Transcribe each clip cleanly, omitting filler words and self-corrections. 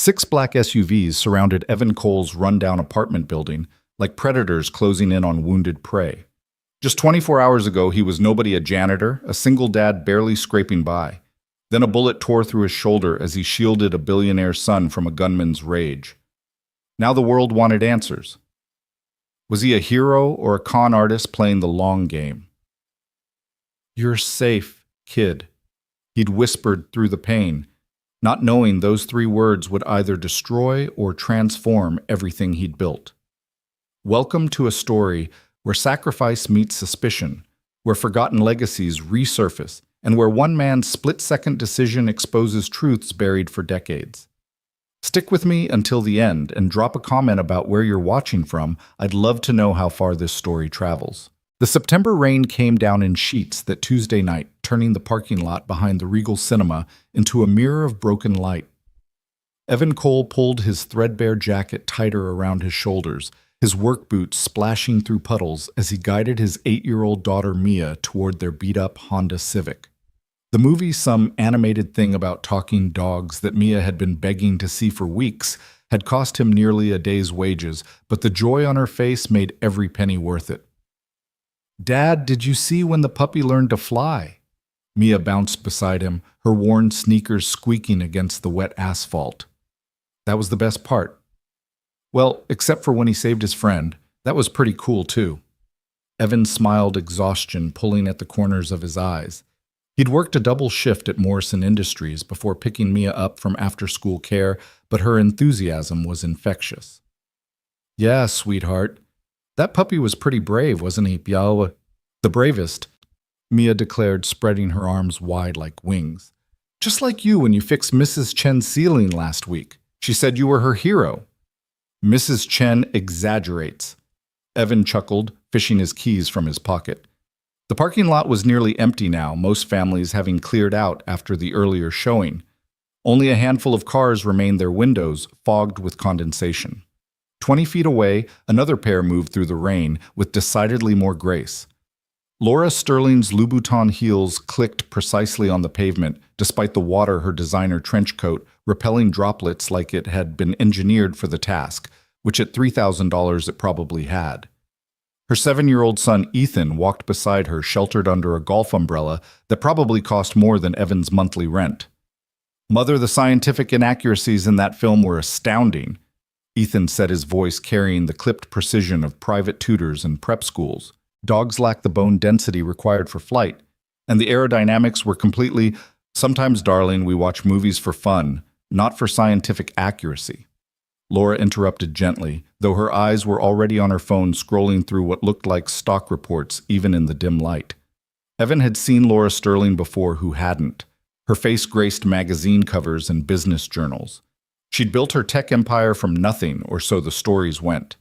6 black SUVs surrounded Evan Cole's rundown apartment building, like predators closing in on wounded prey. Just 24 hours ago, he was nobody, a janitor, a single dad barely scraping by. Then a bullet tore through his shoulder as he shielded a billionaire's son from a gunman's rage. Now the world wanted answers. Was he a hero or a con artist playing the long game? "You're safe, kid," he'd whispered through the pain, not knowing those 3 words would either destroy or transform everything he'd built. Welcome to a story where sacrifice meets suspicion, where forgotten legacies resurface, and where one man's split-second decision exposes truths buried for decades. Stick with me until the end and drop a comment about where you're watching from. I'd love to know how far this story travels. The September rain came down in sheets that Tuesday night, turning the parking lot behind the Regal Cinema into a mirror of broken light. Evan Cole pulled his threadbare jacket tighter around his shoulders, his work boots splashing through puddles as he guided his 8-year-old daughter Mia toward their beat-up Honda Civic. The movie, some animated thing about talking dogs that Mia had been begging to see for weeks, had cost him nearly a day's wages, but the joy on her face made every penny worth it. "Dad, did you see when the puppy learned to fly?" Mia bounced beside him, her worn sneakers squeaking against the wet asphalt. That was the best part. Well, except for when he saved his friend. That was pretty cool, too. Evan smiled, exhaustion pulling at the corners of his eyes. He'd worked a double shift at Morrison Industries before picking Mia up from after-school care, but her enthusiasm was infectious. "Yeah, sweetheart. That puppy was pretty brave, wasn't he, Biao?" "The bravest," Mia declared, spreading her arms wide like wings. "Just like you when you fixed Mrs. Chen's ceiling last week. She said you were her hero." "Mrs. Chen exaggerates," Evan chuckled, fishing his keys from his pocket. The parking lot was nearly empty now, most families having cleared out after the earlier showing. Only a handful of cars remained their windows, fogged with condensation. 20 feet away, another pair moved through the rain, with decidedly more grace. Laura Sterling's Louboutin heels clicked precisely on the pavement, despite the water her designer trench coat repelling droplets like it had been engineered for the task, which at $3,000 it probably had. Her 7-year-old son Ethan walked beside her, sheltered under a golf umbrella that probably cost more than Evan's monthly rent. "Mother, the scientific inaccuracies in that film were astounding," Ethan said, his voice carrying the clipped precision of private tutors and prep schools. Dogs lack the bone density required for flight, and the aerodynamics were completely... "Sometimes, darling, we watch movies for fun, not for scientific accuracy," Laura interrupted gently, though her eyes were already on her phone scrolling through what looked like stock reports even in the dim light. Evan had seen Laura Sterling before who hadn't. Her face graced magazine covers and business journals. She'd built her tech empire from nothing, or so the stories went.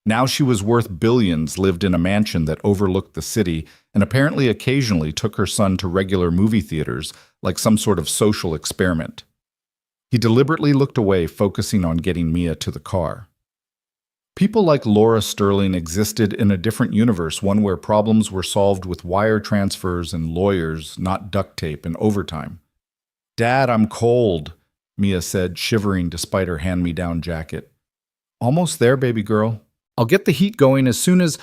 Now she was worth billions, lived in a mansion that overlooked the city, and apparently occasionally took her son to regular movie theaters, like some sort of social experiment. He deliberately looked away, focusing on getting Mia to the car. People like Laura Sterling existed in a different universe, one where problems were solved with wire transfers and lawyers, not duct tape and overtime. "Dad, I'm cold," Mia said, shivering despite her hand-me-down jacket. "Almost there, baby girl. I'll get the heat going as soon as..."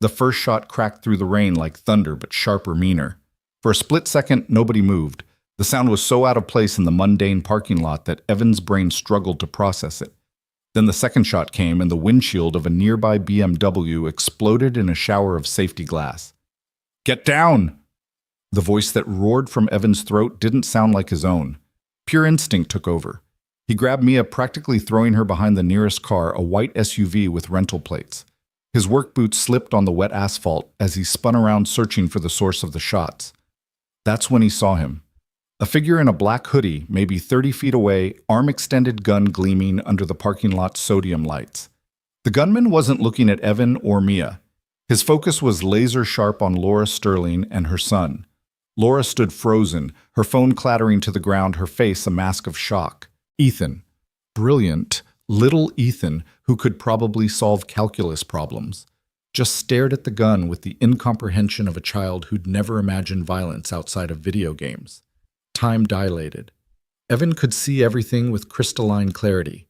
The first shot cracked through the rain like thunder, but sharper, meaner. For a split second, nobody moved. The sound was so out of place in the mundane parking lot that Evan's brain struggled to process it. Then the second shot came, and the windshield of a nearby BMW exploded in a shower of safety glass. "Get down!" The voice that roared from Evan's throat didn't sound like his own. Pure instinct took over. He grabbed Mia, practically throwing her behind the nearest car, a white SUV with rental plates. His work boots slipped on the wet asphalt as he spun around searching for the source of the shots. That's when he saw him. A figure in a black hoodie, maybe 30 feet away, arm-extended gun gleaming under the parking lot's sodium lights. The gunman wasn't looking at Evan or Mia. His focus was laser-sharp on Laura Sterling and her son. Laura stood frozen, her phone clattering to the ground, her face a mask of shock. Ethan. Brilliant, little Ethan, who could probably solve calculus problems, just stared at the gun with the incomprehension of a child who'd never imagined violence outside of video games. Time dilated. Evan could see everything with crystalline clarity.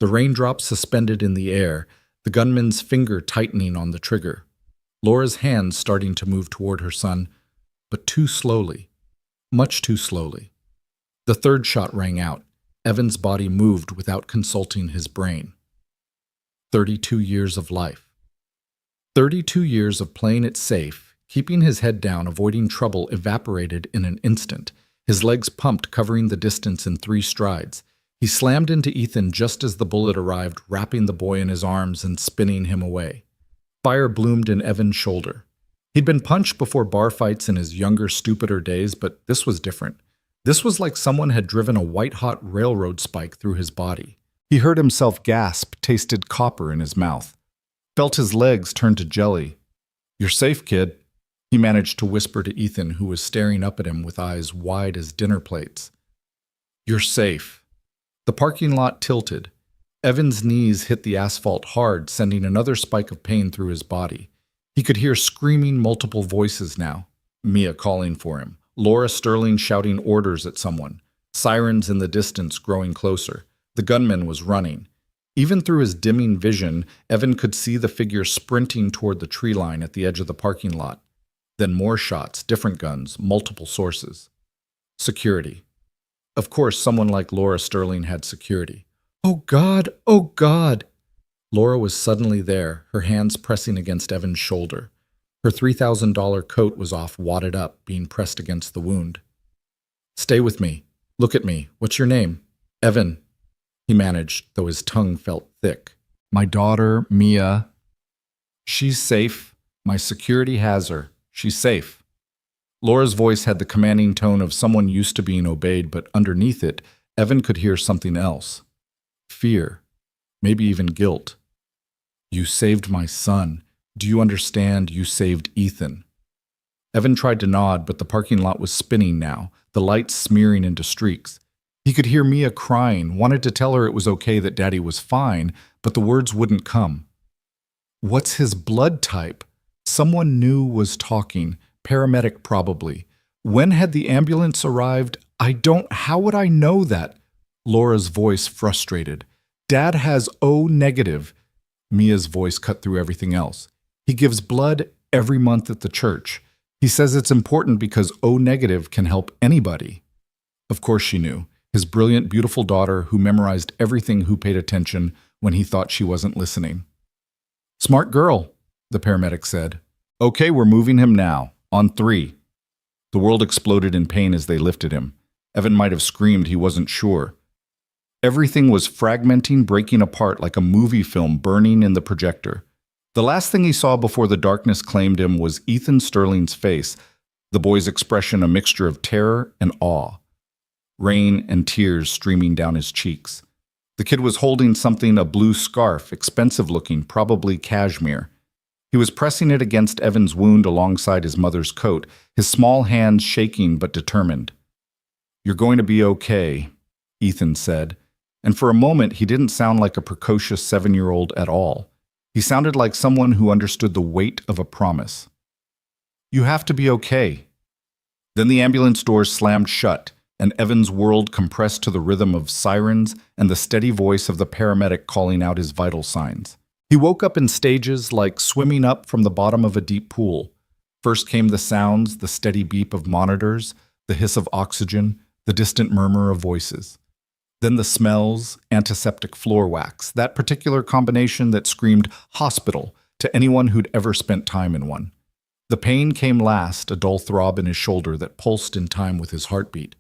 The raindrops suspended in the air, the gunman's finger tightening on the trigger. Laura's hands starting to move toward her son, but too slowly. Much too slowly. The third shot rang out. Evan's body moved without consulting his brain. 32 years of life. 32 years of playing it safe, keeping his head down, avoiding trouble, evaporated in an instant. His legs pumped, covering the distance in 3 strides. He slammed into Ethan just as the bullet arrived, wrapping the boy in his arms and spinning him away. Fire bloomed in Evan's shoulder. He'd been punched before bar fights in his younger, stupider days, but this was different. This was like someone had driven a white-hot railroad spike through his body. He heard himself gasp, tasted copper in his mouth. Felt his legs turn to jelly. "You're safe, kid," he managed to whisper to Ethan, who was staring up at him with eyes wide as dinner plates. "You're safe." The parking lot tilted. Evan's knees hit the asphalt hard, sending another spike of pain through his body. He could hear screaming multiple voices now. Mia calling for him. Laura Sterling shouting orders at someone. Sirens in the distance growing closer. The gunman was running. Even through his dimming vision, Evan could see the figure sprinting toward the tree line at the edge of the parking lot. Then more shots, different guns, multiple sources. Security. Of course, someone like Laura Sterling had security. "Oh God! Oh God!" Laura was suddenly there, her hands pressing against Evan's shoulder. Her $3,000 coat was off, wadded up, being pressed against the wound. "Stay with me. Look at me. What's your name?" "Evan," he managed, though his tongue felt thick. "My daughter, Mia. She's safe. My security has her. She's safe." Laura's voice had the commanding tone of someone used to being obeyed, but underneath it, Evan could hear something else. Fear. Maybe even guilt. "You saved my son. Do you understand? You saved Ethan." Evan tried to nod, but the parking lot was spinning now, the lights smearing into streaks. He could hear Mia crying, wanted to tell her it was okay that Daddy was fine, but the words wouldn't come. What's his blood type? Someone new was talking, paramedic probably. When had the ambulance arrived? How would I know that? Laura's voice frustrated. "Dad has O negative." Mia's voice cut through everything else. "He gives blood every month at the church. He says it's important because O negative can help anybody." Of course she knew. His brilliant, beautiful daughter who memorized everything, who paid attention when he thought she wasn't listening. "Smart girl," the paramedic said. "Okay, we're moving him now. On 3. The world exploded in pain as they lifted him. Evan might have screamed, he wasn't sure. Everything was fragmenting, breaking apart like a movie film burning in the projector. The last thing he saw before the darkness claimed him was Ethan Sterling's face, the boy's expression a mixture of terror and awe. Rain and tears streaming down his cheeks. The kid was holding something, a blue scarf, expensive looking, probably cashmere. He was pressing it against Evan's wound alongside his mother's coat, his small hands shaking but determined. "You're going to be okay," Ethan said, and for a moment he didn't sound like a precocious 7-year-old at all. He sounded like someone who understood the weight of a promise. "You have to be okay." Then the ambulance doors slammed shut, and Evan's world compressed to the rhythm of sirens and the steady voice of the paramedic calling out his vital signs. He woke up in stages, like swimming up from the bottom of a deep pool. First came the sounds, the steady beep of monitors, the hiss of oxygen, the distant murmur of voices. Then the smells, antiseptic floor wax, that particular combination that screamed hospital to anyone who'd ever spent time in one. The pain came last, a dull throb in his shoulder that pulsed in time with his heartbeat.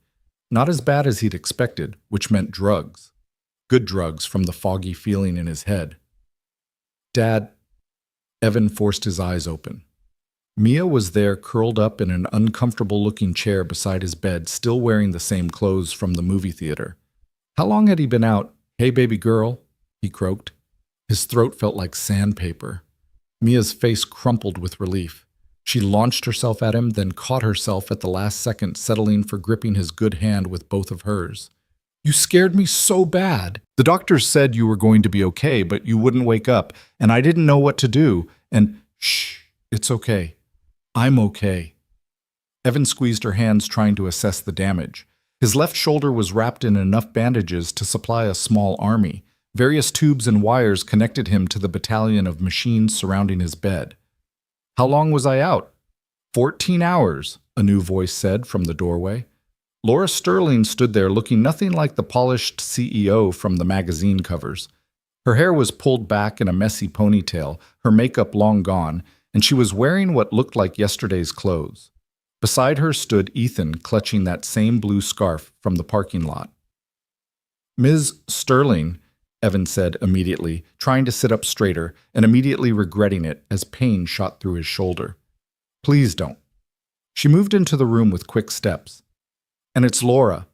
Not as bad as he'd expected, which meant drugs. Good drugs from the foggy feeling in his head. "Dad," Evan forced his eyes open. Mia was there curled up in an uncomfortable-looking chair beside his bed, still wearing the same clothes from the movie theater. How long had he been out? "Hey, baby girl," he croaked. His throat felt like sandpaper. Mia's face crumpled with relief. She launched herself at him, then caught herself at the last second, settling for gripping his good hand with both of hers. "You scared me so bad. The doctors said you were going to be okay, but you wouldn't wake up, and I didn't know what to do, and shh, it's okay. I'm okay." Evan squeezed her hands, trying to assess the damage. His left shoulder was wrapped in enough bandages to supply a small army. Various tubes and wires connected him to the battalion of machines surrounding his bed. "How long was I out?" 14 hours, a new voice said from the doorway. Laura Sterling stood there looking nothing like the polished CEO from the magazine covers. Her hair was pulled back in a messy ponytail, her makeup long gone, and she was wearing what looked like yesterday's clothes. Beside her stood Ethan, clutching that same blue scarf from the parking lot. "Ms. Sterling," Evan said immediately, trying to sit up straighter and immediately regretting it as pain shot through his shoulder. "Please don't." She moved into the room with quick steps. "And it's Laura.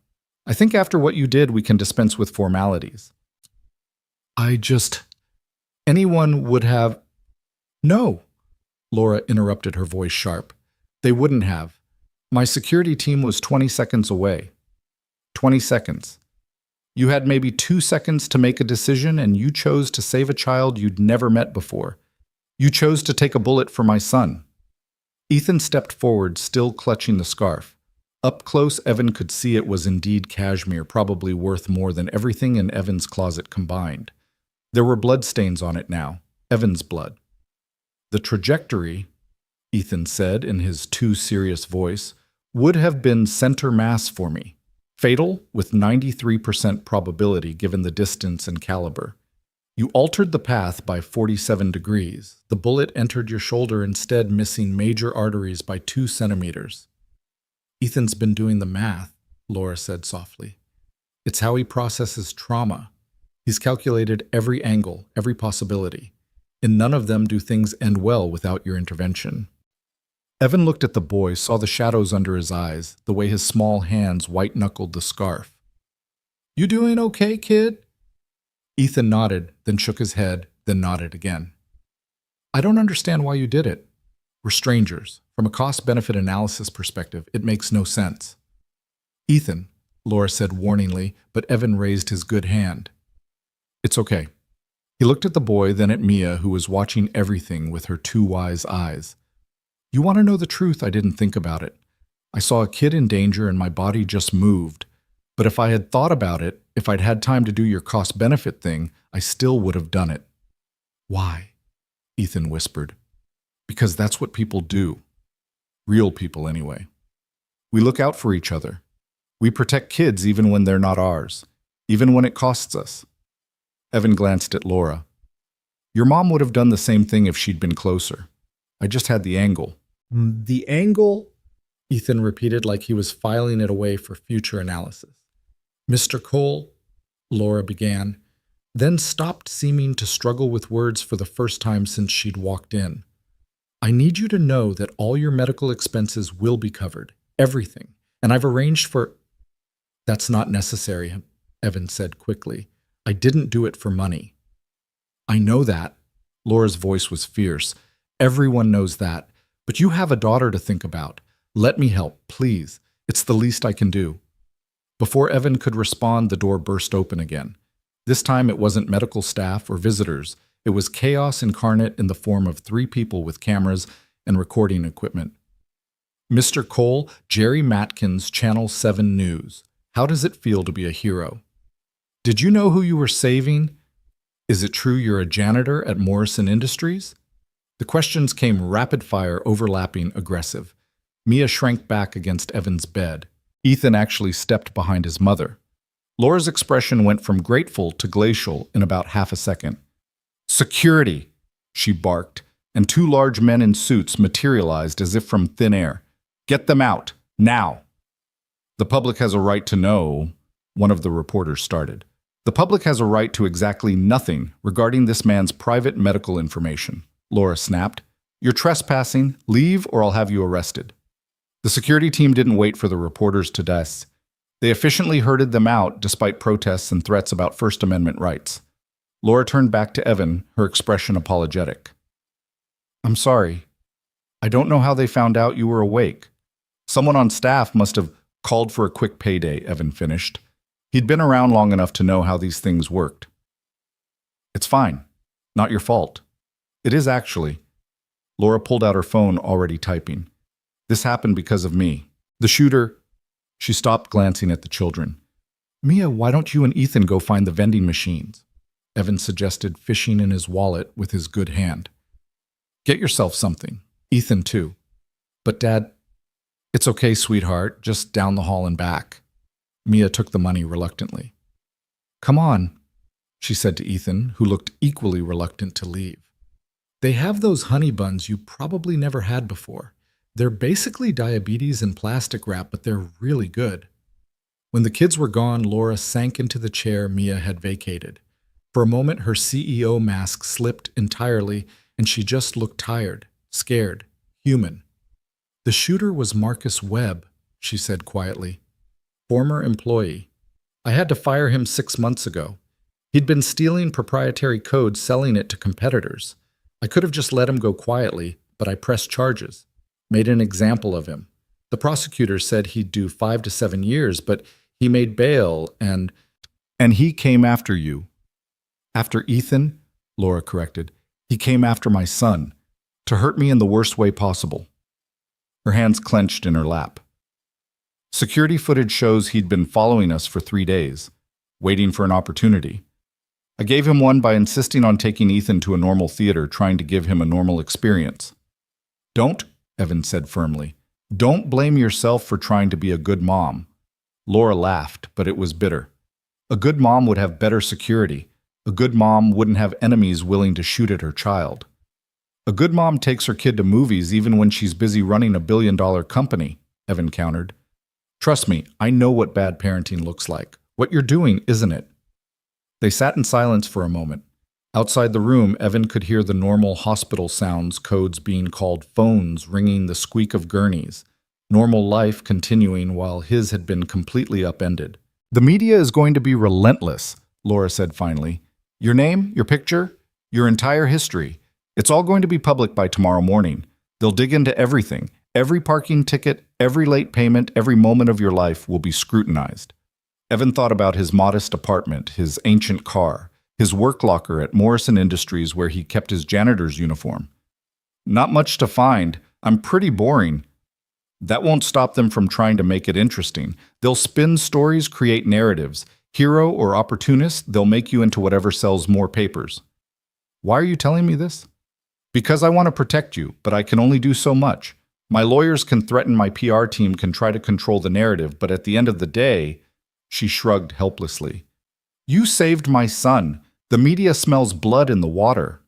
I think after what you did, we can dispense with formalities." Anyone would have—" "No," Laura interrupted, her voice sharp. "They wouldn't have. My security team was 20 seconds away." 20 seconds. You had maybe 2 seconds to make a decision, and you chose to save a child you'd never met before. You chose to take a bullet for my son. Ethan stepped forward, still clutching the scarf. Up close, Evan could see it was indeed cashmere, probably worth more than everything in Evan's closet combined. There were bloodstains on it now, Evan's blood. "The trajectory," Ethan said in his too serious voice, "would have been center mass for me. Fatal with 93% probability given the distance and caliber. You altered the path by 47 degrees. The bullet entered your shoulder instead, missing major arteries by 2 centimeters. "Ethan's been doing the math," Laura said softly. "It's how he processes trauma. He's calculated every angle, every possibility. In none of them do things end well without your intervention." Evan looked at the boy, saw the shadows under his eyes, the way his small hands white-knuckled the scarf. "You doing okay, kid?" Ethan nodded, then shook his head, then nodded again. "I don't understand why you did it. We're strangers. From a cost-benefit analysis perspective, it makes no sense." "Ethan," Laura said warningly, but Evan raised his good hand. "It's okay." He looked at the boy, then at Mia, who was watching everything with her 2 wise eyes. "You want to know the truth? I didn't think about it. I saw a kid in danger and my body just moved. But if I had thought about it, if I'd had time to do your cost-benefit thing, I still would have done it." "Why?" Ethan whispered. "Because that's what people do. Real people, anyway. We look out for each other. We protect kids even when they're not ours, even when it costs us." Evan glanced at Laura. "Your mom would have done the same thing if she'd been closer. I just had the angle." "The angle?" Ethan repeated like he was filing it away for future analysis. "Mr. Cole," Laura began, then stopped, seeming to struggle with words for the first time since she'd walked in. "I need you to know that all your medical expenses will be covered. Everything. And I've arranged for—" "That's not necessary," Evan said quickly. "I didn't do it for money." "I know that." Laura's voice was fierce. "Everyone knows that. But you have a daughter to think about. Let me help, please. It's the least I can do." Before Evan could respond, the door burst open again. This time it wasn't medical staff or visitors. It was chaos incarnate in the form of 3 people with cameras and recording equipment. "Mr. Cole, Jerry Matkins, Channel 7 News. How does it feel to be a hero? Did you know who you were saving? Is it true you're a janitor at Morrison Industries?" The questions came rapid-fire, overlapping, aggressive. Mia shrank back against Evan's bed. Ethan actually stepped behind his mother. Laura's expression went from grateful to glacial in about half a second. "Security!" she barked, and 2 large men in suits materialized as if from thin air. "Get them out, now!" "The public has a right to know," one of the reporters started. "The public has a right to exactly nothing regarding this man's private medical information," Laura snapped. "You're trespassing. Leave or I'll have you arrested." The security team didn't wait for the reporters to desk. They efficiently herded them out despite protests and threats about First Amendment rights. Laura turned back to Evan, her expression apologetic. "I'm sorry. I don't know how they found out you were awake. Someone on staff must have called for a quick payday," Evan finished. He'd been around long enough to know how these things worked. "It's fine. Not your fault." "It is actually." Laura pulled out her phone, already typing. "This happened because of me. The shooter—" She stopped glancing at the children. Mia, why don't you and Ethan go find the vending machines? Evan suggested, fishing in his wallet with his good hand. Get yourself something. Ethan, too. But Dad, it's okay, sweetheart, just down the hall and back. Mia took the money reluctantly. Come on, she said to Ethan, who looked equally reluctant to leave. They have those honey buns you probably never had before. They're basically diabetes in plastic wrap, but they're really good. When the kids were gone, Laura sank into the chair Mia had vacated. For a moment, her CEO mask slipped entirely, and she just looked tired, scared, human. The shooter was Marcus Webb, she said quietly. Former employee. I had to fire him 6 months ago. He'd been stealing proprietary code, selling it to competitors. I could have just let him go quietly, but I pressed charges. Made an example of him. The prosecutor said he'd do 5 to 7 years, but he made bail and he came after you. After Ethan, Laura corrected. He came after my son, to hurt me in the worst way possible. Her hands clenched in her lap. Security footage shows he'd been following us for 3 days, waiting for an opportunity. I gave him one by insisting on taking Ethan to a normal theater, trying to give him a normal experience. Don't, Evan said firmly. Don't blame yourself for trying to be a good mom. Laura laughed, but it was bitter. A good mom would have better security. A good mom wouldn't have enemies willing to shoot at her child. A good mom takes her kid to movies even when she's busy running a billion-dollar company, Evan countered. Trust me, I know what bad parenting looks like. What you're doing, isn't it? They sat in silence for a moment. Outside the room, Evan could hear the normal hospital sounds, codes being called, phones ringing, the squeak of gurneys. Normal life continuing while his had been completely upended. The media is going to be relentless, Laura said finally. Your name, your picture, your entire history. It's all going to be public by tomorrow morning. They'll dig into everything. Every parking ticket, every late payment, every moment of your life will be scrutinized. Evan thought about his modest apartment, his ancient car, his work locker at Morrison Industries where he kept his janitor's uniform. Not much to find. I'm pretty boring. That won't stop them from trying to make it interesting. They'll spin stories, create narratives. Hero or opportunist, they'll make you into whatever sells more papers. Why are you telling me this? Because I want to protect you, but I can only do so much. My lawyers can threaten, my PR team can try to control the narrative, but at the end of the day, she shrugged helplessly. You saved my son. The media smells blood in the water.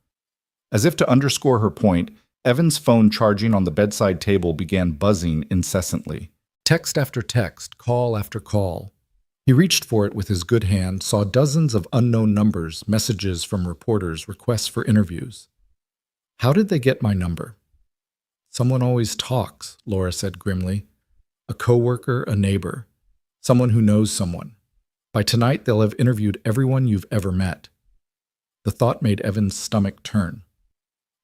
As if to underscore her point, Evan's phone charging on the bedside table began buzzing incessantly. Text after text, call after call. He reached for it with his good hand, saw dozens of unknown numbers, messages from reporters, requests for interviews. How did they get my number? Someone always talks, Laura said grimly. A coworker, a neighbor, someone who knows someone. By tonight, they'll have interviewed everyone you've ever met. The thought made Evan's stomach turn.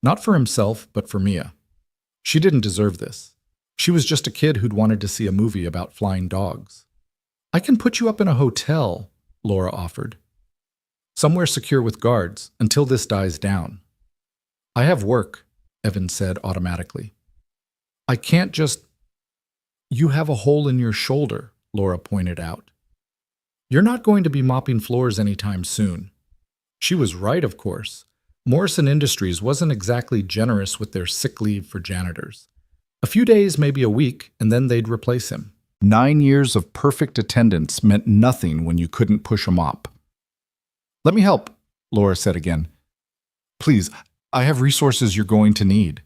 Not for himself, but for Mia. She didn't deserve this. She was just a kid who'd wanted to see a movie about flying dogs. I can put you up in a hotel, Laura offered. Somewhere secure with guards, until this dies down. I have work, Evan said automatically. I can't just... You have a hole in your shoulder, Laura pointed out. You're not going to be mopping floors anytime soon. She was right, of course. Morrison Industries wasn't exactly generous with their sick leave for janitors. A few days, maybe a week, and then they'd replace him. 9 years of perfect attendance meant nothing when you couldn't push a mop. Let me help, Laura said again. Please, I have resources you're going to need.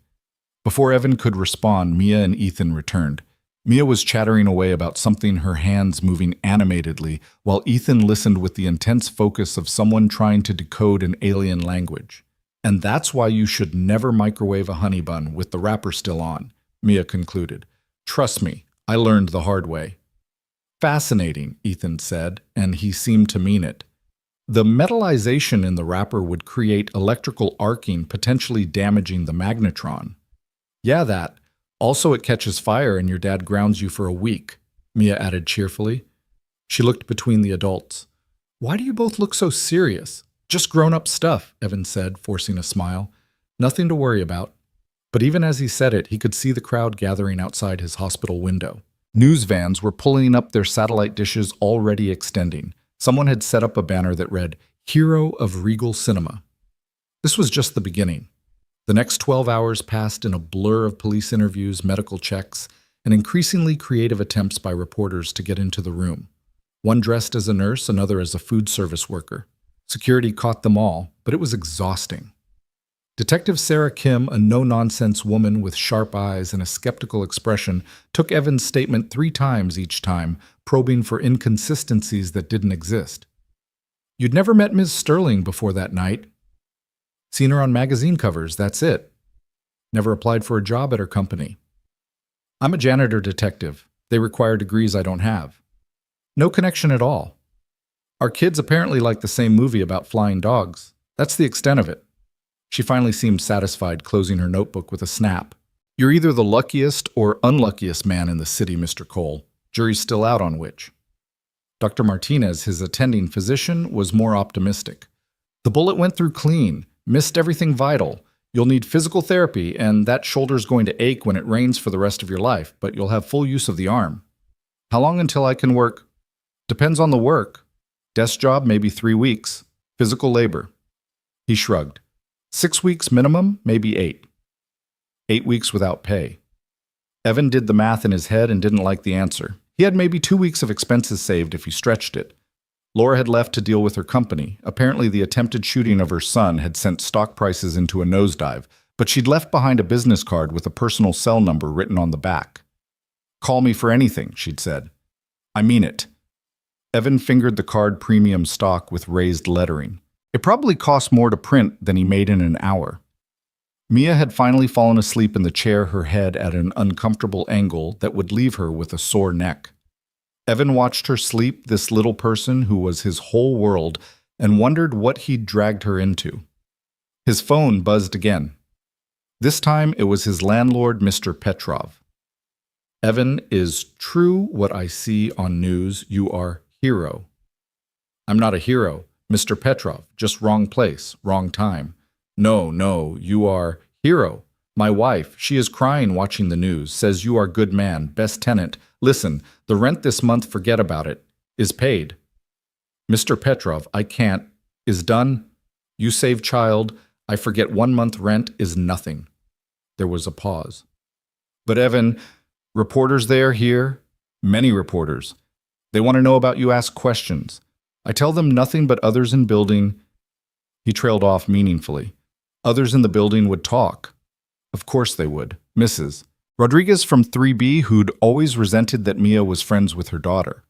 Before Evan could respond, Mia and Ethan returned. Mia was chattering away about something, her hands moving animatedly, while Ethan listened with the intense focus of someone trying to decode an alien language. And that's why you should never microwave a honey bun with the wrapper still on, Mia concluded. Trust me, I learned the hard way. Fascinating, Ethan said, and he seemed to mean it. The metallization in the wrapper would create electrical arcing, potentially damaging the magnetron. Yeah, that. Also, it catches fire and your dad grounds you for a week, Mia added cheerfully. She looked between the adults. Why do you both look so serious? Just grown-up stuff, Evan said, forcing a smile. Nothing to worry about. But even as he said it, he could see the crowd gathering outside his hospital window. News vans were pulling up their satellite dishes already extending. Someone had set up a banner that read, "Hero of Regal Cinema." This was just the beginning. The next 12 hours passed in a blur of police interviews, medical checks, and increasingly creative attempts by reporters to get into the room. One dressed as a nurse, another as a food service worker. Security caught them all, but it was exhausting. Detective Sarah Kim, a no-nonsense woman with sharp eyes and a skeptical expression, took Evan's statement 3 times each time, probing for inconsistencies that didn't exist. "You'd never met Ms. Sterling before that night. Seen her on magazine covers, that's it. Never applied for a job at her company. I'm a janitor detective. They require degrees I don't have. No connection at all. Our kids apparently like the same movie about flying dogs. That's the extent of it." She finally seemed satisfied, closing her notebook with a snap. "You're either the luckiest or unluckiest man in the city, Mr. Cole. Jury's still out on which." Dr. Martinez, his attending physician, was more optimistic. "The bullet went through clean, missed everything vital. You'll need physical therapy, and that shoulder's going to ache when it rains for the rest of your life, but you'll have full use of the arm." "How long until I can work?" "Depends on the work. Desk job, maybe 3 weeks. Physical labor." He shrugged. 6 weeks minimum, maybe 8. 8 weeks without pay. Evan did the math in his head and didn't like the answer. He had maybe 2 weeks of expenses saved if he stretched it. Laura had left to deal with her company. Apparently the attempted shooting of her son had sent stock prices into a nosedive, but she'd left behind a business card with a personal cell number written on the back. "Call me for anything," she'd said. "I mean it." Evan fingered the card premium stock with raised lettering. It probably cost more to print than he made in an hour. Mia had finally fallen asleep in the chair, her head at an uncomfortable angle that would leave her with a sore neck. Evan watched her sleep, this little person who was his whole world, and wondered what he'd dragged her into. His phone buzzed again. This time it was his landlord, Mr. Petrov. "Evan, is true what I see on news? You are hero." "I'm not a hero. Mr. Petrov, just wrong place, wrong time." No, you are hero. My wife, she is crying watching the news, says you are good man, best tenant. Listen, the rent this month, forget about it, is paid." "Mr. Petrov, I can't. Is done. You save child. I forget 1 month rent is nothing." There was a pause. "But Evan, reporters there, here, many reporters. They want to know about you, ask questions. I tell them nothing but others in building." He trailed off meaningfully. "Others in the building would talk." Of course they would. Mrs. Rodriguez from 3B, who'd always resented that Mia was friends with her daughter.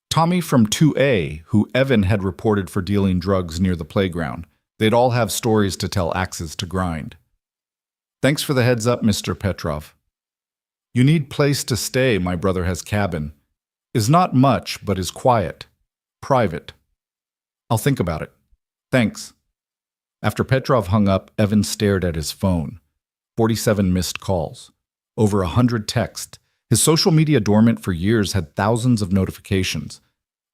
Tommy from 2A, who Evan had reported for dealing drugs near the playground. They'd all have stories to tell, axes to grind. "Thanks for the heads up, Mr. Petrov. You need place to stay, my brother has cabin. Is not much, but is quiet. Private. I'll think about it. Thanks." After Petrov hung up, Evan stared at his phone. 47 missed calls. Over 100 texts. His social media dormant for years had thousands of notifications.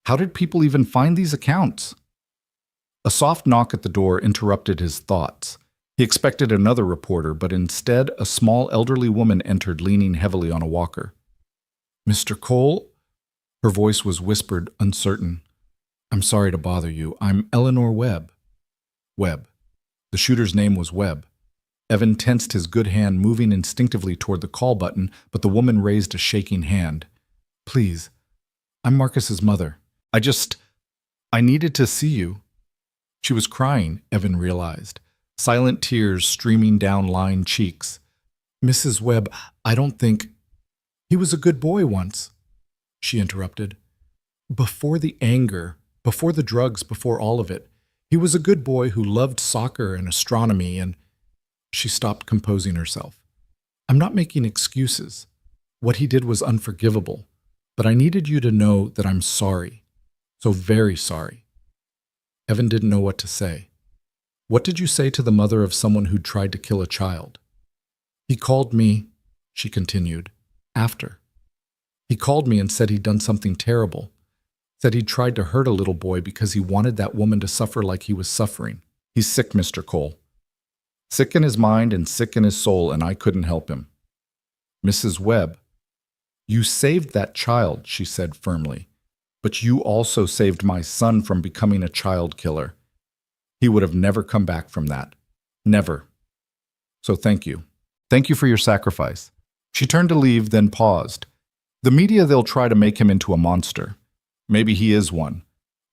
How did people even find these accounts? A soft knock at the door interrupted his thoughts. He expected another reporter, but instead a small elderly woman entered, leaning heavily on a walker. "Mr. Cole?" Her voice was whispered, uncertain. "I'm sorry to bother you. I'm Eleanor Webb." Webb. The shooter's name was Webb. Evan tensed his good hand, moving instinctively toward the call button, but the woman raised a shaking hand. "Please, I'm Marcus's mother. I needed to see you." She was crying, Evan realized, silent tears streaming down lined cheeks. "Mrs. Webb, I don't think—" "He was a good boy once," she interrupted. "Before the anger, before the drugs, before all of it, he was a good boy who loved soccer and astronomy and—" She stopped, composing herself. "I'm not making excuses. What he did was unforgivable, but I needed you to know that I'm sorry. So very sorry." Evan didn't know what to say. "What did you say to the mother of someone who'd tried to kill a child?" "He called me," she continued, "after. He called me and said he'd done something terrible. Said he'd tried to hurt a little boy because he wanted that woman to suffer like he was suffering. He's sick, Mr. Cole. Sick in his mind and sick in his soul, and I couldn't help him." "Mrs. Webb." You saved that child, she said firmly. But you also saved my son from becoming a child killer. He would have never come back from that. Never. So thank you. Thank you for your sacrifice. She turned to leave, then paused. The media, they'll try to make him into a monster. Maybe he is one.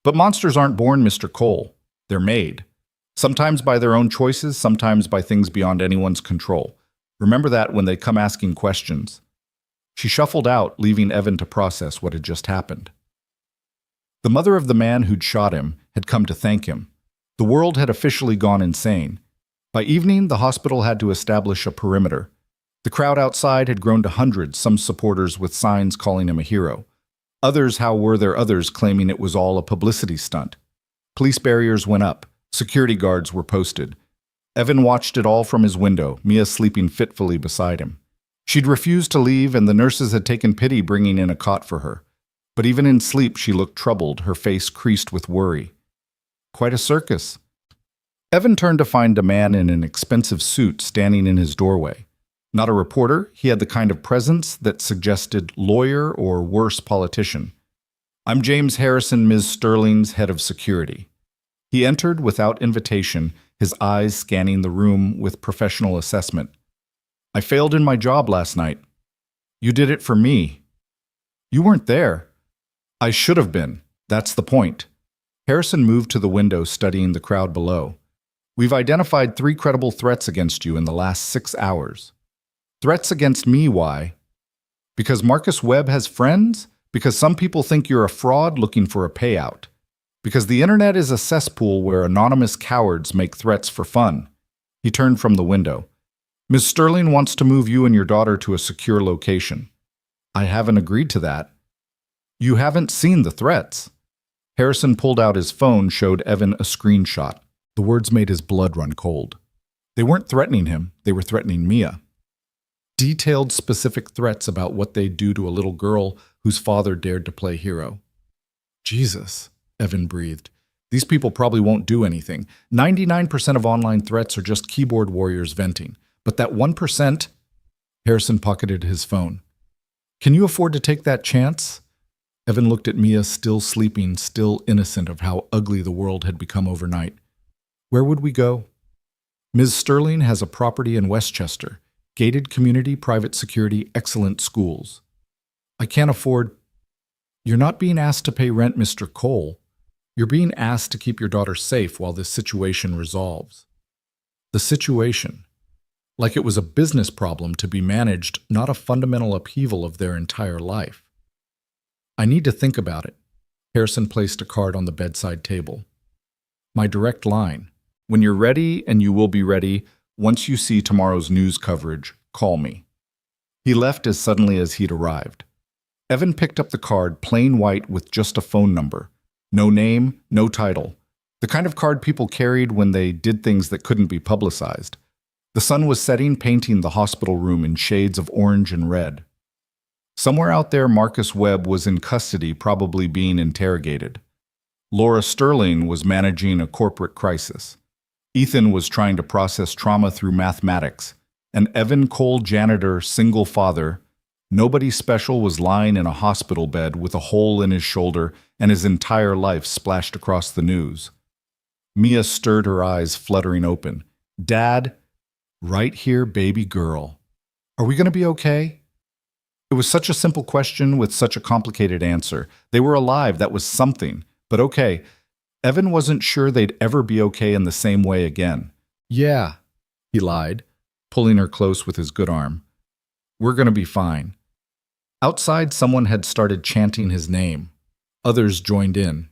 But monsters aren't born, Mr. Cole. They're made. Sometimes by their own choices, sometimes by things beyond anyone's control. Remember that when they come asking questions. She shuffled out, leaving Evan to process what had just happened. The mother of the man who'd shot him had come to thank him. The world had officially gone insane. By evening, the hospital had to establish a perimeter. The crowd outside had grown to hundreds, some supporters with signs calling him a hero. Others, how were there others, claiming it was all a publicity stunt. Police barriers went up. Security guards were posted. Evan watched it all from his window, Mia sleeping fitfully beside him. She'd refused to leave, and the nurses had taken pity bringing in a cot for her. But even in sleep, she looked troubled, her face creased with worry. Quite a circus. Evan turned to find a man in an expensive suit standing in his doorway. Not a reporter, he had the kind of presence that suggested lawyer or worse, politician. I'm James Harrison, Ms. Sterling's head of security. He entered without invitation, his eyes scanning the room with professional assessment. I failed in my job last night. You did it for me. You weren't there. I should have been. That's the point. Harrison moved to the window, studying the crowd below. We've identified 3 credible threats against you in the last 6 hours. Threats against me, why? Because Marcus Webb has friends? Because some people think you're a fraud looking for a payout? Because the internet is a cesspool where anonymous cowards make threats for fun? He turned from the window. Ms. Sterling wants to move you and your daughter to a secure location. I haven't agreed to that. You haven't seen the threats. Harrison pulled out his phone, showed Evan a screenshot. The words made his blood run cold. They weren't threatening him, they were threatening Mia. Detailed, specific threats about what they'd do to a little girl whose father dared to play hero. Jesus, Evan breathed. These people probably won't do anything. 99% of online threats are just keyboard warriors venting. But that 1%, Harrison pocketed his phone. Can you afford to take that chance? Evan looked at Mia, still sleeping, still innocent of how ugly the world had become overnight. Where would we go? Ms. Sterling has a property in Westchester. Gated community, private security, excellent schools. I can't afford... You're not being asked to pay rent, Mr. Cole. You're being asked to keep your daughter safe while this situation resolves. The situation. Like it was a business problem to be managed, not a fundamental upheaval of their entire life. I need to think about it. Harrison placed a card on the bedside table. My direct line. When you're ready, and you will be ready, once you see tomorrow's news coverage, call me. He left as suddenly as he'd arrived. Evan picked up the card, plain white with just a phone number. No name, no title. The kind of card people carried when they did things that couldn't be publicized. The sun was setting, painting the hospital room in shades of orange and red. Somewhere out there, Marcus Webb was in custody, probably being interrogated. Laura Sterling was managing a corporate crisis. Ethan was trying to process trauma through mathematics. And Evan Cole, janitor, single father, nobody special, was lying in a hospital bed with a hole in his shoulder and his entire life splashed across the news. Mia stirred, her eyes fluttering open. Dad, right here, baby girl. Are we going to be okay? It was such a simple question with such a complicated answer. They were alive, that was something. But okay, Evan wasn't sure they'd ever be okay in the same way again. Yeah, he lied, pulling her close with his good arm. We're going to be fine. Outside, someone had started chanting his name. Others joined in.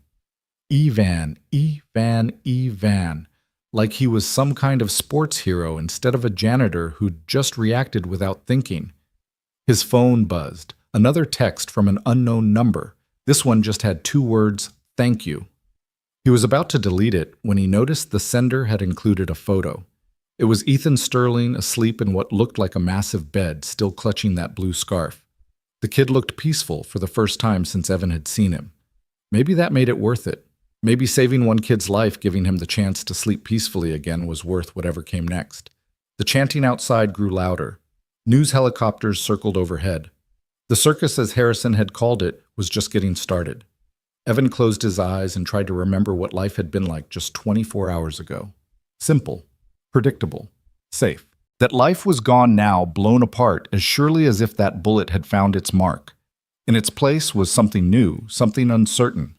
Evan, Evan, Evan. Like he was some kind of sports hero instead of a janitor who'd just reacted without thinking. His phone buzzed. Another text from an unknown number. This one just had 2 words, thank you. He was about to delete it when he noticed the sender had included a photo. It was Ethan Sterling asleep in what looked like a massive bed, still clutching that blue scarf. The kid looked peaceful for the first time since Evan had seen him. Maybe that made it worth it. Maybe saving one kid's life, giving him the chance to sleep peacefully again, was worth whatever came next. The chanting outside grew louder. News helicopters circled overhead. The circus, as Harrison had called it, was just getting started. Evan closed his eyes and tried to remember what life had been like just 24 hours ago. Simple, predictable, safe. That life was gone now, blown apart, as surely as if that bullet had found its mark. In its place was something new, something uncertain,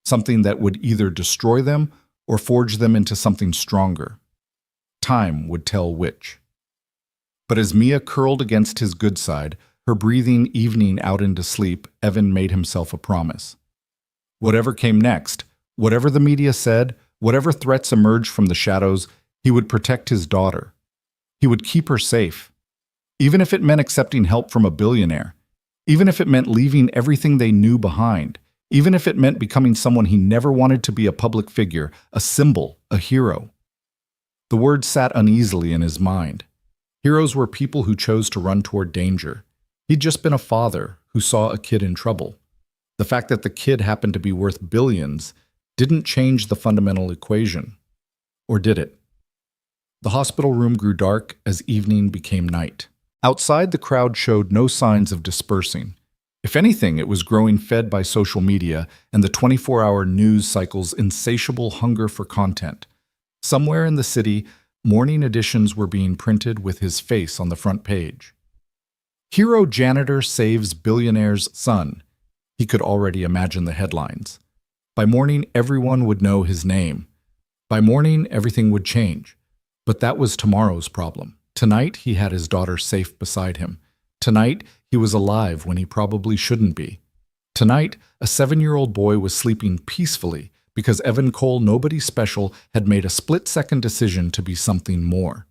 something that would either destroy them or forge them into something stronger. Time would tell which. But as Mia curled against his good side, her breathing evening out into sleep, Evan made himself a promise. Whatever came next, whatever the media said, whatever threats emerged from the shadows, he would protect his daughter. He would keep her safe. Even if it meant accepting help from a billionaire. Even if it meant leaving everything they knew behind. Even if it meant becoming someone he never wanted to be, a public figure, a symbol, a hero. The words sat uneasily in his mind. Heroes were people who chose to run toward danger. He'd just been a father who saw a kid in trouble. The fact that the kid happened to be worth billions didn't change the fundamental equation. Or did it? The hospital room grew dark as evening became night. Outside, the crowd showed no signs of dispersing. If anything, it was growing, fed by social media and the 24-hour news cycle's insatiable hunger for content. Somewhere in the city, morning editions were being printed with his face on the front page. Hero janitor saves billionaire's son. He could already imagine the headlines. By morning, everyone would know his name. By morning, everything would change. But that was tomorrow's problem. Tonight, he had his daughter safe beside him. Tonight, he was alive when he probably shouldn't be. Tonight, a 7-year-old boy was sleeping peacefully because Evan Cole, nobody special, had made a split-second decision to be something more.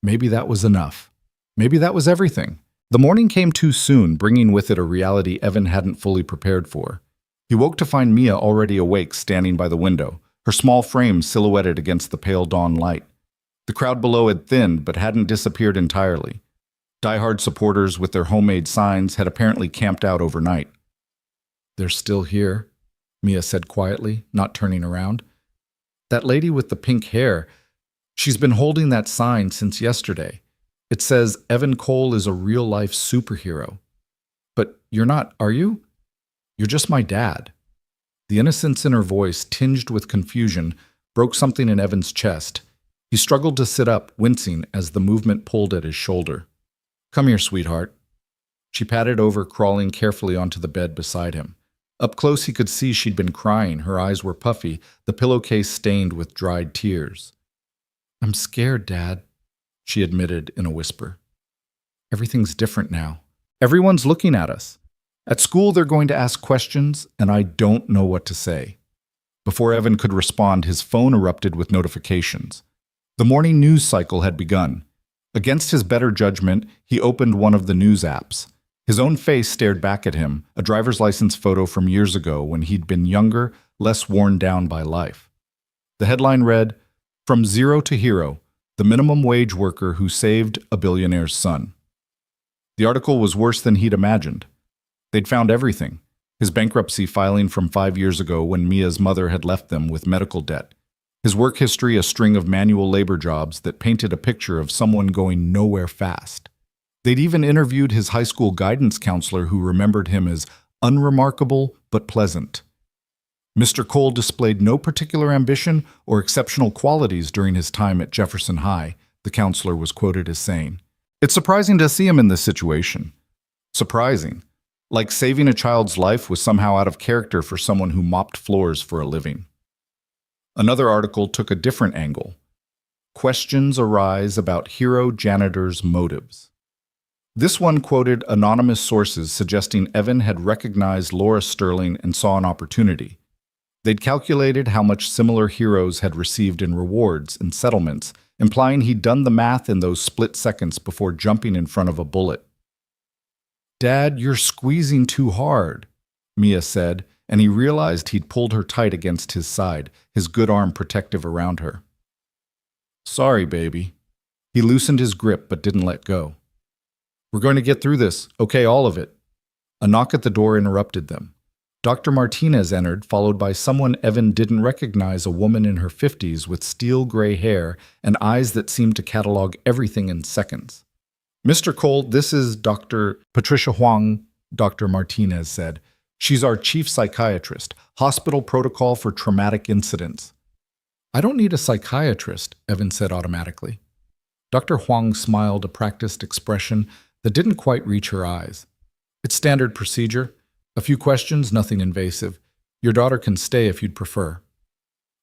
Maybe that was enough. Maybe that was everything. The morning came too soon, bringing with it a reality Evan hadn't fully prepared for. He woke to find Mia already awake, standing by the window, her small frame silhouetted against the pale dawn light. The crowd below had thinned but hadn't disappeared entirely. Die-hard supporters with their homemade signs had apparently camped out overnight. "They're still here," Mia said quietly, not turning around. "That lady with the pink hair, she's been holding that sign since yesterday. It says Evan Cole is a real-life superhero. But you're not, are you? You're just my dad." The innocence in her voice, tinged with confusion, broke something in Evan's chest. He struggled to sit up, wincing as the movement pulled at his shoulder. "Come here, sweetheart." She padded over, crawling carefully onto the bed beside him. Up close, he could see she'd been crying. Her eyes were puffy, the pillowcase stained with dried tears. "I'm scared, Dad," she admitted in a whisper. "Everything's different now. Everyone's looking at us. At school, they're going to ask questions, and I don't know what to say." Before Evan could respond, his phone erupted with notifications. The morning news cycle had begun. Against his better judgment, he opened one of the news apps. His own face stared back at him, a driver's license photo from years ago when he'd been younger, less worn down by life. The headline read, "From Zero to Hero, the minimum wage worker who saved a billionaire's son." The article was worse than he'd imagined. They'd found everything. His bankruptcy filing from 5 years ago when Mia's mother had left them with medical debt. His work history, a string of manual labor jobs that painted a picture of someone going nowhere fast. They'd even interviewed his high school guidance counselor who remembered him as unremarkable but pleasant. Mr. Cole displayed no particular ambition or exceptional qualities during his time at Jefferson High, the counselor was quoted as saying. "It's surprising to see him in this situation." Surprising. Like saving a child's life was somehow out of character for someone who mopped floors for a living. Another article took a different angle. Questions arise about hero janitor's motives. This one quoted anonymous sources suggesting Evan had recognized Laura Sterling and saw an opportunity. They'd calculated how much similar heroes had received in rewards and settlements, implying he'd done the math in those split seconds before jumping in front of a bullet. "Dad, you're squeezing too hard," Mia said, and he realized he'd pulled her tight against his side, his good arm protective around her. "Sorry, baby." He loosened his grip but didn't let go. "We're going to get through this, okay, all of it." A knock at the door interrupted them. Dr. Martinez entered, followed by someone Evan didn't recognize, a woman in her 50s with steel gray hair and eyes that seemed to catalog everything in seconds. "Mr. Cole, this is Dr. Patricia Huang, Dr. Martinez said. She's our chief psychiatrist, hospital protocol for traumatic incidents. I don't need a psychiatrist, Evan said automatically. Dr. Huang smiled a practiced expression that didn't quite reach her eyes. It's standard procedure. A few questions, nothing invasive. Your daughter can stay if you'd prefer.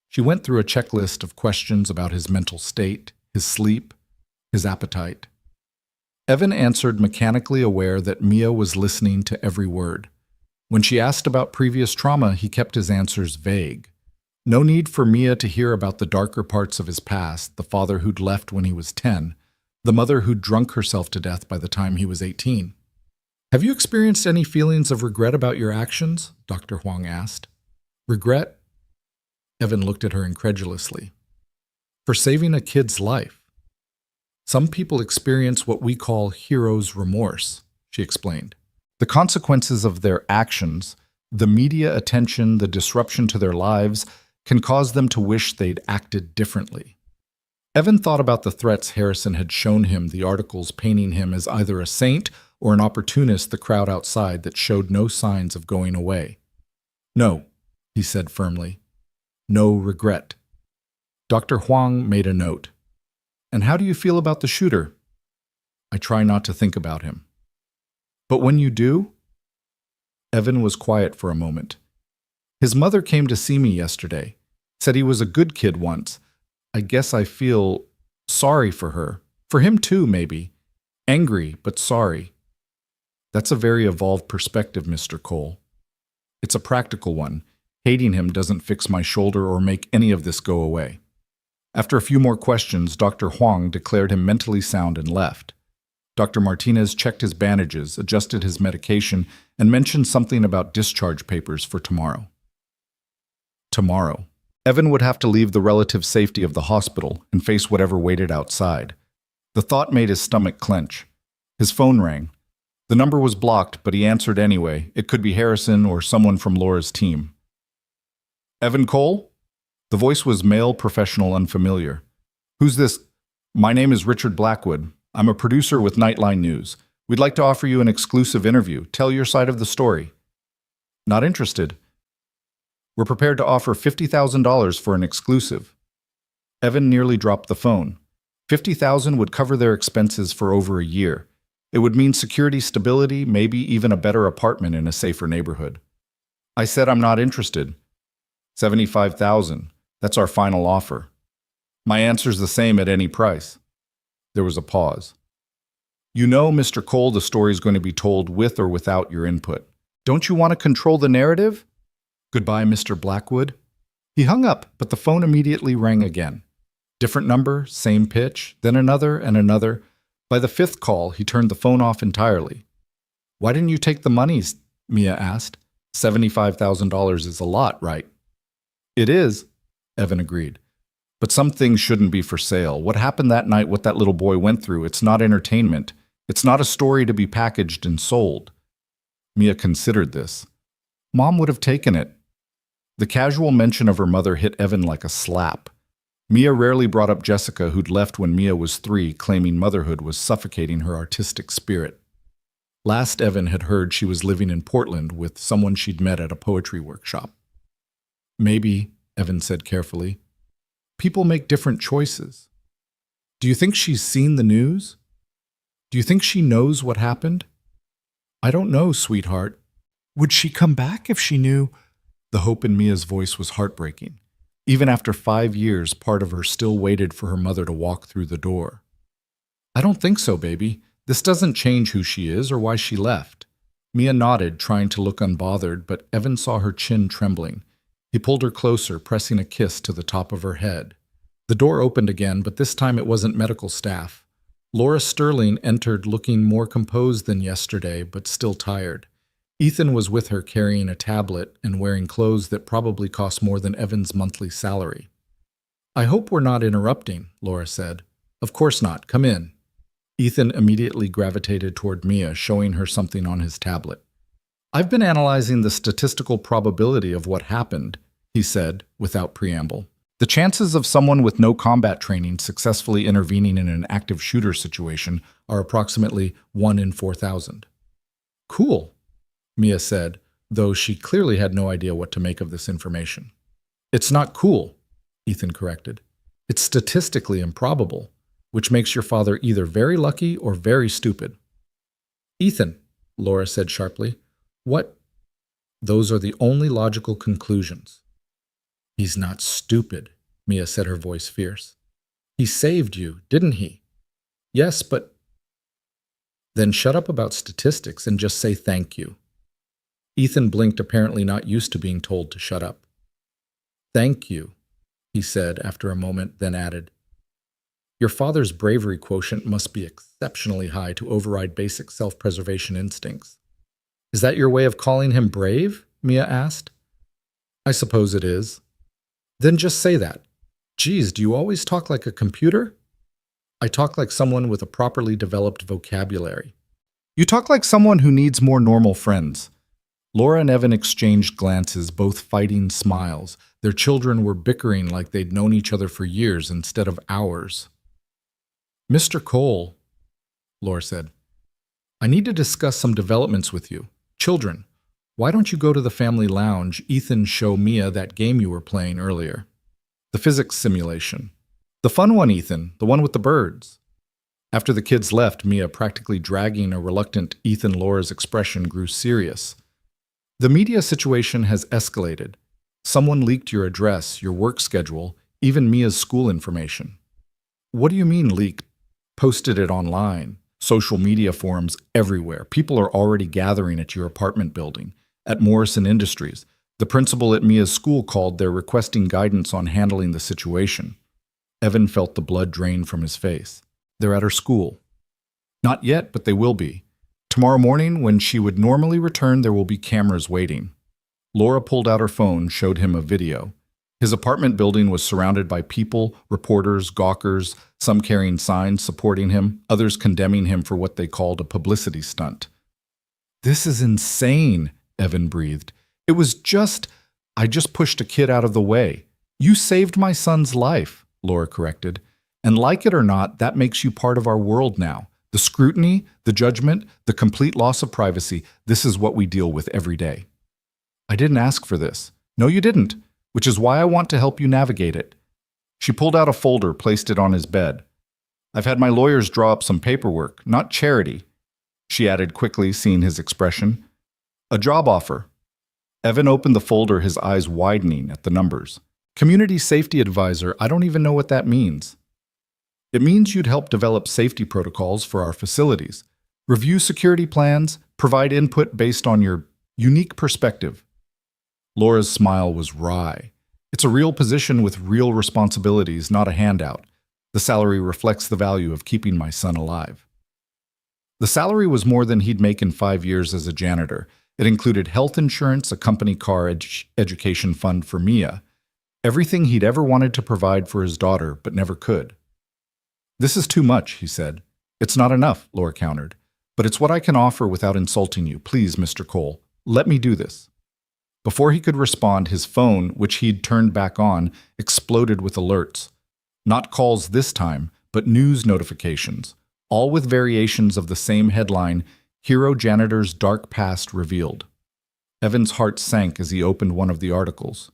She went through a checklist of questions about his mental state, his sleep, his appetite. Evan answered, mechanically aware that Mia was listening to every word. When she asked about previous trauma, he kept his answers vague. No need for Mia to hear about the darker parts of his past, the father who'd left when he was 10, the mother who'd drunk herself to death by the time he was 18. Have you experienced any feelings of regret about your actions? Dr. Huang asked. Regret? Evan looked at her incredulously. For saving a kid's life. Some people experience what we call hero's remorse, she explained. The consequences of their actions, the media attention, the disruption to their lives, can cause them to wish they'd acted differently. Evan thought about the threats Harrison had shown him, the articles painting him as either a saint or an opportunist, the crowd outside that showed no signs of going away. No, he said firmly. No regret. Dr. Huang made a note. And how do you feel about the shooter? I try not to think about him. But when you do? Evan was quiet for a moment. His mother came to see me yesterday, said he was a good kid once. I guess I feel sorry for her. For him too, maybe. Angry, but sorry. That's a very evolved perspective, Mr. Cole. It's a practical one. Hating him doesn't fix my shoulder or make any of this go away. After a few more questions, Dr. Huang declared him mentally sound and left. Dr. Martinez checked his bandages, adjusted his medication, and mentioned something about discharge papers for tomorrow. Tomorrow. Evan would have to leave the relative safety of the hospital and face whatever waited outside. The thought made his stomach clench. His phone rang. The number was blocked, but he answered anyway. It could be Harrison or someone from Laura's team. Evan Cole? The voice was male, professional, unfamiliar. Who's this? My name is Richard Blackwood. I'm a producer with Nightline News. We'd like to offer you an exclusive interview. Tell your side of the story. Not interested. We're prepared to offer $50,000 for an exclusive. Evan nearly dropped the phone. $50,000 would cover their expenses for over a year. It would mean security stability, maybe even a better apartment in a safer neighborhood. I said I'm not interested. $75,000. That's our final offer. My answer's the same at any price. There was a pause. You know, Mr. Cole, the story's going to be told with or without your input. Don't you want to control the narrative? Goodbye, Mr. Blackwood. He hung up, but the phone immediately rang again. Different number, same pitch, then another and another. By the fifth call, he turned the phone off entirely. Why didn't you take the monies? Mia asked. $75,000 is a lot, right? It is, Evan agreed. But some things shouldn't be for sale. What happened that night, what that little boy went through, it's not entertainment. It's not a story to be packaged and sold. Mia considered this. Mom would have taken it. The casual mention of her mother hit Evan like a slap. Mia rarely brought up Jessica, who'd left when Mia was 3, claiming motherhood was suffocating her artistic spirit. Last Evan had heard she was living in Portland with someone she'd met at a poetry workshop. Maybe, Evan said carefully, people make different choices. Do you think she's seen the news? Do you think she knows what happened? I don't know, sweetheart. Would she come back if she knew? The hope in Mia's voice was heartbreaking. Even after 5 years, part of her still waited for her mother to walk through the door. I don't think so, baby. This doesn't change who she is or why she left. Mia nodded, trying to look unbothered, but Evan saw her chin trembling. He pulled her closer, pressing a kiss to the top of her head. The door opened again, but this time it wasn't medical staff. Laura Sterling entered looking more composed than yesterday, but still tired. Ethan was with her carrying a tablet and wearing clothes that probably cost more than Evan's monthly salary. I hope we're not interrupting, Laura said. Of course not. Come in. Ethan immediately gravitated toward Mia, showing her something on his tablet. I've been analyzing the statistical probability of what happened, he said, without preamble. The chances of someone with no combat training successfully intervening in an active shooter situation are approximately 1 in 4,000. Cool. Mia said, though she clearly had no idea what to make of this information. It's not cool, Ethan corrected. It's statistically improbable, which makes your father either very lucky or very stupid. Ethan, Laura said sharply, what? Those are the only logical conclusions. He's not stupid, Mia said, her voice fierce. He saved you, didn't he? Yes, but... Then shut up about statistics and just say thank you. Ethan blinked, apparently not used to being told to shut up. Thank you, he said after a moment, then added, your father's bravery quotient must be exceptionally high to override basic self-preservation instincts. Is that your way of calling him brave? Mia asked. I suppose it is. Then just say that. Geez, do you always talk like a computer? I talk like someone with a properly developed vocabulary. You talk like someone who needs more normal friends. Laura and Evan exchanged glances, both fighting smiles. Their children were bickering like they'd known each other for years instead of hours. Mr. Cole, Laura said, I need to discuss some developments with you. Children, why don't you go to the family lounge, Ethan, show Mia that game you were playing earlier? The physics simulation. The fun one, Ethan, the one with the birds. After the kids left, Mia, practically dragging a reluctant Ethan, Laura's expression grew serious. The media situation has escalated. Someone leaked your address, your work schedule, even Mia's school information. What do you mean leaked? Posted it online. Social media forums everywhere. People are already gathering at your apartment building, at Morrison Industries. The principal at Mia's school called. They're requesting guidance on handling the situation. Evan felt the blood drain from his face. They're at her school. Not yet, but they will be. Tomorrow morning, when she would normally return, there will be cameras waiting. Laura pulled out her phone, showed him a video. His apartment building was surrounded by people, reporters, gawkers, some carrying signs supporting him, others condemning him for what they called a publicity stunt. This is insane, Evan breathed. I just pushed a kid out of the way. You saved my son's life, Laura corrected. And like it or not, that makes you part of our world now. The scrutiny, the judgment, the complete loss of privacy, this is what we deal with every day. I didn't ask for this. No, you didn't, which is why I want to help you navigate it. She pulled out a folder, placed it on his bed. I've had my lawyers draw up some paperwork, not charity, she added quickly, seeing his expression. A job offer. Evan opened the folder, his eyes widening at the numbers. Community safety advisor, I don't even know what that means. It means you'd help develop safety protocols for our facilities, review security plans, provide input based on your unique perspective. Laura's smile was wry. It's a real position with real responsibilities, not a handout. The salary reflects the value of keeping my son alive. The salary was more than he'd make in 5 years as a janitor. It included health insurance, a company car, education fund for Mia, everything he'd ever wanted to provide for his daughter, but never could. This is too much, he said. It's not enough, Laura countered. But it's what I can offer without insulting you. Please, Mr. Cole, let me do this. Before he could respond, his phone, which he'd turned back on, exploded with alerts. Not calls this time, but news notifications, all with variations of the same headline, Hero Janitor's Dark Past Revealed. Evan's heart sank as he opened one of the articles.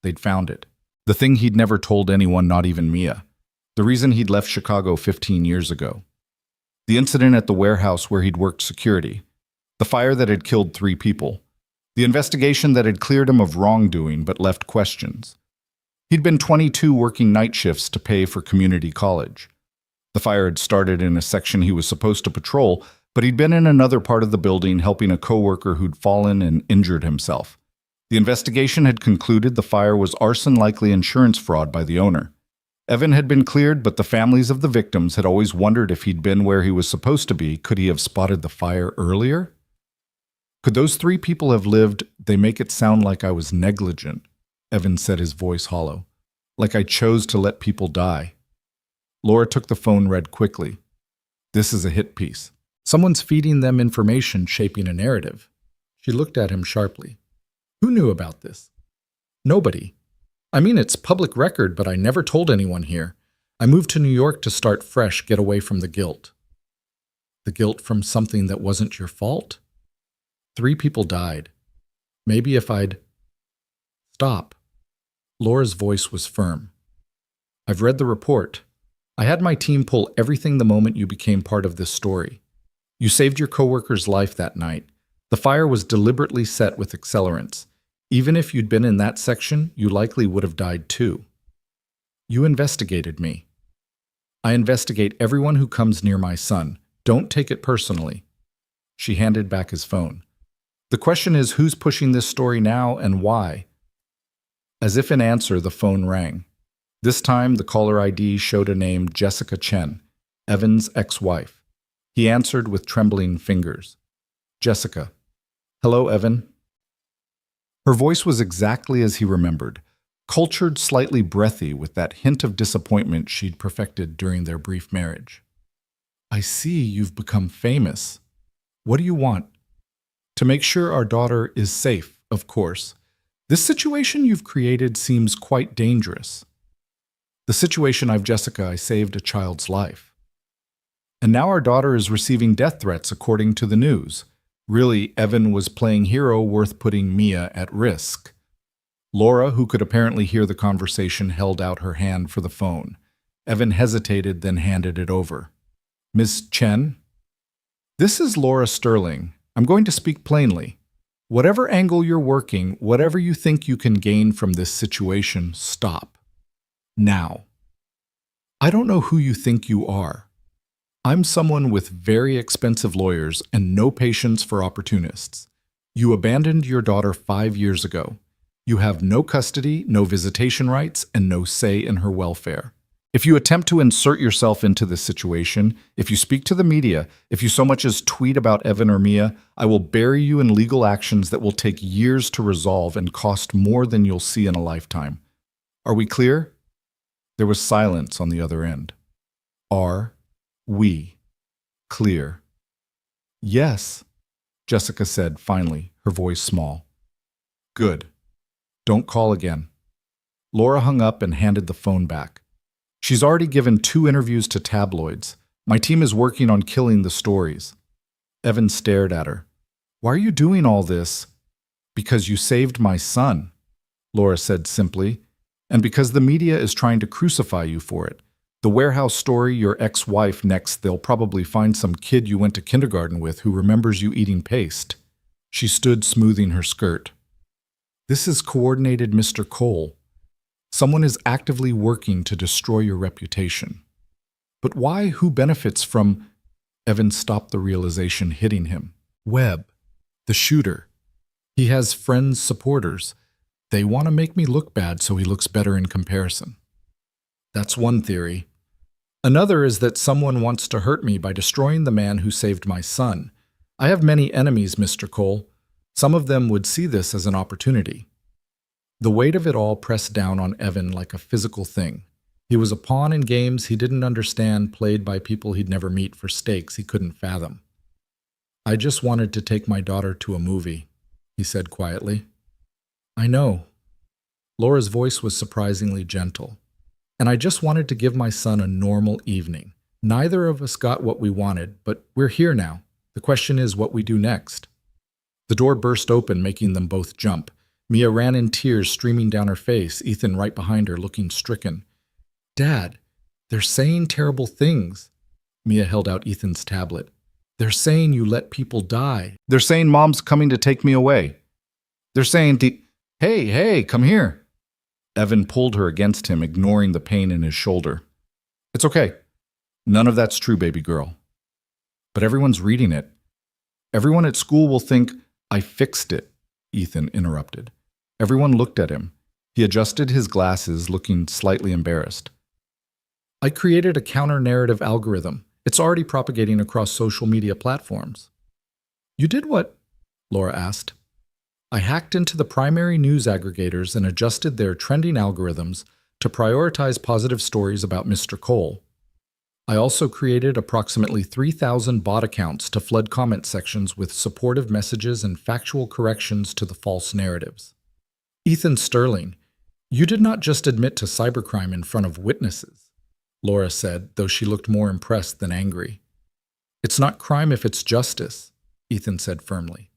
They'd found it. The thing he'd never told anyone, not even Mia. The reason he'd left Chicago 15 years ago. The incident at the warehouse where he'd worked security. The fire that had killed 3 people. The investigation that had cleared him of wrongdoing but left questions. He'd been 22 working night shifts to pay for community college. The fire had started in a section he was supposed to patrol, but he'd been in another part of the building helping a coworker who'd fallen and injured himself. The investigation had concluded the fire was arson, likely insurance fraud by the owner. Evan had been cleared, but the families of the victims had always wondered if he'd been where he was supposed to be. Could he have spotted the fire earlier? Could those 3 people have lived? They make it sound like I was negligent, Evan said, his voice hollow. Like I chose to let people die. Laura took the phone, read quickly. This is a hit piece. Someone's feeding them information, shaping a narrative. She looked at him sharply. Who knew about this? Nobody. I mean, it's public record, but I never told anyone here. I moved to New York to start fresh, get away from the guilt. The guilt from something that wasn't your fault? 3 people died. Maybe if I'd... Stop. Laura's voice was firm. I've read the report. I had my team pull everything the moment you became part of this story. You saved your coworker's life that night. The fire was deliberately set with accelerants. Even if you'd been in that section, you likely would have died too. You investigated me. I investigate everyone who comes near my son. Don't take it personally. She handed back his phone. The question is, who's pushing this story now and why? As if in answer, the phone rang. This time, the caller ID showed a name, Jessica Chen, Evan's ex-wife. He answered with trembling fingers. Jessica. Hello, Evan. Her voice was exactly as he remembered, cultured, slightly breathy with that hint of disappointment she'd perfected during their brief marriage. I see you've become famous. What do you want? To make sure our daughter is safe, of course. This situation you've created seems quite dangerous. The situation Jessica, I saved a child's life. And now our daughter is receiving death threats according to the news. Really, Evan was playing hero worth putting Mia at risk. Laura, who could apparently hear the conversation, held out her hand for the phone. Evan hesitated, then handed it over. Miss Chen? This is Laura Sterling. I'm going to speak plainly. Whatever angle you're working, whatever you think you can gain from this situation, stop. Now. I don't know who you think you are. I'm someone with very expensive lawyers and no patience for opportunists. You abandoned your daughter 5 years ago. You have no custody, no visitation rights, and no say in her welfare. If you attempt to insert yourself into this situation, if you speak to the media, if you so much as tweet about Evan or Mia, I will bury you in legal actions that will take years to resolve and cost more than you'll see in a lifetime. Are we clear? There was silence on the other end. Are we clear? Yes, Jessica said finally, her voice small. Good. Don't call again. Laura hung up and handed the phone back. She's already given 2 interviews to tabloids. My team is working on killing the stories. Evan stared at her. Why are you doing all this? Because you saved my son, Laura said simply, and because the media is trying to crucify you for it. The warehouse story, your ex-wife, next they'll probably find some kid you went to kindergarten with who remembers you eating paste. She stood smoothing her skirt. This is coordinated, Mr. Cole. Someone is actively working to destroy your reputation. But why? Who benefits from... Evan stopped, the realization hitting him. Webb, the shooter. He has friends, supporters. They want to make me look bad so he looks better in comparison. That's one theory. Another is that someone wants to hurt me by destroying the man who saved my son. I have many enemies, Mr. Cole. Some of them would see this as an opportunity. The weight of it all pressed down on Evan like a physical thing. He was a pawn in games he didn't understand, played by people he'd never meet for stakes he couldn't fathom. I just wanted to take my daughter to a movie, he said quietly. I know. Laura's voice was surprisingly gentle. And I just wanted to give my son a normal evening. Neither of us got what we wanted, but we're here now. The question is what we do next. The door burst open, making them both jump. Mia ran in tears streaming down her face, Ethan right behind her, looking stricken. Dad, they're saying terrible things. Mia held out Ethan's tablet. They're saying you let people die. They're saying Mom's coming to take me away. They're saying, hey, come here. Evan pulled her against him, ignoring the pain in his shoulder. It's okay. None of that's true, baby girl. But everyone's reading it. Everyone at school will think, I fixed it, Ethan interrupted. Everyone looked at him. He adjusted his glasses, looking slightly embarrassed. I created a counter-narrative algorithm. It's already propagating across social media platforms. You did what? Laura asked. I hacked into the primary news aggregators and adjusted their trending algorithms to prioritize positive stories about Mr. Cole. I also created approximately 3,000 bot accounts to flood comment sections with supportive messages and factual corrections to the false narratives. Ethan Sterling, you did not just admit to cybercrime in front of witnesses, Laura said, though she looked more impressed than angry. It's not crime if it's justice, Ethan said firmly.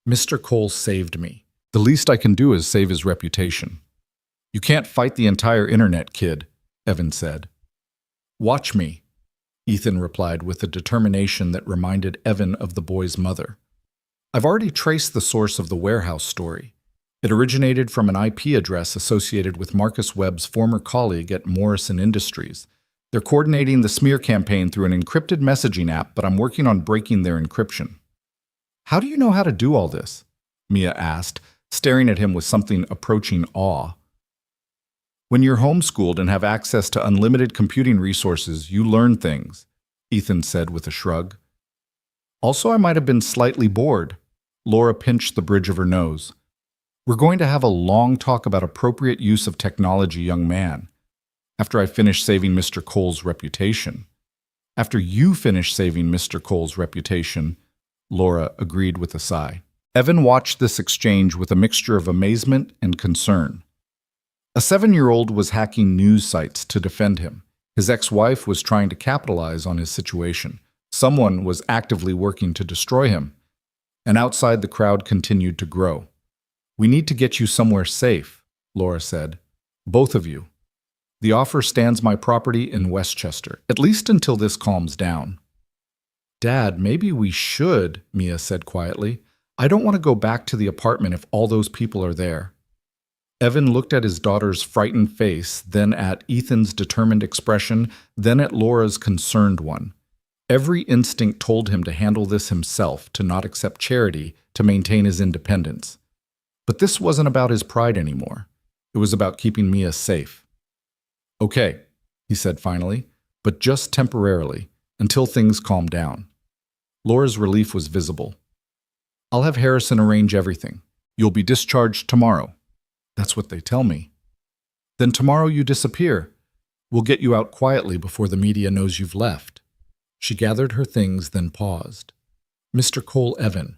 Mr. Cole saved me. The least I can do is save his reputation. You can't fight the entire internet, kid, Evan said. Watch me, Ethan replied with a determination that reminded Evan of the boy's mother. I've already traced the source of the warehouse story. It originated from an IP address associated with Marcus Webb's former colleague at Morrison Industries. They're coordinating the smear campaign through an encrypted messaging app, but I'm working on breaking their encryption. How do you know how to do all this? Mia asked, staring at him with something approaching awe. When you're homeschooled and have access to unlimited computing resources, you learn things, Ethan said with a shrug. Also, I might have been slightly bored. Laura pinched the bridge of her nose. We're going to have a long talk about appropriate use of technology, young man. After I finish saving Mr. Cole's reputation. After you finish saving Mr. Cole's reputation, Laura agreed with a sigh. Evan watched this exchange with a mixture of amazement and concern. A 7-year-old was hacking news sites to defend him. His ex-wife was trying to capitalize on his situation. Someone was actively working to destroy him. And outside, the crowd continued to grow. We need to get you somewhere safe, Laura said. Both of you. The offer stands my property in Westchester, at least until this calms down. Dad, maybe we should, Mia said quietly. I don't want to go back to the apartment if all those people are there. Evan looked at his daughter's frightened face, then at Ethan's determined expression, then at Laura's concerned one. Every instinct told him to handle this himself, to not accept charity, to maintain his independence. But this wasn't about his pride anymore. It was about keeping Mia safe. Okay, he said finally, but just temporarily, until things calm down. Laura's relief was visible. I'll have Harrison arrange everything. You'll be discharged tomorrow. That's what they tell me. Then tomorrow you disappear. We'll get you out quietly before the media knows you've left. She gathered her things, then paused. Mr. Cole Evan,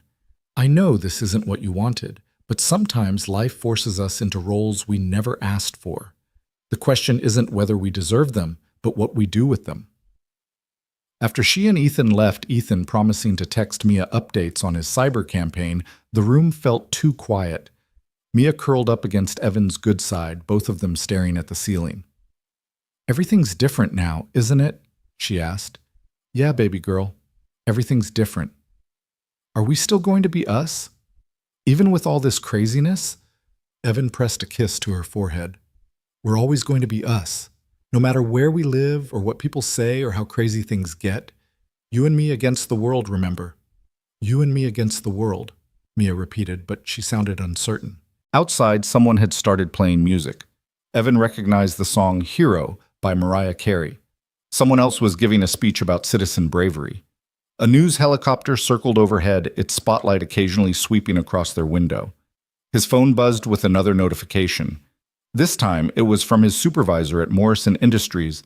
I know this isn't what you wanted, but sometimes life forces us into roles we never asked for. The question isn't whether we deserve them, but what we do with them. After she and Ethan left, Ethan promising to text Mia updates on his cyber campaign, the room felt too quiet. Mia curled up against Evan's good side, both of them staring at the ceiling. Everything's different now, isn't it? She asked. Yeah, baby girl. Everything's different. Are we still going to be us? Even with all this craziness? Evan pressed a kiss to her forehead. We're always going to be us. No matter where we live or what people say or how crazy things get. You and me against the world, remember? You and me against the world, Mia repeated, but she sounded uncertain. Outside, someone had started playing music. Evan recognized the song Hero by Mariah Carey. Someone else was giving a speech about citizen bravery. A news helicopter circled overhead, its spotlight occasionally sweeping across their window. His phone buzzed with another notification. This time, it was from his supervisor at Morrison Industries.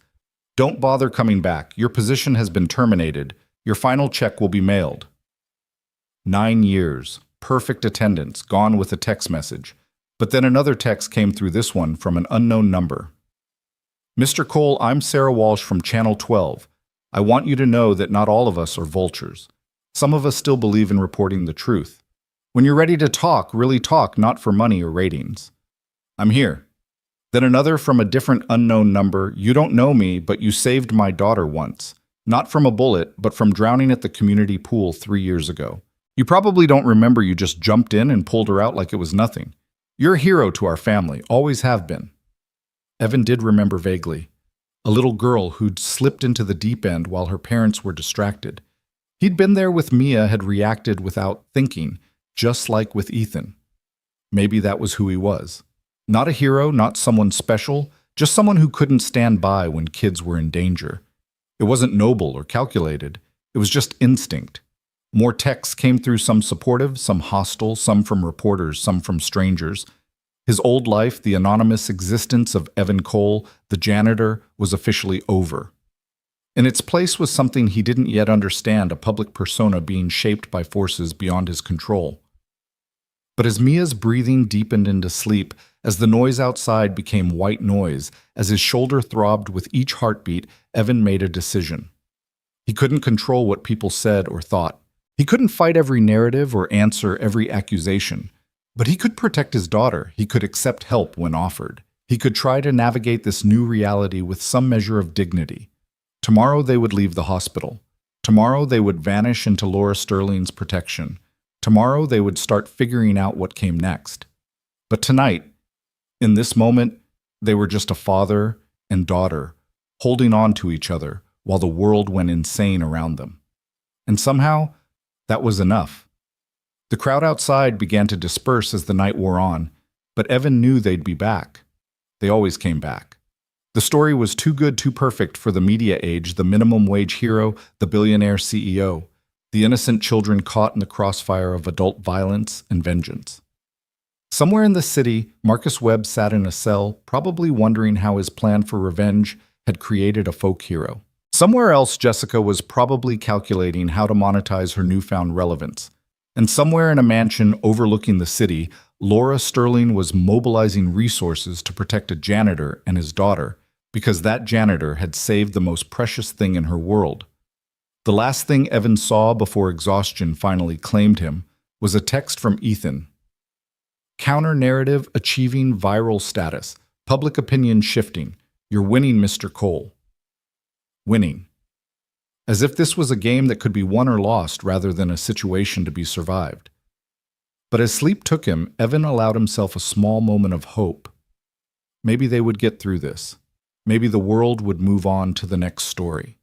Don't bother coming back. Your position has been terminated. Your final check will be mailed. 9 years. Perfect attendance, gone with a text message. But then another text came through, this one from an unknown number. Mr. Cole, I'm Sarah Walsh from Channel 12. I want you to know that not all of us are vultures. Some of us still believe in reporting the truth. When you're ready to talk, really talk, not for money or ratings. I'm here. Then another from a different unknown number. You don't know me, but you saved my daughter once. Not from a bullet, but from drowning at the community pool 3 years ago. You probably don't remember you just jumped in and pulled her out like it was nothing. You're a hero to our family, always have been. Evan did remember vaguely. A little girl who'd slipped into the deep end while her parents were distracted. He'd been there with Mia, had reacted without thinking, just like with Ethan. Maybe that was who he was. Not a hero, not someone special, just someone who couldn't stand by when kids were in danger. It wasn't noble or calculated. It was just instinct. More texts came through, some supportive, some hostile, some from reporters, some from strangers. His old life, the anonymous existence of Evan Cole, the janitor, was officially over. In its place was something he didn't yet understand, a public persona being shaped by forces beyond his control. But as Mia's breathing deepened into sleep, as the noise outside became white noise, as his shoulder throbbed with each heartbeat, Evan made a decision. He couldn't control what people said or thought. He He couldn't fight every narrative or answer every accusation, but he could protect his daughter. He could accept help when offered. He could try to navigate this new reality with some measure of dignity. Tomorrow they would leave the hospital. Tomorrow they would vanish into Laura Sterling's protection. Tomorrow they would start figuring out what came next. But tonight, in this moment, they were just a father and daughter holding on to each other while the world went insane around them. And somehow, that was enough. The crowd outside began to disperse as the night wore on, but Evan knew they'd be back. They always came back. The story was too good, too perfect for the media age, the minimum wage hero, the billionaire CEO, the innocent children caught in the crossfire of adult violence and vengeance. Somewhere in the city, Marcus Webb sat in a cell, probably wondering how his plan for revenge had created a folk hero. Somewhere else, Jessica was probably calculating how to monetize her newfound relevance. And somewhere in a mansion overlooking the city, Laura Sterling was mobilizing resources to protect a janitor and his daughter, because that janitor had saved the most precious thing in her world. The last thing Evan saw before exhaustion finally claimed him was a text from Ethan. Counter-narrative achieving viral status. Public opinion shifting. You're winning, Mr. Cole. Winning. As if this was a game that could be won or lost rather than a situation to be survived. But as sleep took him, Evan allowed himself a small moment of hope. Maybe they would get through this. Maybe the world would move on to the next story.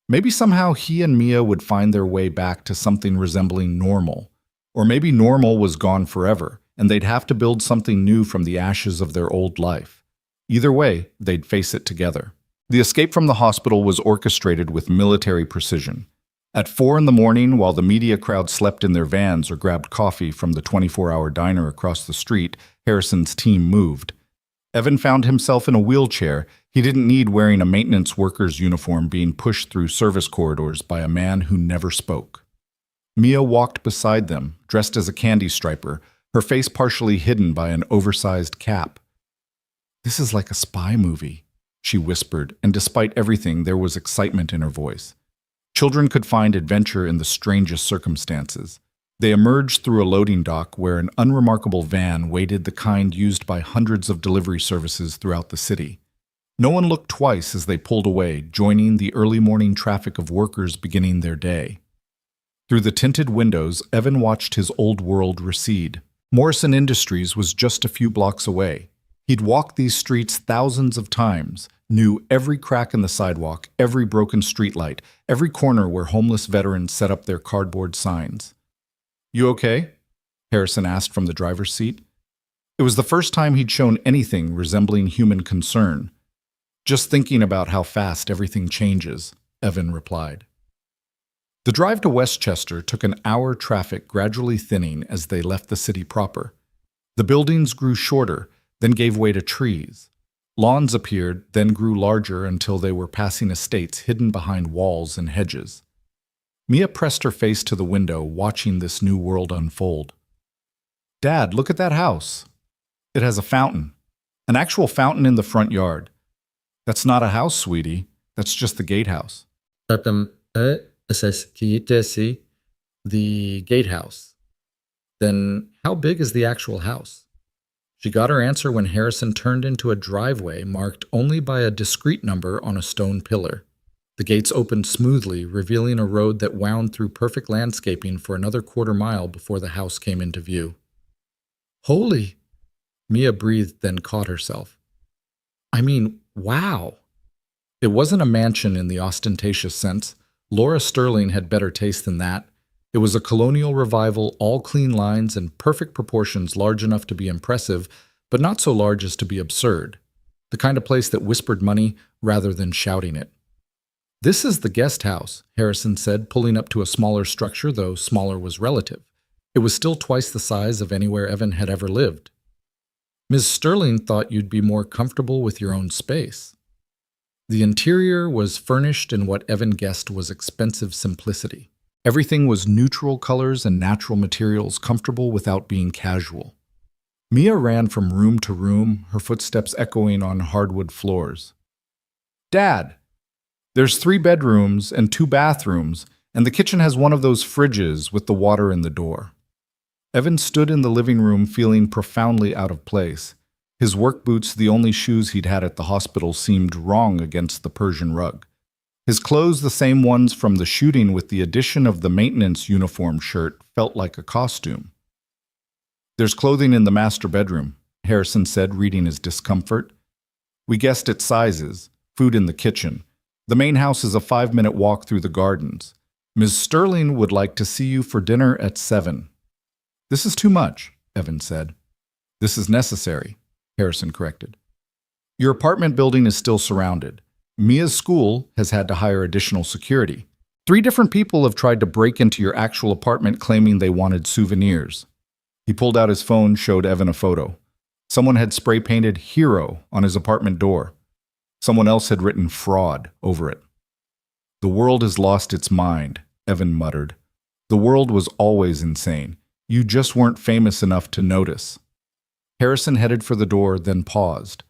Maybe somehow he and Mia would find their way back to something resembling normal. Or maybe normal was gone forever, and they'd have to build something new from the ashes of their old life. Either way, they'd face it together. The escape from the hospital was orchestrated with military precision. At 4 a.m, while the media crowd slept in their vans or grabbed coffee from the 24-hour diner across the street, Harrison's team moved. Evan found himself in a wheelchair. He didn't need wearing a maintenance worker's uniform being pushed through service corridors by a man who never spoke. Mia walked beside them, dressed as a candy striper, her face partially hidden by an oversized cap. "This is like a spy movie," she whispered, and despite everything, there was excitement in her voice. Children could find adventure in the strangest circumstances. They emerged through a loading dock where an unremarkable van waited, the kind used by hundreds of delivery services throughout the city. No one looked twice as they pulled away, joining the early morning traffic of workers beginning their day. Through the tinted windows, Evan watched his old world recede. Morrison Industries was just a few blocks away. He'd walked these streets thousands of times, knew every crack in the sidewalk, every broken streetlight, every corner where homeless veterans set up their cardboard signs. "You okay?" Harrison asked from the driver's seat. It was the first time he'd shown anything resembling human concern. "Just thinking about how fast everything changes," Evan replied. The drive to Westchester took an hour, traffic gradually thinning as they left the city proper. The buildings grew shorter, then gave way to trees. Lawns appeared, then grew larger until they were passing estates hidden behind walls and hedges. Mia pressed her face to the window, watching this new world unfold. "Dad, look at that house. It has a fountain. An actual fountain in the front yard. That's not a house, sweetie. That's just the gatehouse." The gatehouse. Then how big is the actual house? She got her answer when Harrison turned into a driveway marked only by a discrete number on a stone pillar. The gates opened smoothly, revealing a road that wound through perfect landscaping for another quarter-mile before the house came into view. "Holy!" Mia breathed, then caught herself. Wow! It wasn't a mansion in the ostentatious sense. Laura Sterling had better taste than that. It was a colonial revival, all clean lines and perfect proportions, large enough to be impressive, but not so large as to be absurd. The kind of place that whispered money rather than shouting it. "This is the guest house," Harrison said, pulling up to a smaller structure, though smaller was relative. It was still twice the size of anywhere Evan had ever lived. "Ms. Sterling thought you'd be more comfortable with your own space." The interior was furnished in what Evan guessed was expensive simplicity. Everything was neutral colors and natural materials, comfortable without being casual. Mia ran from room to room, her footsteps echoing on hardwood floors. "Dad, there's 3 bedrooms and 2 bathrooms, And the kitchen has one of those fridges with the water in the door. Evan stood in the living room feeling profoundly out of place. His work boots, the only shoes he'd had at the hospital, seemed wrong against the Persian rug. His clothes, the same ones from the shooting with the addition of the maintenance uniform shirt, felt like a costume. "There's clothing in the master bedroom," Harrison said, reading his discomfort. "We guessed its sizes. Food in the kitchen. The main house is a 5-minute walk through the gardens. Ms. Sterling would like to see you for dinner at 7. "This is too much," Evan said. "This is necessary," Harrison corrected. "Your apartment building is still surrounded. Mia's school has had to hire additional security. 3 different people have tried to break into your actual apartment claiming they wanted souvenirs." He pulled out his phone, showed Evan a photo. Someone had spray-painted "Hero" on his apartment door. Someone else had written "Fraud" over it. "The world has lost its mind," Evan muttered. "The world was always insane. You just weren't famous enough to notice." Harrison headed for the door, then paused.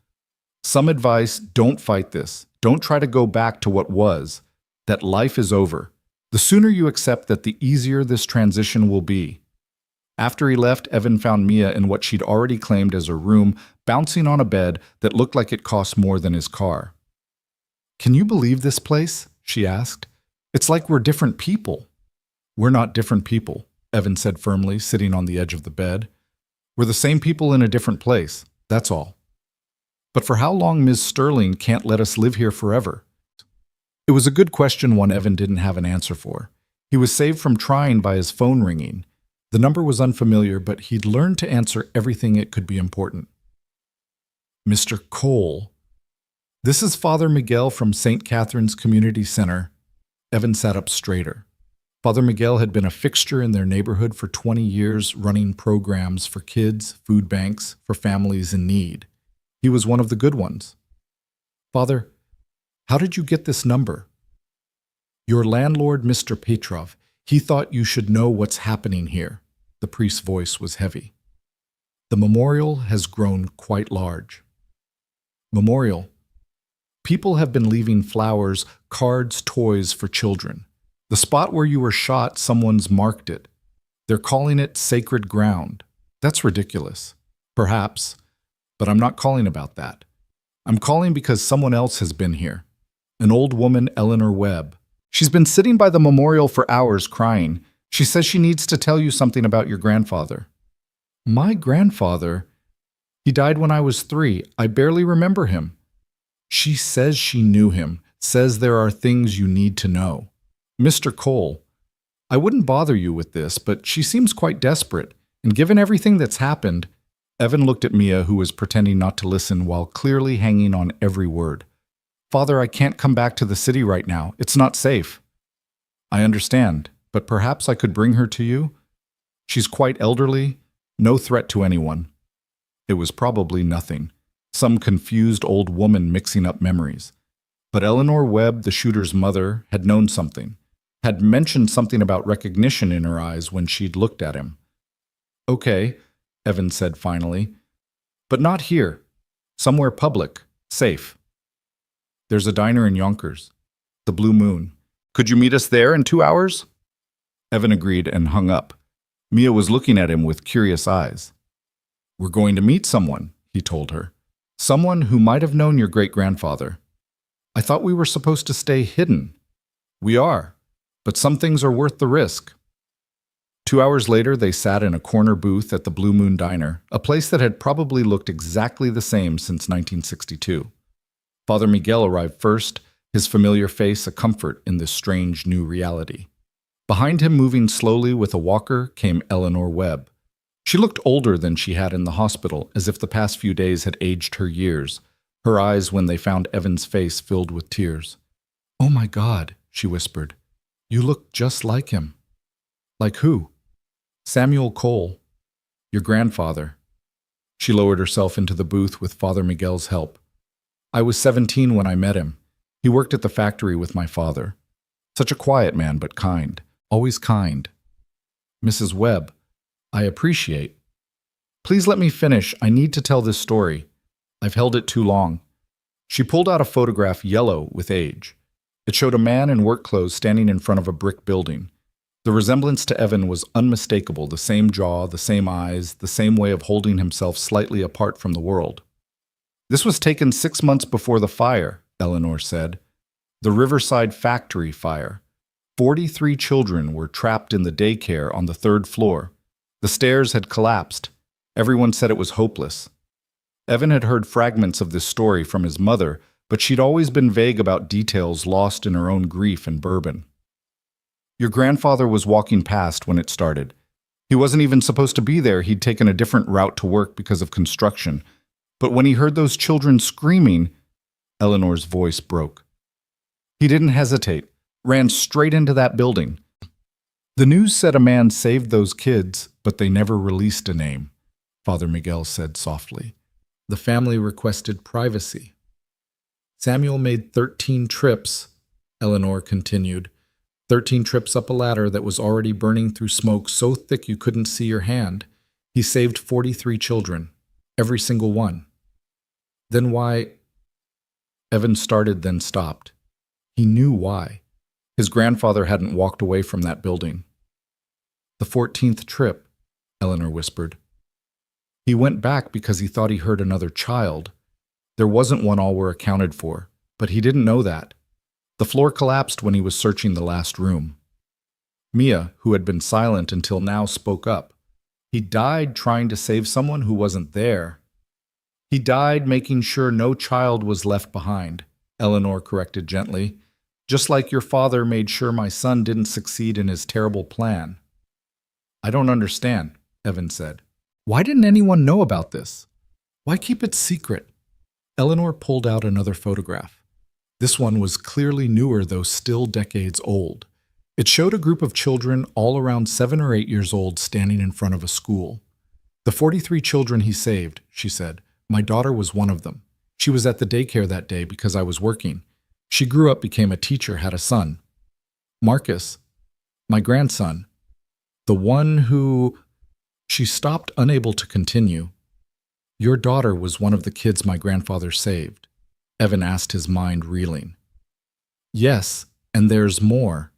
"Some advice: don't fight this. Don't try to go back to what was. That life is over. The sooner you accept that, the easier this transition will be." After he left, Evan found Mia in what she'd already claimed as her room, bouncing on a bed that looked like it cost more than his car. "Can you believe this place?" she asked. "It's like we're different people." "We're not different people," Evan said firmly, sitting on the edge of the bed. "We're the same people in a different place, that's all." "But for how long Ms. Sterling can't let us live here forever?" It was a good question, one Evan didn't have an answer for. He was saved from trying by his phone ringing. The number was unfamiliar, but he'd learned to answer everything it could be important. "Mr. Cole." "This is Father Miguel from St. Catherine's Community Center." Evan sat up straighter. Father Miguel had been a fixture in their neighborhood for 20 years, running programs for kids, food banks, for families in need. He was one of the good ones. "Father, how did you get this number?" "Your landlord, Mr. Petrov. He thought you should know what's happening here." The priest's voice was heavy. "The memorial has grown quite large." "Memorial?" "People have been leaving flowers, cards, toys for children. The spot where you were shot, someone's marked it. They're calling it sacred ground. That's ridiculous. Perhaps. But I'm not calling about that. I'm calling because someone else has been here. An old woman, Eleanor Webb. She's been sitting by the memorial for hours crying. She says she needs to tell you something about your grandfather." "My grandfather? He died when I was 3. I barely remember him." "She says she knew him, says there are things you need to know." "Mr. Cole, I wouldn't bother you with this, but she seems quite desperate, and given everything that's happened..." Evan looked at Mia, who was pretending not to listen while clearly hanging on every word. "Father, I can't come back to the city right now. It's not safe." "I understand, but perhaps I could bring her to you? She's quite elderly, no threat to anyone." It was probably nothing. Some confused old woman mixing up memories. But Eleanor Webb, the shooter's mother, had known something, had mentioned something about recognition in her eyes when she'd looked at him. "Okay," Evan said finally, "but not here. Somewhere public, safe. There's a diner in Yonkers, the Blue Moon. Could you meet us there in 2 hours?" Evan agreed and hung up. Mia was looking at him with curious eyes. "We're going to meet someone," he told her. "Someone who might have known your great-grandfather." "I thought we were supposed to stay hidden." "We are, but some things are worth the risk." 2 hours later, they sat in a corner booth at the Blue Moon Diner, a place that had probably looked exactly the same since 1962. Father Miguel arrived first, his familiar face a comfort in this strange new reality. Behind him, moving slowly with a walker, came Eleanor Webb. She looked older than she had in the hospital, as if the past few days had aged her years. Her eyes, when they found Evan's face, filled with tears. "Oh my God," she whispered. "You look just like him." "Like who?" "Samuel Cole, your grandfather." She lowered herself into the booth with Father Miguel's help. "I was 17 when I met him. He worked at the factory with my father. Such a quiet man, but kind. Always kind." "Mrs. Webb, I appreciate..." "Please let me finish. I need to tell this story. I've held it too long." She pulled out a photograph, yellow with age. It showed a man in work clothes standing in front of a brick building. The resemblance to Evan was unmistakable, the same jaw, the same eyes, the same way of holding himself slightly apart from the world. This was taken 6 months before the fire, Eleanor said. The Riverside factory fire. 43 children were trapped in the daycare on the 3rd floor. The stairs had collapsed. Everyone said it was hopeless. Evan had heard fragments of this story from his mother, but she'd always been vague about details lost in her own grief and bourbon. Your grandfather was walking past when it started. He wasn't even supposed to be there. He'd taken a different route to work because of construction. But when he heard those children screaming, Eleanor's voice broke. He didn't hesitate, ran straight into that building. The news said a man saved those kids, but they never released a name, Father Miguel said softly. The family requested privacy. Samuel made 13 trips, Eleanor continued. 13 trips up a ladder that was already burning through smoke so thick you couldn't see your hand. He saved 43 children, every single one. Then why? Evan started, then stopped. He knew why. His grandfather hadn't walked away from that building. The 14th trip, Eleanor whispered. He went back because he thought he heard another child. There wasn't one all were accounted for, but he didn't know that. The floor collapsed when he was searching the last room. Mia, who had been silent until now, spoke up. He died trying to save someone who wasn't there. He died making sure no child was left behind, Eleanor corrected gently. Just like your father made sure my son didn't succeed in his terrible plan. I don't understand, Evan said. Why didn't anyone know about this? Why keep it secret? Eleanor pulled out another photograph. This one was clearly newer, though still decades old. It showed a group of children all around 7 or 8 years old standing in front of a school. The 43 children he saved, she said. My daughter was one of them. She was at the daycare that day because I was working. She grew up, became a teacher, had a son. Marcus, my grandson. The one who... She stopped, unable to continue. Your daughter was one of the kids my grandfather saved. Evan asked, his mind reeling. Yes, and there's more.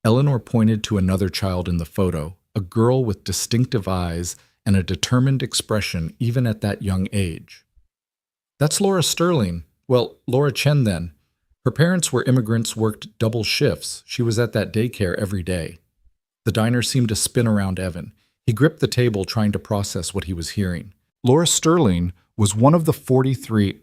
Eleanor pointed to another child in the photo, a girl with distinctive eyes and a determined expression even at that young age. That's Laura Sterling. Well, Laura Chen then. Her parents were immigrants, worked double shifts. She was at that daycare every day. The diner seemed to spin around Evan. He gripped the table, trying to process what he was hearing. Laura Sterling was one of the 43.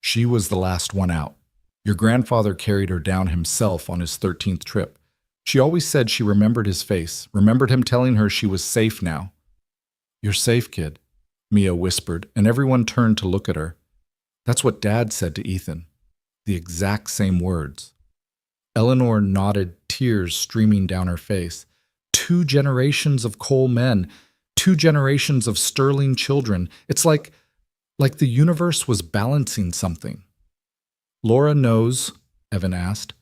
She was the last one out. Your grandfather carried her down himself on his 13th trip. She always said she remembered his face, remembered him telling her she was safe now. You're safe, kid, Mia whispered, and everyone turned to look at her. That's what Dad said to Ethan. The exact same words. Eleanor nodded, tears streaming down her face. 2 generations of Cole men, 2 generations of Sterling children. It's like the universe was balancing something. Laura knows, Evan asked.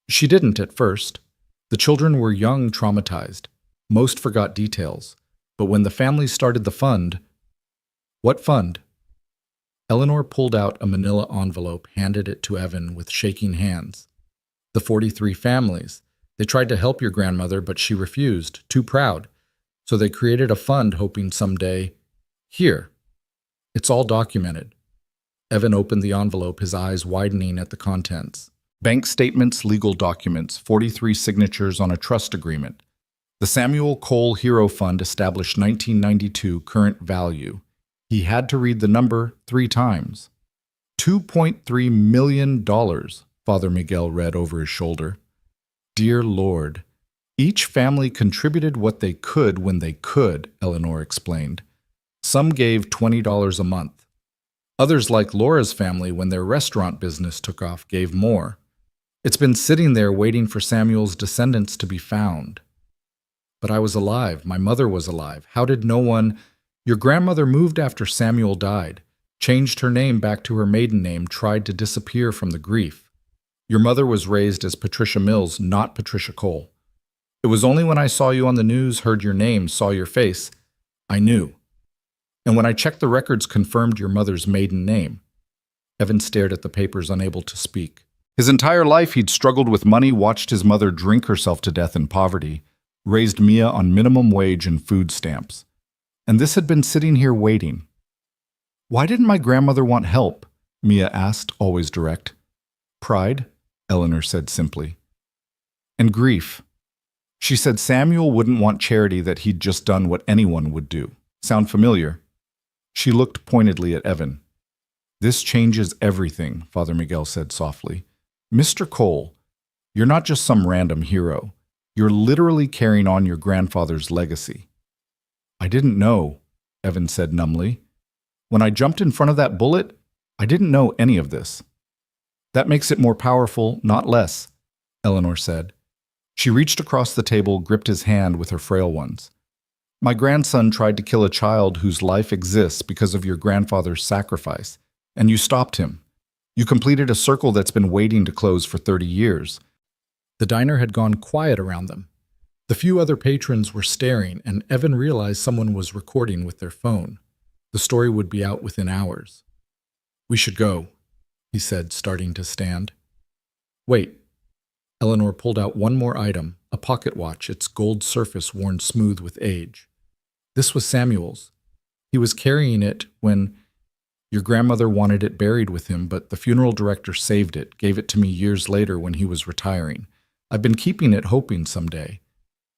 She didn't at first. The children were young, traumatized. Most forgot details. But when the family started the fund... What fund? Eleanor pulled out a manila envelope, handed it to Evan with shaking hands. The 43 families. They tried to help your grandmother, but she refused, too proud. So they created a fund hoping someday... Here. It's all documented. Evan opened the envelope, his eyes widening at the contents. Bank statements, legal documents, 43 signatures on a trust agreement. The Samuel Cole Hero Fund established 1992 current value. He had to read the number 3 times. $2.3 million, Father Miguel read over his shoulder. Dear Lord. Each family contributed what they could when they could, Eleanor explained. Some gave $20 a month. Others, like Laura's family, when their restaurant business took off, gave more. It's been sitting there waiting for Samuel's descendants to be found. But I was alive. My mother was alive. How did no one... Your grandmother moved after Samuel died, changed her name back to her maiden name, tried to disappear from the grief. Your mother was raised as Patricia Mills, not Patricia Cole. It was only when I saw you on the news, heard your name, saw your face, I knew. And when I checked the records, confirmed your mother's maiden name. Evan stared at the papers, unable to speak. His entire life he'd struggled with money, watched his mother drink herself to death in poverty, raised Mia on minimum wage and food stamps. And this had been sitting here waiting. "Why didn't my grandmother want help?" Mia asked, always direct. "Pride," Eleanor said simply. "And grief." She said Samuel wouldn't want charity, that he'd just done what anyone would do. Sound familiar? She looked pointedly at Evan. "This changes everything," Father Miguel said softly. "Mr. Cole, you're not just some random hero. You're literally carrying on your grandfather's legacy." "I didn't know," Evan said numbly. "When I jumped in front of that bullet, I didn't know any of this." "That makes it more powerful, not less," Eleanor said. She reached across the table, gripped his hand with her frail ones. "My grandson tried to kill a child whose life exists because of your grandfather's sacrifice, and you stopped him. You completed a circle that's been waiting to close for 30 years. The diner had gone quiet around them. The few other patrons were staring, and Evan realized someone was recording with their phone. The story would be out within hours. "We should go," he said, starting to stand. "Wait." Eleanor pulled out one more item, a pocket watch, its gold surface worn smooth with age. This was Samuel's. He was carrying it when your grandmother wanted it buried with him, but the funeral director saved it, gave it to me years later when he was retiring. I've been keeping it, hoping someday.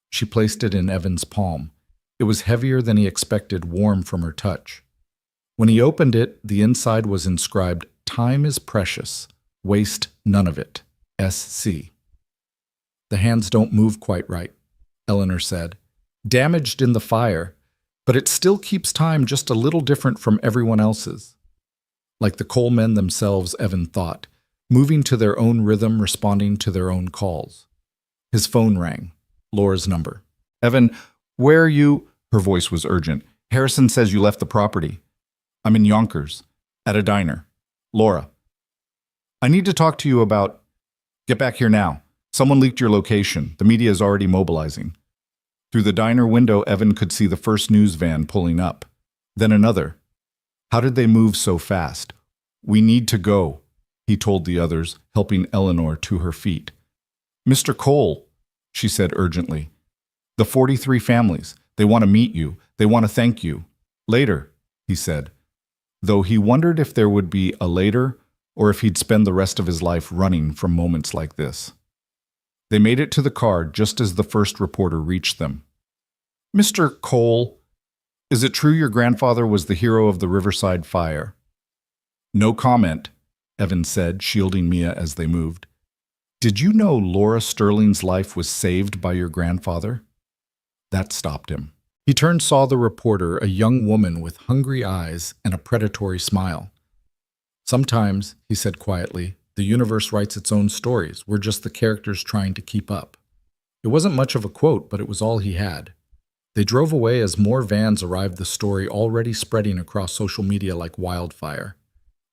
She placed it in Evan's palm. It was heavier than he expected, warm from her touch. When he opened it, the inside was inscribed, "Time is precious. Waste none of it. S.C." "The hands don't move quite right," Eleanor said. "Damaged in the fire, but it still keeps time just a little different from everyone else's." Like the Cole men themselves, Evan thought, moving to their own rhythm, responding to their own calls. His phone rang. Laura's number. "Evan, where are you?" Her voice was urgent. "Harrison says you left the property." "I'm in Yonkers, at a diner. Laura." "I need to talk to you about—" "Get back here now. Someone leaked your location. The media is already mobilizing." Through the diner window, Evan could see the first news van pulling up. Then another. How did they move so fast? "We need to go," he told the others, helping Eleanor to her feet. "Mr. Cole," she said urgently. "The 43 families. They want to meet you. They want to thank you." "Later," he said, though he wondered if there would be a later or if he'd spend the rest of his life running from moments like this. They made it to the car just as the first reporter reached them. "Mr. Cole, is it true your grandfather was the hero of the Riverside fire?" "No comment," Evan said, shielding Mia as they moved. "Did you know Laura Sterling's life was saved by your grandfather?" That stopped him. He turned, saw the reporter, a young woman with hungry eyes and a predatory smile. "Sometimes," he said quietly, "the universe writes its own stories. We're just the characters trying to keep up." It wasn't much of a quote, but it was all he had. They drove away as more vans arrived, the story already spreading across social media like wildfire.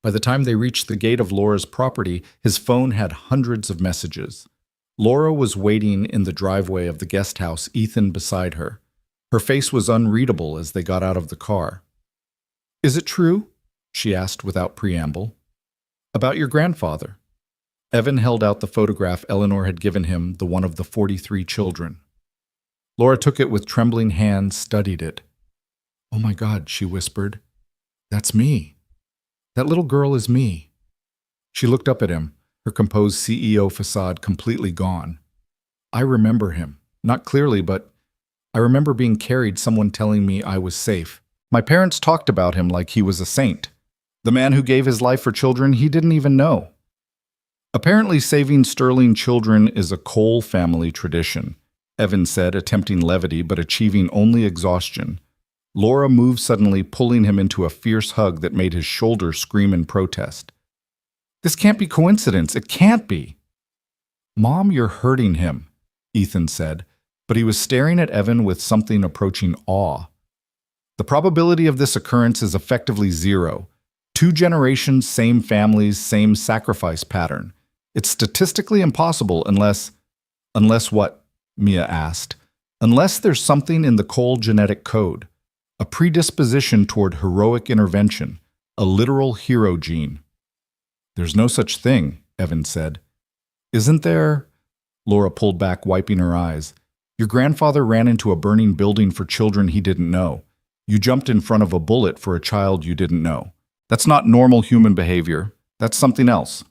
By the time they reached the gate of Laura's property, his phone had hundreds of messages. Laura was waiting in the driveway of the guest house, Ethan beside her. Her face was unreadable as they got out of the car. "Is it true?" she asked without preamble. "About your grandfather?" Evan held out the photograph Eleanor had given him, the one of the 43 children. Laura took it with trembling hands, studied it. "Oh my God," she whispered. "That's me. That little girl is me." She looked up at him, her composed CEO facade completely gone. "I remember him. Not clearly, but I remember being carried, someone telling me I was safe. My parents talked about him like he was a saint. The man who gave his life for children he didn't even know." "Apparently saving Sterling children is a Cole family tradition," Evan said, attempting levity but achieving only exhaustion. Laura moved suddenly, pulling him into a fierce hug that made his shoulders scream in protest. "This can't be coincidence. It can't be." "Mom, you're hurting him," Ethan said, but he was staring at Evan with something approaching awe. "The probability of this occurrence is effectively zero. 2 generations, same families, same sacrifice pattern. It's statistically impossible unless—" "Unless what?" Mia asked. "Unless there's something in the Cole genetic code. A predisposition toward heroic intervention. A literal hero gene." "There's no such thing," Evan said. Isn't there? Laura pulled back, wiping her eyes. Your grandfather ran into a burning building for children he didn't know. You jumped in front of a bullet for a child you didn't know. That's not normal human behavior. That's something else.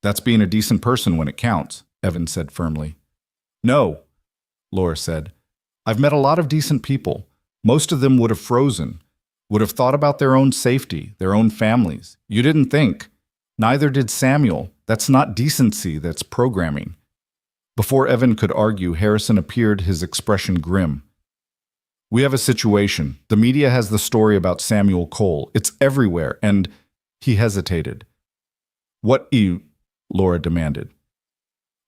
That's being a decent person when it counts, Evan said firmly. No, Laura said. I've met a lot of decent people. Most of them would have frozen, would have thought about their own safety, their own families. You didn't think. Neither did Samuel. That's not decency, that's programming. Before Evan could argue, Harrison appeared, his expression grim. We have a situation. The media has the story about Samuel Cole. It's everywhere, and he hesitated. What you? Laura demanded.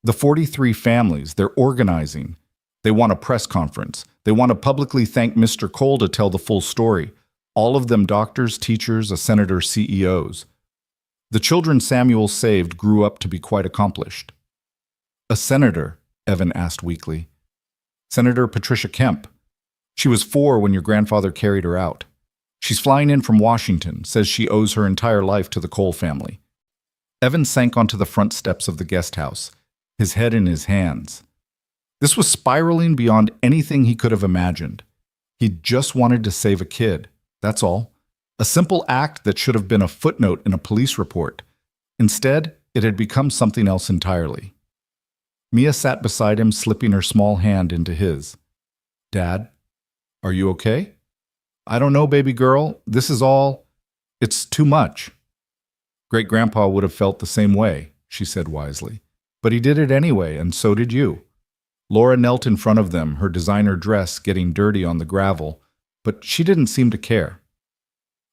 The 43 families, they're organizing. They want a press conference. They want to publicly thank Mr. Cole to tell the full story. All of them doctors, teachers, a senator, CEOs. The children Samuel saved grew up to be quite accomplished. A senator? Evan asked weakly. Senator Patricia Kemp. She was 4 when your grandfather carried her out. She's flying in from Washington, says she owes her entire life to the Cole family. Evan sank onto the front steps of the guest house, his head in his hands. This was spiraling beyond anything he could have imagined. He just wanted to save a kid, that's all. A simple act that should have been a footnote in a police report. Instead, it had become something else entirely. Mia sat beside him, slipping her small hand into his. Dad, are you okay? I don't know, baby girl. This is all... It's too much. Great-grandpa would have felt the same way, she said wisely. But he did it anyway, and so did you. Laura knelt in front of them, her designer dress getting dirty on the gravel, but she didn't seem to care.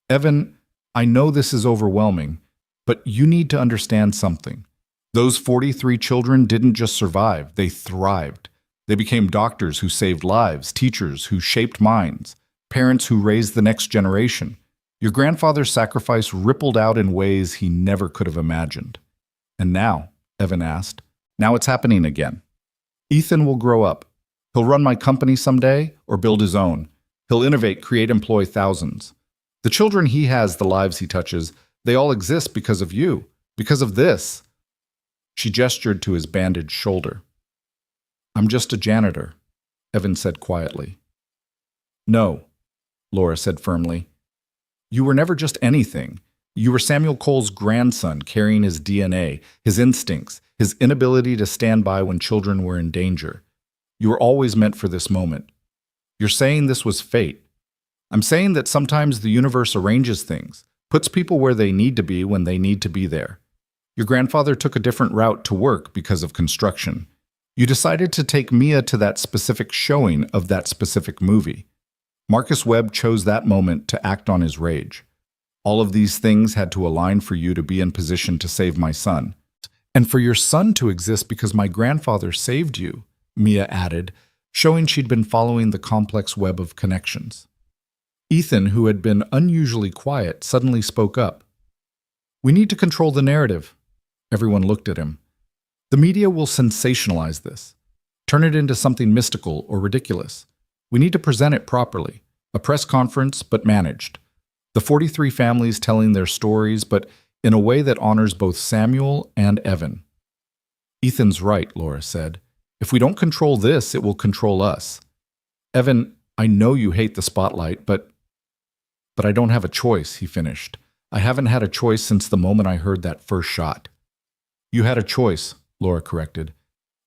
Evan, I know this is overwhelming, but you need to understand something. Those 43 children didn't just survive, they thrived. They became doctors who saved lives, teachers who shaped minds, parents who raised the next generation. Your grandfather's sacrifice rippled out in ways he never could have imagined. And now, Evan asked, now it's happening again. Ethan will grow up. He'll run my company someday or build his own. He'll innovate, create, employ thousands. The children he has, the lives he touches, they all exist because of you, because of this. She gestured to his bandaged shoulder. I'm just a janitor, Evan said quietly. No, Laura said firmly. You were never just anything. You were Samuel Cole's grandson, carrying his DNA, his instincts, his inability to stand by when children were in danger. You were always meant for this moment. You're saying this was fate. I'm saying that sometimes the universe arranges things, puts people where they need to be when they need to be there. Your grandfather took a different route to work because of construction. You decided to take Mia to that specific showing of that specific movie. Marcus Webb chose that moment to act on his rage. All of these things had to align for you to be in position to save my son. And for your son to exist because my grandfather saved you, Mia added, showing she'd been following the complex web of connections. Ethan, who had been unusually quiet, suddenly spoke up. We need to control the narrative. Everyone looked at him. The media will sensationalize this, turn it into something mystical or ridiculous. We need to present it properly, a press conference, but managed. The 43 families telling their stories, but in a way that honors both Samuel and Evan. Ethan's right, Laura said. If we don't control this, it will control us. Evan, I know you hate the spotlight, but I don't have a choice, he finished. I haven't had a choice since the moment I heard that first shot. You had a choice, Laura corrected.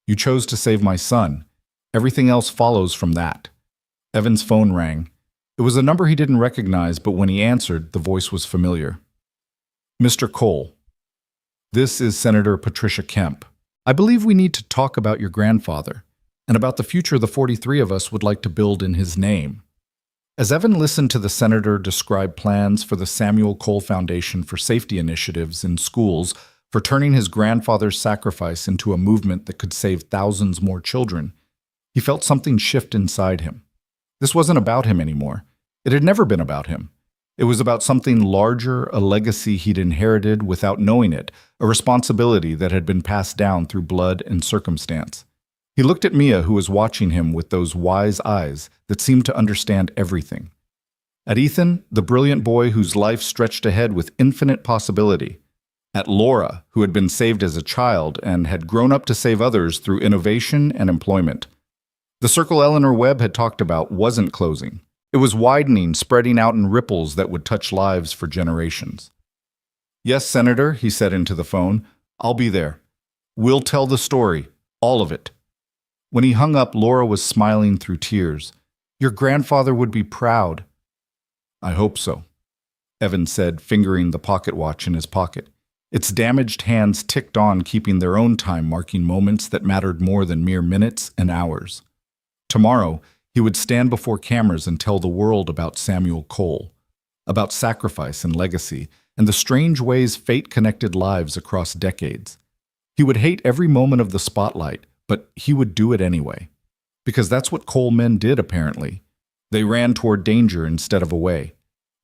You chose to save my son. Everything else follows from that. Evan's phone rang. It was a number he didn't recognize, but when he answered, the voice was familiar. Mr. Cole, this is Senator Patricia Kemp. I believe we need to talk about your grandfather and about the future the 43 of us would like to build in his name. As Evan listened to the senator describe plans for the Samuel Cole Foundation for safety initiatives in schools for turning his grandfather's sacrifice into a movement that could save thousands more children, he felt something shift inside him. This wasn't about him anymore. It had never been about him. It was about something larger, a legacy he'd inherited without knowing it, a responsibility that had been passed down through blood and circumstance. He looked at Mia, who was watching him with those wise eyes that seemed to understand everything. At Ethan, the brilliant boy whose life stretched ahead with infinite possibility. at Laura, who had been saved as a child and had grown up to save others through innovation and employment. The circle Eleanor Webb had talked about wasn't closing. It was widening, spreading out in ripples that would touch lives for generations. "Yes, Senator," he said into the phone. "I'll be there. We'll tell the story, all of it." When he hung up, Laura was smiling through tears. "Your grandfather would be proud." "I hope so," Evan said, fingering the pocket watch in his pocket. Its damaged hands ticked on, keeping their own time, marking moments that mattered more than mere minutes and hours. Tomorrow, he would stand before cameras and tell the world about Samuel Cole, about sacrifice and legacy, and the strange ways fate connected lives across decades. He would hate every moment of the spotlight, but he would do it anyway. Because that's what Cole men did, apparently. They ran toward danger instead of away.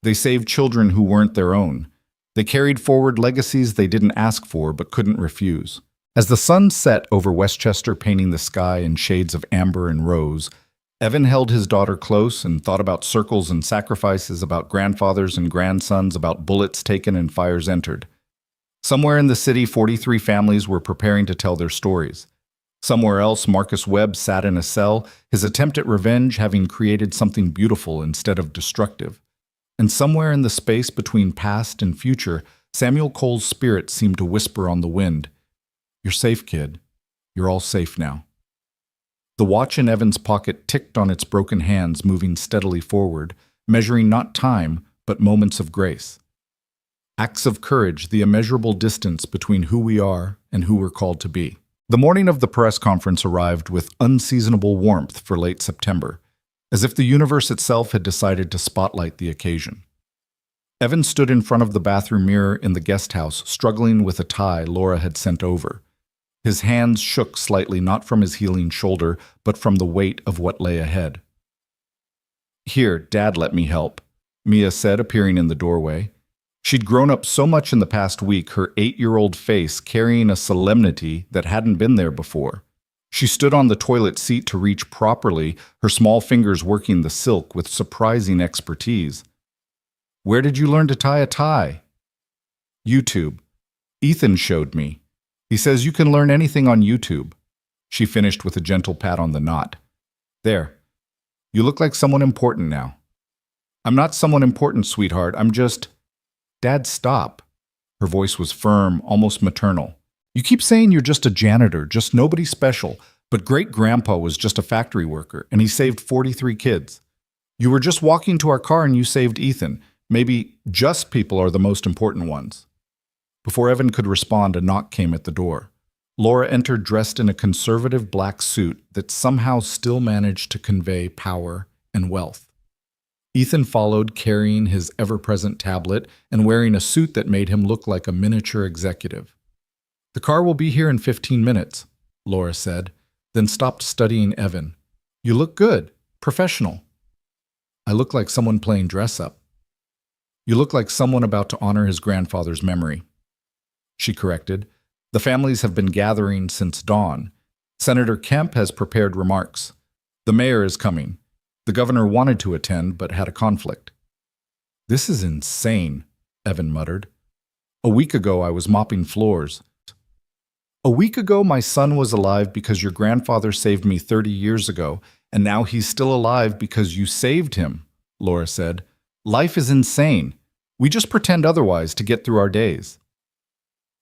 They saved children who weren't their own. They carried forward legacies they didn't ask for but couldn't refuse. As the sun set over Westchester, painting the sky in shades of amber and rose, Evan held his daughter close and thought about circles and sacrifices, about grandfathers and grandsons, about bullets taken and fires entered. Somewhere in the city, 43 families were preparing to tell their stories. Somewhere else, Marcus Webb sat in a cell, his attempt at revenge having created something beautiful instead of destructive. And somewhere in the space between past and future, Samuel Cole's spirit seemed to whisper on the wind, "You're safe, kid. You're all safe now." The watch in Evan's pocket ticked on its broken hands, moving steadily forward, measuring not time, but moments of grace. Acts of courage, the immeasurable distance between who we are and who we're called to be. The morning of the press conference arrived with unseasonable warmth for late September, as if the universe itself had decided to spotlight the occasion. Evan stood in front of the bathroom mirror in the guest house, struggling with a tie Laura had sent over. His hands shook slightly, not from his healing shoulder, but from the weight of what lay ahead. "Here, Dad let me help," Mia said, appearing in the doorway. She'd grown up so much in the past week, her 8-year-old face carrying a solemnity that hadn't been there before. She stood on the toilet seat to reach properly, her small fingers working the silk with surprising expertise. "Where did you learn to tie a tie?" "YouTube. Ethan showed me. He says you can learn anything on YouTube." She finished with a gentle pat on the knot. "There. You look like someone important now." "I'm not someone important, sweetheart. I'm just—" "Dad, stop." Her voice was firm, almost maternal. "You keep saying you're just a janitor, just nobody special, but great-grandpa was just a factory worker, and he saved 43 kids. You were just walking to our car and you saved Ethan. Maybe just people are the most important ones." Before Evan could respond, a knock came at the door. Laura entered dressed in a conservative black suit that somehow still managed to convey power and wealth. Ethan followed, carrying his ever-present tablet and wearing a suit that made him look like a miniature executive. "The car will be here in 15 minutes, Laura said, then stopped studying Evan. "You look good, professional." "I look like someone playing dress-up." "You look like someone about to honor his grandfather's memory," she corrected. "The families have been gathering since dawn. Senator Kemp has prepared remarks. The mayor is coming. The governor wanted to attend, but had a conflict." "This is insane," Evan muttered. "A week ago, I was mopping floors." "A week ago, my son was alive because your grandfather saved me 30 years ago, and now he's still alive because you saved him," Laura said. "Life is insane. We just pretend otherwise to get through our days."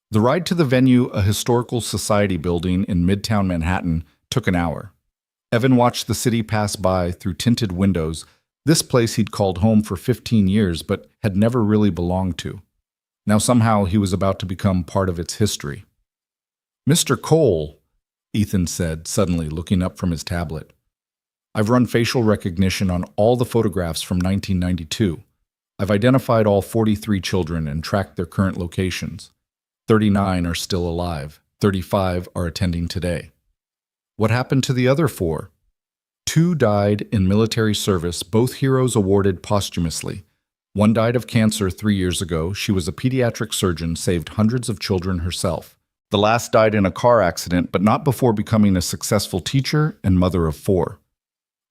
The ride to the venue, a historical society building in Midtown Manhattan, took an hour. Evan watched the city pass by through tinted windows, this place he'd called home for 15 years but had never really belonged to. Now somehow he was about to become part of its history. "Mr. Cole," Ethan said, suddenly looking up from his tablet. "I've run facial recognition on all the photographs from 1992. I've identified all 43 children and tracked their current locations. 39 are still alive. 35 are attending today. What happened to the other 4? 2 died in military service, both heroes awarded posthumously. One died of cancer 3 years ago. She was a pediatric surgeon, saved hundreds of children herself. The last died in a car accident, but not before becoming a successful teacher and mother of 4.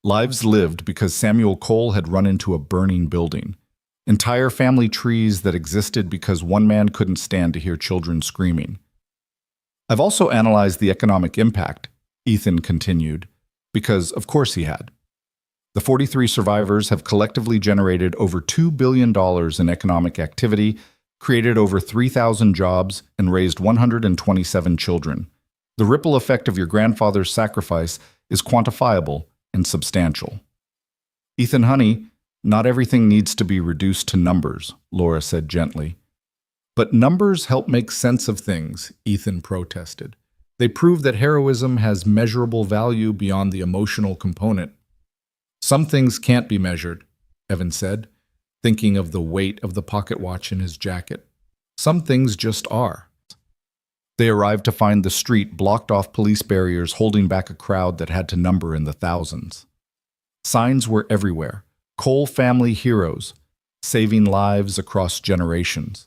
Lives lived because Samuel Cole had run into a burning building. entire family trees that existed because one man couldn't stand to hear children screaming. I've also analyzed the economic impact, Ethan continued, because of course he had. The 43 survivors have collectively generated over $2 billion in economic activity, created over 3,000 jobs, and raised 127 children. The ripple effect of your grandfather's sacrifice is quantifiable and substantial. Ethan, honey, not everything needs to be reduced to numbers, Laura said gently. But numbers help make sense of things, Ethan protested. They prove that heroism has measurable value beyond the emotional component. Some things can't be measured, Evan said, thinking of the weight of the pocket watch in his jacket. Some things just are. They arrived to find the street blocked off police barriers holding back a crowd that had to number in the thousands. Signs were everywhere. Cole family heroes, saving lives across generations.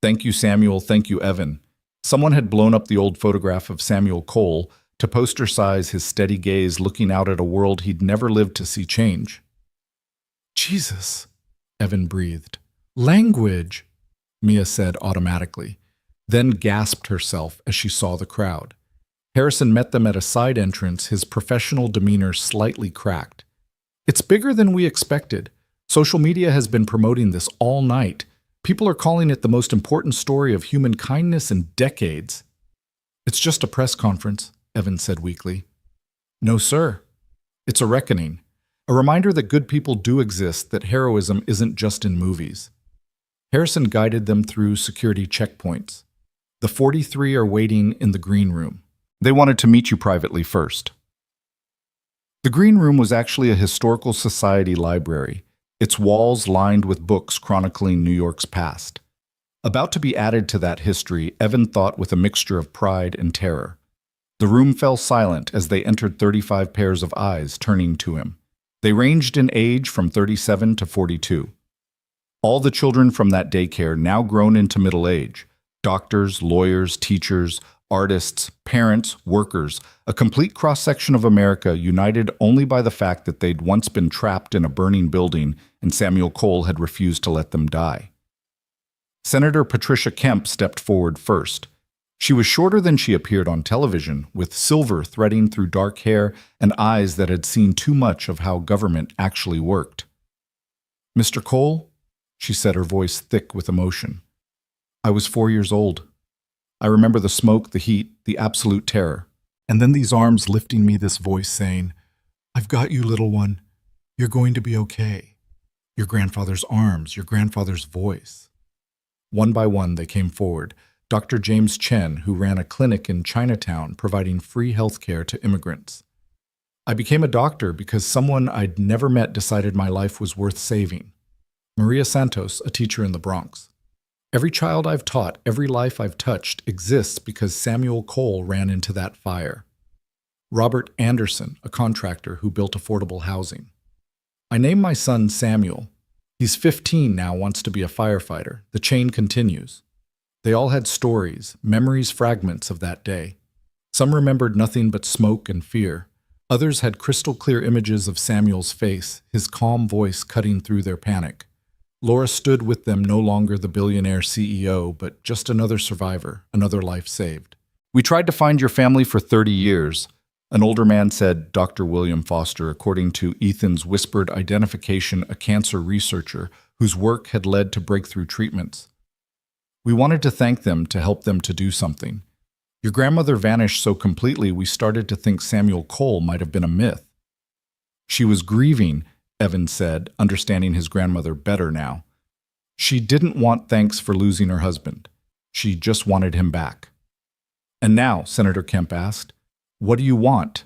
Thank you, Samuel. Thank you, Evan. Someone had blown up the old photograph of Samuel Cole to poster-size his steady gaze looking out at a world he'd never lived to see change. Jesus, Evan breathed. Language, Mia said automatically, then gasped herself as she saw the crowd. Harrison met them at a side entrance, his professional demeanor slightly cracked. It's bigger than we expected. Social media has been promoting this all night. People are calling it the most important story of human kindness in decades. It's just a press conference, Evan said weakly. No, sir. It's a reckoning. A reminder that good people do exist, that heroism isn't just in movies. Harrison guided them through security checkpoints. The 43 are waiting in the green room. They wanted to meet you privately first. The green room was actually a historical society library, its walls lined with books chronicling New York's past. About to be added to that history, Evan thought with a mixture of pride and terror. The room fell silent as they entered 35 pairs of eyes turning to him. They ranged in age from 37 to 42. All the children from that daycare now grown into middle age. Doctors, lawyers, teachers, artists, parents, workers, a complete cross-section of America united only by the fact that they'd once been trapped in a burning building and Samuel Cole had refused to let them die. Senator Patricia Kemp stepped forward first. She was shorter than she appeared on television, with silver threading through dark hair and eyes that had seen too much of how government actually worked. Mr. Cole, she said, her voice thick with emotion. I was 4 years old. I remember the smoke, the heat, the absolute terror. And then these arms lifting me, this voice saying, I've got you, little one. You're going to be okay. Your grandfather's arms, your grandfather's voice. One by one, they came forward. Dr. James Chen, who ran a clinic in Chinatown providing free health care to immigrants. I became a doctor because someone I'd never met decided my life was worth saving. Maria Santos, a teacher in the Bronx. Every child I've taught, every life I've touched exists because Samuel Cole ran into that fire. Robert Anderson, a contractor who built affordable housing. I named my son Samuel. He's 15 now, wants to be a firefighter. The chain continues. They all had stories, memories, fragments of that day. Some remembered nothing but smoke and fear. Others had crystal clear images of Samuel's face, his calm voice cutting through their panic. Laura stood with them, no longer the billionaire CEO, but just another survivor, another life saved. We tried to find your family for 30 years, an older man said, Dr. William Foster, according to Ethan's whispered identification, a cancer researcher whose work had led to breakthrough treatments. We wanted to thank them, to help them to do something. Your grandmother vanished so completely we started to think Samuel Cole might have been a myth. She was grieving, Evan said, understanding his grandmother better now. She didn't want thanks for losing her husband. She just wanted him back. And now, Senator Kemp asked, what do you want?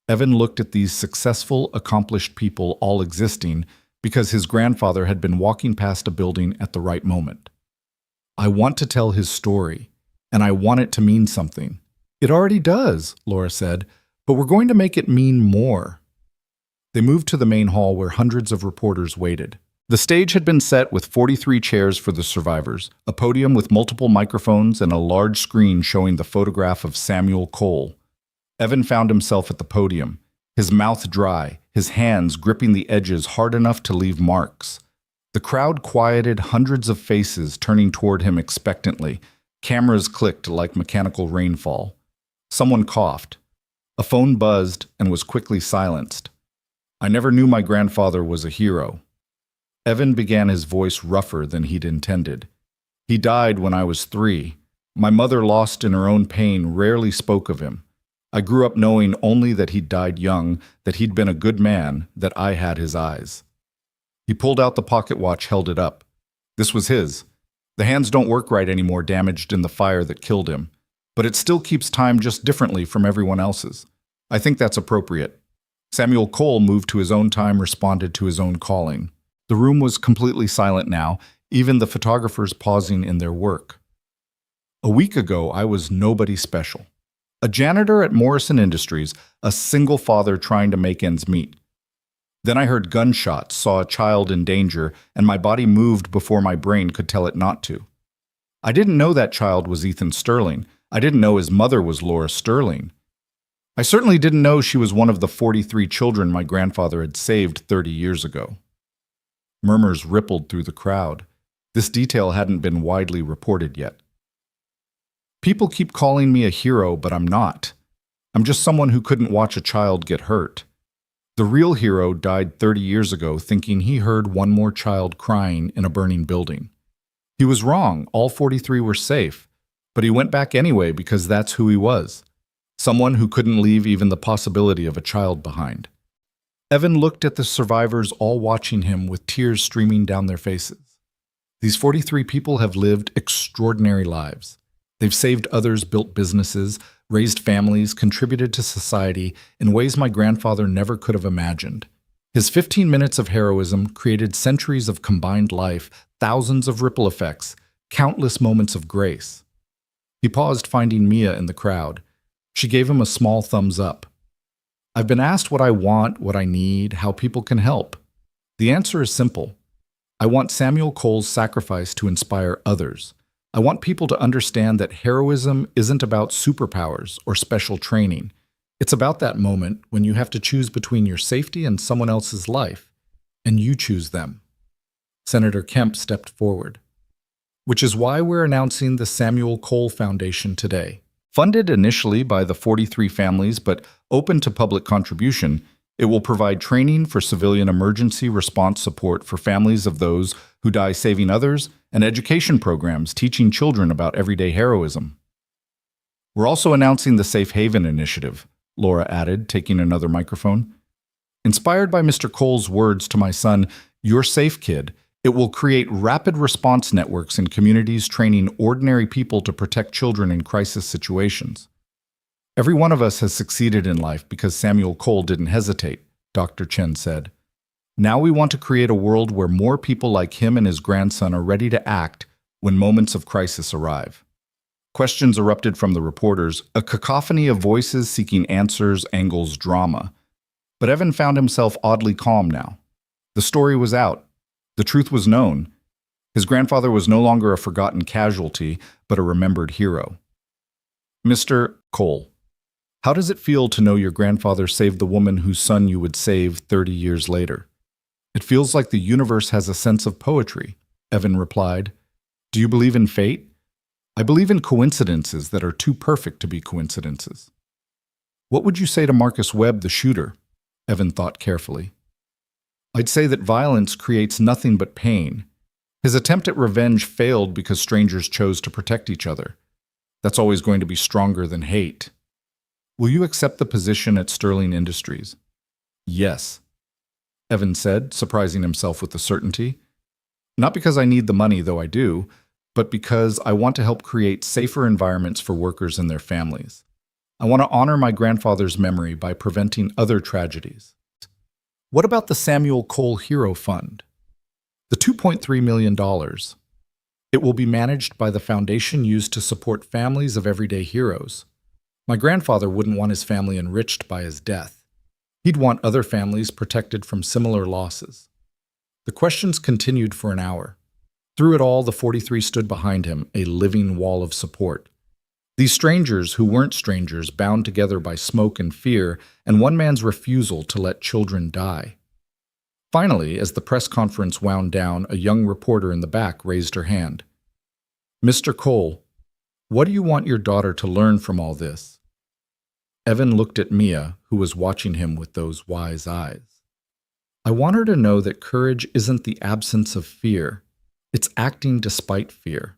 Evan looked at these successful, accomplished people all existing because his grandfather had been walking past a building at the right moment. I want to tell his story, and I want it to mean something. It already does, Laura said, but we're going to make it mean more. They moved to the main hall where hundreds of reporters waited. The stage had been set with 43 chairs for the survivors, a podium with multiple microphones, and a large screen showing the photograph of Samuel Cole. Evan found himself at the podium, his mouth dry, his hands gripping the edges hard enough to leave marks. The crowd quieted, hundreds of faces turning toward him expectantly. Cameras clicked like mechanical rainfall. Someone coughed. A phone buzzed and was quickly silenced. I never knew my grandfather was a hero. Evan began, his voice rougher than he'd intended. He died when I was 3. My mother, lost in her own pain, rarely spoke of him. I grew up knowing only that he'd died young, that he'd been a good man, that I had his eyes. He pulled out the pocket watch, held it up. This was his. The hands don't work right anymore, damaged in the fire that killed him. But it still keeps time just differently from everyone else's. I think that's appropriate. Samuel Cole moved to his own time, responded to his own calling. The room was completely silent now, even the photographers pausing in their work. A week ago, I was nobody special. A janitor at Morrison Industries, a single father trying to make ends meet. Then I heard gunshots, saw a child in danger, and my body moved before my brain could tell it not to. I didn't know that child was Ethan Sterling. I didn't know his mother was Laura Sterling. I certainly didn't know she was one of the 43 children my grandfather had saved 30 years ago. Murmurs rippled through the crowd. This detail hadn't been widely reported yet. People keep calling me a hero, but I'm not. I'm just someone who couldn't watch a child get hurt. The real hero died 30 years ago thinking he heard one more child crying in a burning building. He was wrong, all 43 were safe, but he went back anyway because that's who he was. Someone who couldn't leave even the possibility of a child behind. Evan looked at the survivors, all watching him with tears streaming down their faces. These 43 people have lived extraordinary lives. They've saved others, built businesses, raised families, contributed to society in ways my grandfather never could have imagined. His 15 minutes of heroism created centuries of combined life, thousands of ripple effects, countless moments of grace. He paused, finding Mia in the crowd. She gave him a small thumbs up. I've been asked what I want, what I need, how people can help. The answer is simple. I want Samuel Cole's sacrifice to inspire others. I want people to understand that heroism isn't about superpowers or special training. It's about that moment when you have to choose between your safety and someone else's life, and you choose them. Senator Kemp stepped forward. Which is why we're announcing the Samuel Cole Foundation today. Funded initially by the 43 families but open to public contribution, it will provide training for civilian emergency response support for families of those who die saving others and education programs teaching children about everyday heroism. We're also announcing the Safe Haven Initiative, Laura added, taking another microphone. Inspired by Mr. Cole's words to my son, "You're safe, kid," it will create rapid response networks in communities training ordinary people to protect children in crisis situations. Every one of us has succeeded in life because Samuel Cole didn't hesitate, Dr. Chen said. Now we want to create a world where more people like him and his grandson are ready to act when moments of crisis arrive. Questions erupted from the reporters, a cacophony of voices seeking answers, angles, drama. But Evan found himself oddly calm now. The story was out. The truth was known. His grandfather was no longer a forgotten casualty, but a remembered hero. Mr. Cole, how does it feel to know your grandfather saved the woman whose son you would save 30 years later? It feels like the universe has a sense of poetry, Evan replied. Do you believe in fate? I believe in coincidences that are too perfect to be coincidences. What would you say to Marcus Webb, the shooter? Evan thought carefully. I'd say that violence creates nothing but pain. His attempt at revenge failed because strangers chose to protect each other. That's always going to be stronger than hate. Will you accept the position at Sterling Industries? Yes, Evan said, surprising himself with the certainty. Not because I need the money, though I do, but because I want to help create safer environments for workers and their families. I want to honor my grandfather's memory by preventing other tragedies. What about the Samuel Cole Hero Fund? The $2.3 million. It will be managed by the foundation used to support families of everyday heroes. My grandfather wouldn't want his family enriched by his death. He'd want other families protected from similar losses. The questions continued for an hour. Through it all, the 43 stood behind him, a living wall of support. These strangers who weren't strangers, bound together by smoke and fear, and one man's refusal to let children die. Finally, as the press conference wound down, a young reporter in the back raised her hand. "Mr. Cole, what do you want your daughter to learn from all this?" Evan looked at Mia, who was watching him with those wise eyes. "I want her to know that courage isn't the absence of fear. It's acting despite fear.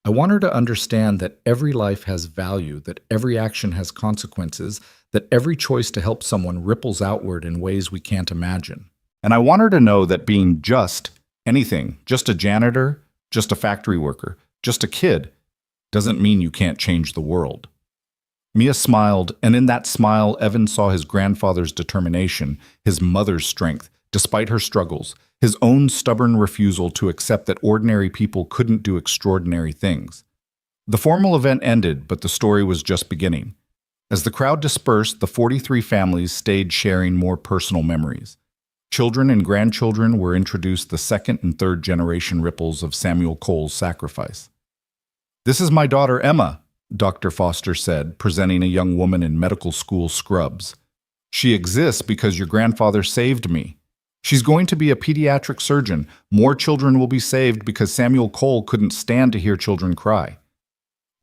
I want her to understand that every life has value, that every action has consequences, that every choice to help someone ripples outward in ways we can't imagine. And I want her to know that being just anything, just a janitor, just a factory worker, just a kid, doesn't mean you can't change the world." Mia smiled, and in that smile, Evan saw his grandfather's determination, his mother's strength, despite her struggles, his own stubborn refusal to accept that ordinary people couldn't do extraordinary things. The formal event ended, but the story was just beginning. As the crowd dispersed, the 43 families stayed sharing more personal memories. Children and grandchildren were introduced the second and third generation ripples of Samuel Cole's sacrifice. "This is my daughter Emma," Dr. Foster said, presenting a young woman in medical school scrubs. "She exists because your grandfather saved me. She's going to be a pediatric surgeon. More children will be saved because Samuel Cole couldn't stand to hear children cry."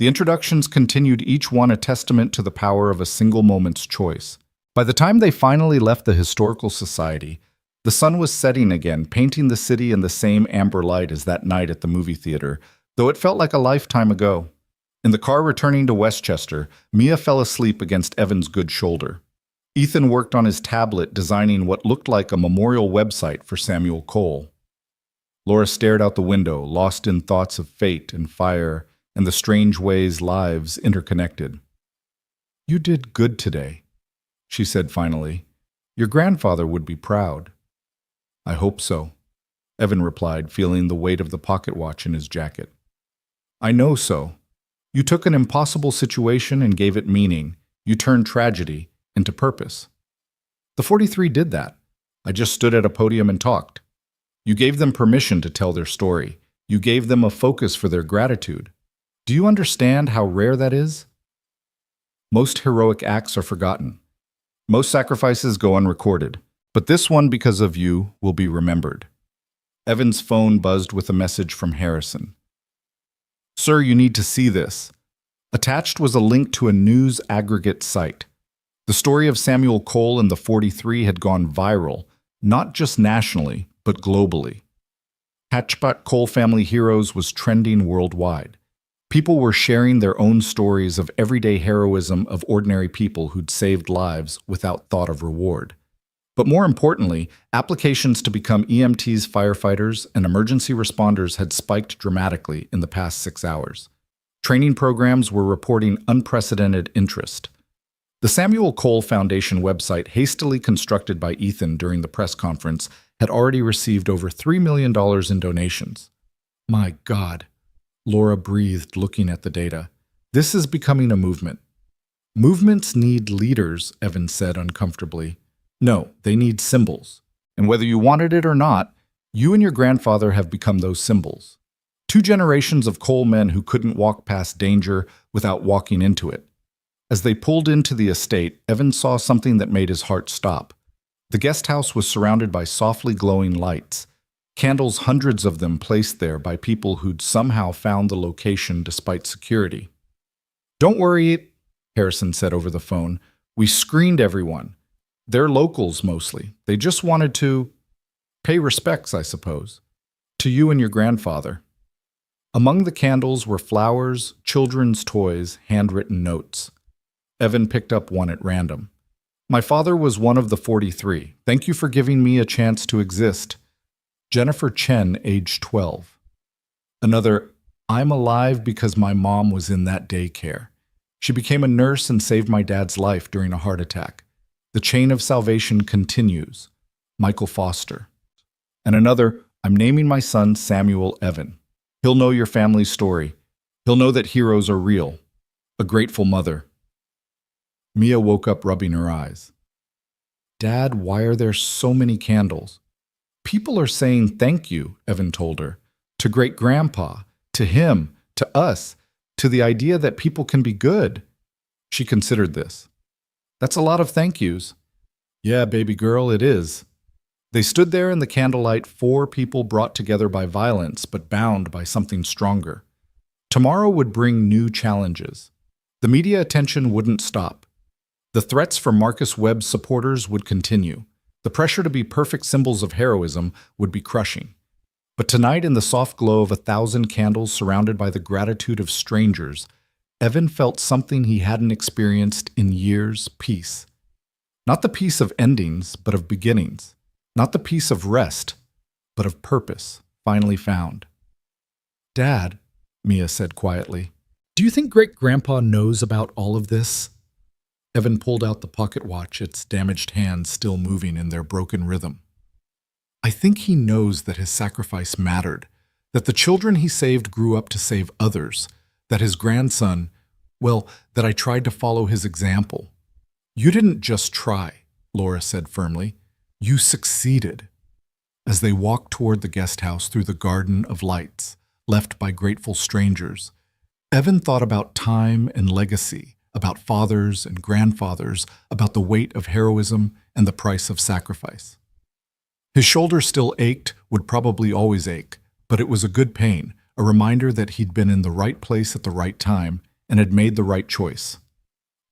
The introductions continued, each one a testament to the power of a single moment's choice. By the time they finally left the Historical Society, the sun was setting again, painting the city in the same amber light as that night at the movie theater, though it felt like a lifetime ago. In the car returning to Westchester, Mia fell asleep against Evan's good shoulder. Ethan worked on his tablet, designing what looked like a memorial website for Samuel Cole. Laura stared out the window, lost in thoughts of fate and fire and the strange ways lives interconnected. "You did good today," she said finally. "Your grandfather would be proud." "I hope so," Evan replied, feeling the weight of the pocket watch in his jacket. "I know so. You took an impossible situation and gave it meaning. You turned tragedy into purpose." "The 43 did that. I just stood at a podium and talked. You gave them permission to tell their story. You gave them a focus for their gratitude. Do you understand how rare that is? Most heroic acts are forgotten. Most sacrifices go unrecorded. But this one, because of you, will be remembered." Evan's phone buzzed with a message from Harrison. "Sir, you need to see this." Attached was a link to a news aggregate site. The story of Samuel Cole and the 43 had gone viral, not just nationally, but globally. Hatchback Cole family heroes was trending worldwide. People were sharing their own stories of everyday heroism of ordinary people who'd saved lives without thought of reward. But more importantly, applications to become EMTs, firefighters, and emergency responders had spiked dramatically in the past 6 hours. Training programs were reporting unprecedented interest. The Samuel Cole Foundation website, hastily constructed by Ethan during the press conference, had already received over $3 million in donations. "My God," Laura breathed, looking at the data. "This is becoming a movement." "Movements need leaders," Evan said uncomfortably. "No, they need symbols. And whether you wanted it or not, you and your grandfather have become those symbols. 2 generations of Cole men who couldn't walk past danger without walking into it." As they pulled into the estate, Evan saw something that made his heart stop. The guest house was surrounded by softly glowing lights, candles, hundreds of them placed there by people who'd somehow found the location despite security. "Don't worry," Harrison said over the phone. "We screened everyone. They're locals mostly. They just wanted to pay respects, I suppose, to you and your grandfather." Among the candles were flowers, children's toys, handwritten notes. Evan picked up one at random. "My father was one of the 43. Thank you for giving me a chance to exist. Jennifer Chen, age 12. Another, I'm alive because my mom was in that daycare. She became a nurse and saved my dad's life during a heart attack. The chain of salvation continues. Michael Foster." And another, "I'm naming my son Samuel Evan. He'll know your family's story. He'll know that heroes are real. A grateful mother." Mia woke up rubbing her eyes. "Dad, why are there so many candles?" "People are saying thank you," Evan told her. "To great-grandpa, to him, to us, to the idea that people can be good." She considered this. "That's a lot of thank yous." "Yeah, baby girl, it is." They stood there in the candlelight, four people brought together by violence but bound by something stronger. Tomorrow would bring new challenges. The media attention wouldn't stop. The threats from Marcus Webb's supporters would continue. The pressure to be perfect symbols of heroism would be crushing. But tonight, in the soft glow of 1,000 candles surrounded by the gratitude of strangers, Evan felt something he hadn't experienced in years: peace. Not the peace of endings, but of beginnings. Not the peace of rest, but of purpose, finally found. "Dad," Mia said quietly, "do you think Great-Grandpa knows about all of this?" Evan pulled out the pocket watch, its damaged hands still moving in their broken rhythm. "I think he knows that his sacrifice mattered, that the children he saved grew up to save others, that his grandson, well, that I tried to follow his example." "You didn't just try," Laura said firmly. "You succeeded." As they walked toward the guest house through the garden of lights, left by grateful strangers, Evan thought about time and legacy, about fathers and grandfathers, about the weight of heroism and the price of sacrifice. His shoulder still ached, would probably always ache, but it was a good pain, a reminder that he'd been in the right place at the right time and had made the right choice.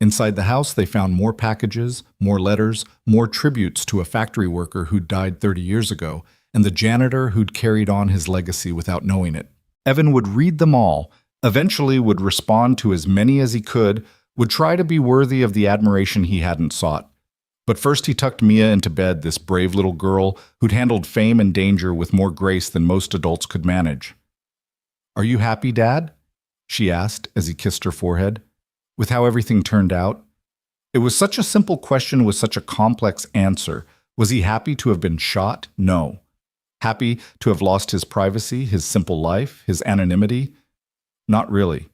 Inside the house, they found more packages, more letters, more tributes to a factory worker who'd died 30 years ago, and the janitor who'd carried on his legacy without knowing it. Evan would read them all, eventually would respond to as many as he could, would try to be worthy of the admiration he hadn't sought. But first he tucked Mia into bed, this brave little girl who'd handled fame and danger with more grace than most adults could manage. "Are you happy, Dad?" she asked as he kissed her forehead. "With how everything turned out?" It was such a simple question with such a complex answer. Was he happy to have been shot? No. Happy to have lost his privacy, his simple life, his anonymity? Not really.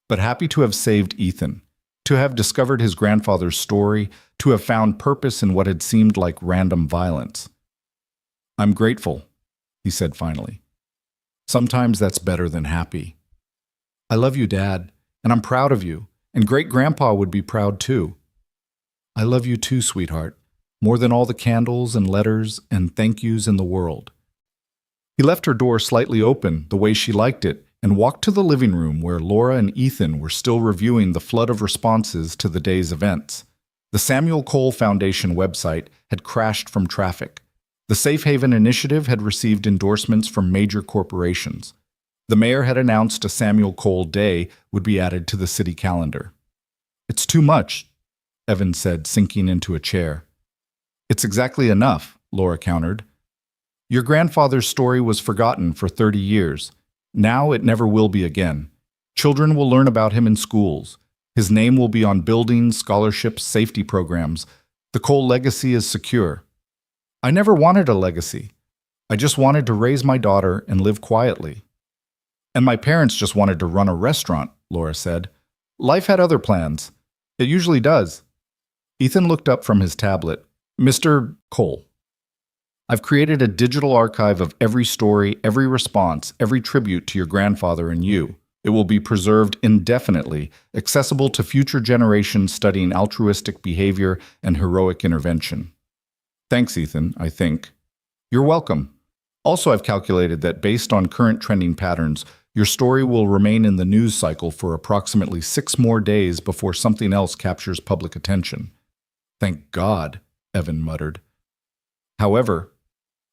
But happy to have saved Ethan, to have discovered his grandfather's story, to have found purpose in what had seemed like random violence. "I'm grateful," he said finally. "Sometimes that's better than happy." "I love you, Dad, and I'm proud of you, and Great-Grandpa would be proud too." "I love you too, sweetheart, more than all the candles and letters and thank yous in the world." He left her door slightly open, the way she liked it, and walked to the living room where Laura and Ethan were still reviewing the flood of responses to the day's events. The Samuel Cole Foundation website had crashed from traffic. The Safe Haven Initiative had received endorsements from major corporations. The mayor had announced a Samuel Cole Day would be added to the city calendar. "It's too much," Evan said, sinking into a chair. "It's exactly enough," Laura countered. "Your grandfather's story was forgotten for 30 years. Now it never will be again. Children will learn about him in schools. His name will be on buildings, scholarships, safety programs. The Cole legacy is secure." "I never wanted a legacy. I just wanted to raise my daughter and live quietly." "And my parents just wanted to run a restaurant," Laura said. "Life had other plans. It usually does." Ethan looked up from his tablet. "Mr. Cole, I've created a digital archive of every story, every response, every tribute to your grandfather and you. It will be preserved indefinitely, accessible to future generations studying altruistic behavior and heroic intervention." "Thanks, Ethan, I think." "You're welcome. Also, I've calculated that based on current trending patterns, your story will remain in the news cycle for approximately 6 more days before something else captures public attention." "Thank God," Evan muttered. "However,"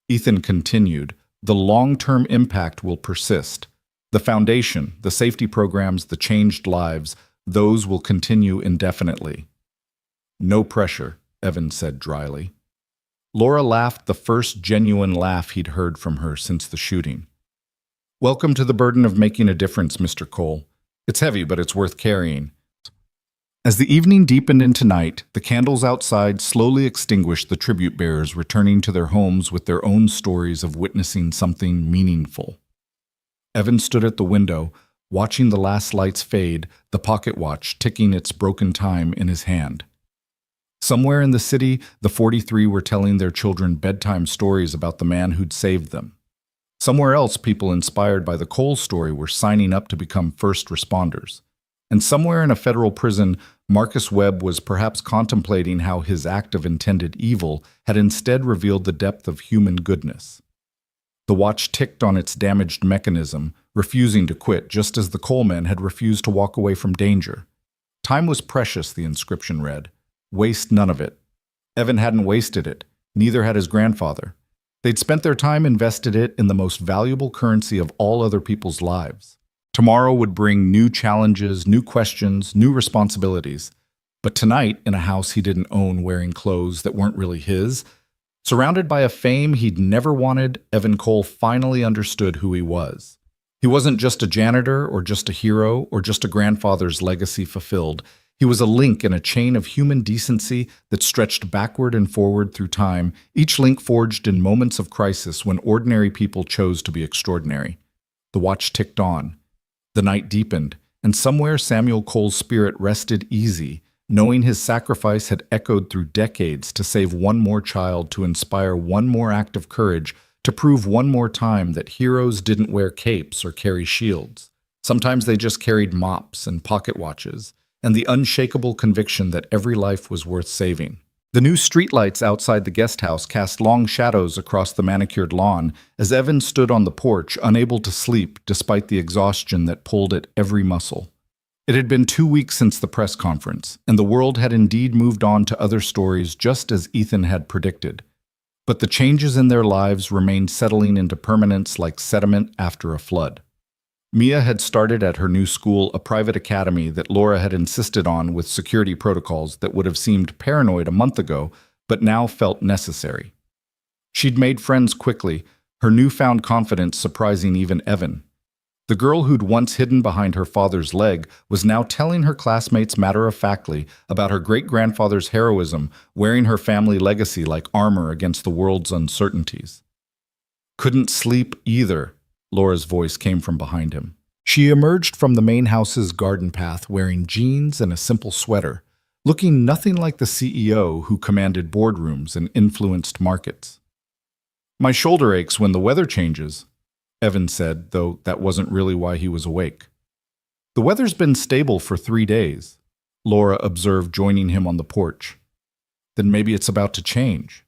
Ethan continued, "the long-term impact will persist. The foundation, the safety programs, the changed lives, those will continue indefinitely." "No pressure," Evan said dryly. Laura laughed, the first genuine laugh he'd heard from her since the shooting. "Welcome to the burden of making a difference, Mr. Cole. It's heavy, but it's worth carrying." As the evening deepened into night, the candles outside slowly extinguished the tribute bearers returning to their homes with their own stories of witnessing something meaningful. Evan stood at the window, watching the last lights fade, the pocket watch ticking its broken time in his hand. Somewhere in the city, the 43 were telling their children bedtime stories about the man who'd saved them. Somewhere else, people inspired by the Cole story were signing up to become first responders. And somewhere in a federal prison, Marcus Webb was perhaps contemplating how his act of intended evil had instead revealed the depth of human goodness. The watch ticked on its damaged mechanism, refusing to quit, just as the coalmen had refused to walk away from danger. Time was precious, the inscription read. Waste none of it. Evan hadn't wasted it. Neither had his grandfather. They'd spent their time invested it in the most valuable currency of all other people's lives. Tomorrow would bring new challenges, new questions, new responsibilities. But tonight, in a house he didn't own, wearing clothes that weren't really his, surrounded by a fame he'd never wanted, Evan Cole finally understood who he was. He wasn't just a janitor or just a hero or just a grandfather's legacy fulfilled. He was a link in a chain of human decency that stretched backward and forward through time, each link forged in moments of crisis when ordinary people chose to be extraordinary. The watch ticked on. The night deepened, and somewhere Samuel Cole's spirit rested easy, knowing his sacrifice had echoed through decades to save one more child, to inspire one more act of courage, to prove one more time that heroes didn't wear capes or carry shields. Sometimes they just carried mops and pocket watches, and the unshakable conviction that every life was worth saving. The new streetlights outside the guest house cast long shadows across the manicured lawn as Evan stood on the porch, unable to sleep despite the exhaustion that pulled at every muscle. It had been 2 weeks since the press conference, and the world had indeed moved on to other stories just as Ethan had predicted. But the changes in their lives remained settling into permanence like sediment after a flood. Mia had started at her new school, a private academy that Laura had insisted on with security protocols that would have seemed paranoid a month ago, but now felt necessary. She'd made friends quickly, her newfound confidence surprising even Evan. The girl who'd once hidden behind her father's leg was now telling her classmates matter-of-factly about her great-grandfather's heroism, wearing her family legacy like armor against the world's uncertainties. Couldn't sleep either, Laura's voice came from behind him. She emerged from the main house's garden path wearing jeans and a simple sweater, looking nothing like the CEO who commanded boardrooms and influenced markets. "My shoulder aches when the weather changes," Evan said, though that wasn't really why he was awake. "The weather's been stable for 3 days," Laura observed, joining him on the porch. "Then maybe it's about to change."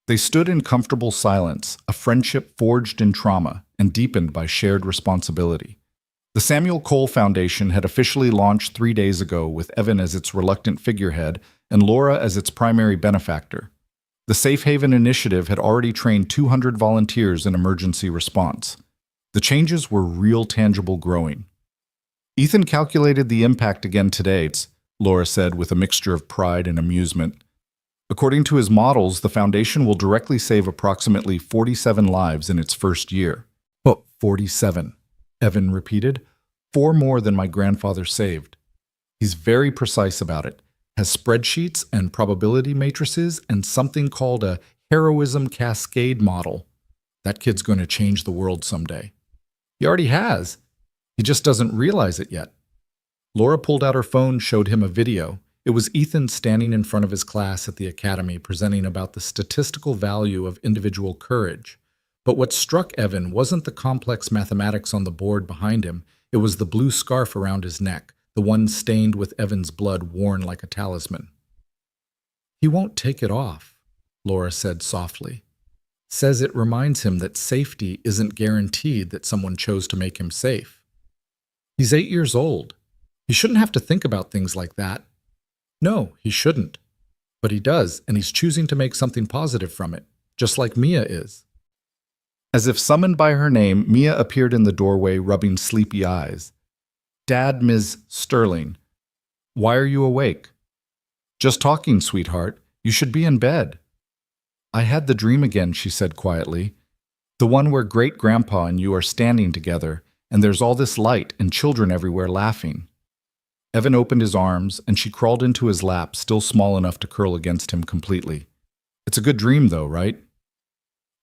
They stood in comfortable silence, a friendship forged in trauma and deepened by shared responsibility. The Samuel Cole Foundation had officially launched 3 days ago, with Evan as its reluctant figurehead and Laura as its primary benefactor. The Safe Haven Initiative had already trained 200 volunteers in emergency response. The changes were real, tangible, growing. "Ethan calculated the impact again today," Laura said with a mixture of pride and amusement. "According to his models, the Foundation will directly save approximately 47 lives in its first year." "Oh, 47, Evan repeated. 4 more than my grandfather saved. He's very precise about it. Has spreadsheets and probability matrices and something called a heroism cascade model. That kid's going to change the world someday." "He already has. He just doesn't realize it yet." Laura pulled out her phone, showed him a video. It was Ethan standing in front of his class at the academy, presenting about the statistical value of individual courage. But what struck Evan wasn't the complex mathematics on the board behind him. It was the blue scarf around his neck, the one stained with Evan's blood, worn like a talisman. "He won't take it off," Laura said softly. "Says it reminds him that safety isn't guaranteed, that someone chose to make him safe. He's 8 years old. He shouldn't have to think about things like that." "No, he shouldn't. But he does, and he's choosing to make something positive from it, just like Mia is." As if summoned by her name, Mia appeared in the doorway, rubbing sleepy eyes. "Dad, Ms. Sterling. Why are you awake?" "Just talking, sweetheart. You should be in bed." "I had the dream again," she said quietly. "The one where great-grandpa and you are standing together, and there's all this light and children everywhere laughing." Evan opened his arms, and she crawled into his lap, still small enough to curl against him completely. "It's a good dream, though, right?"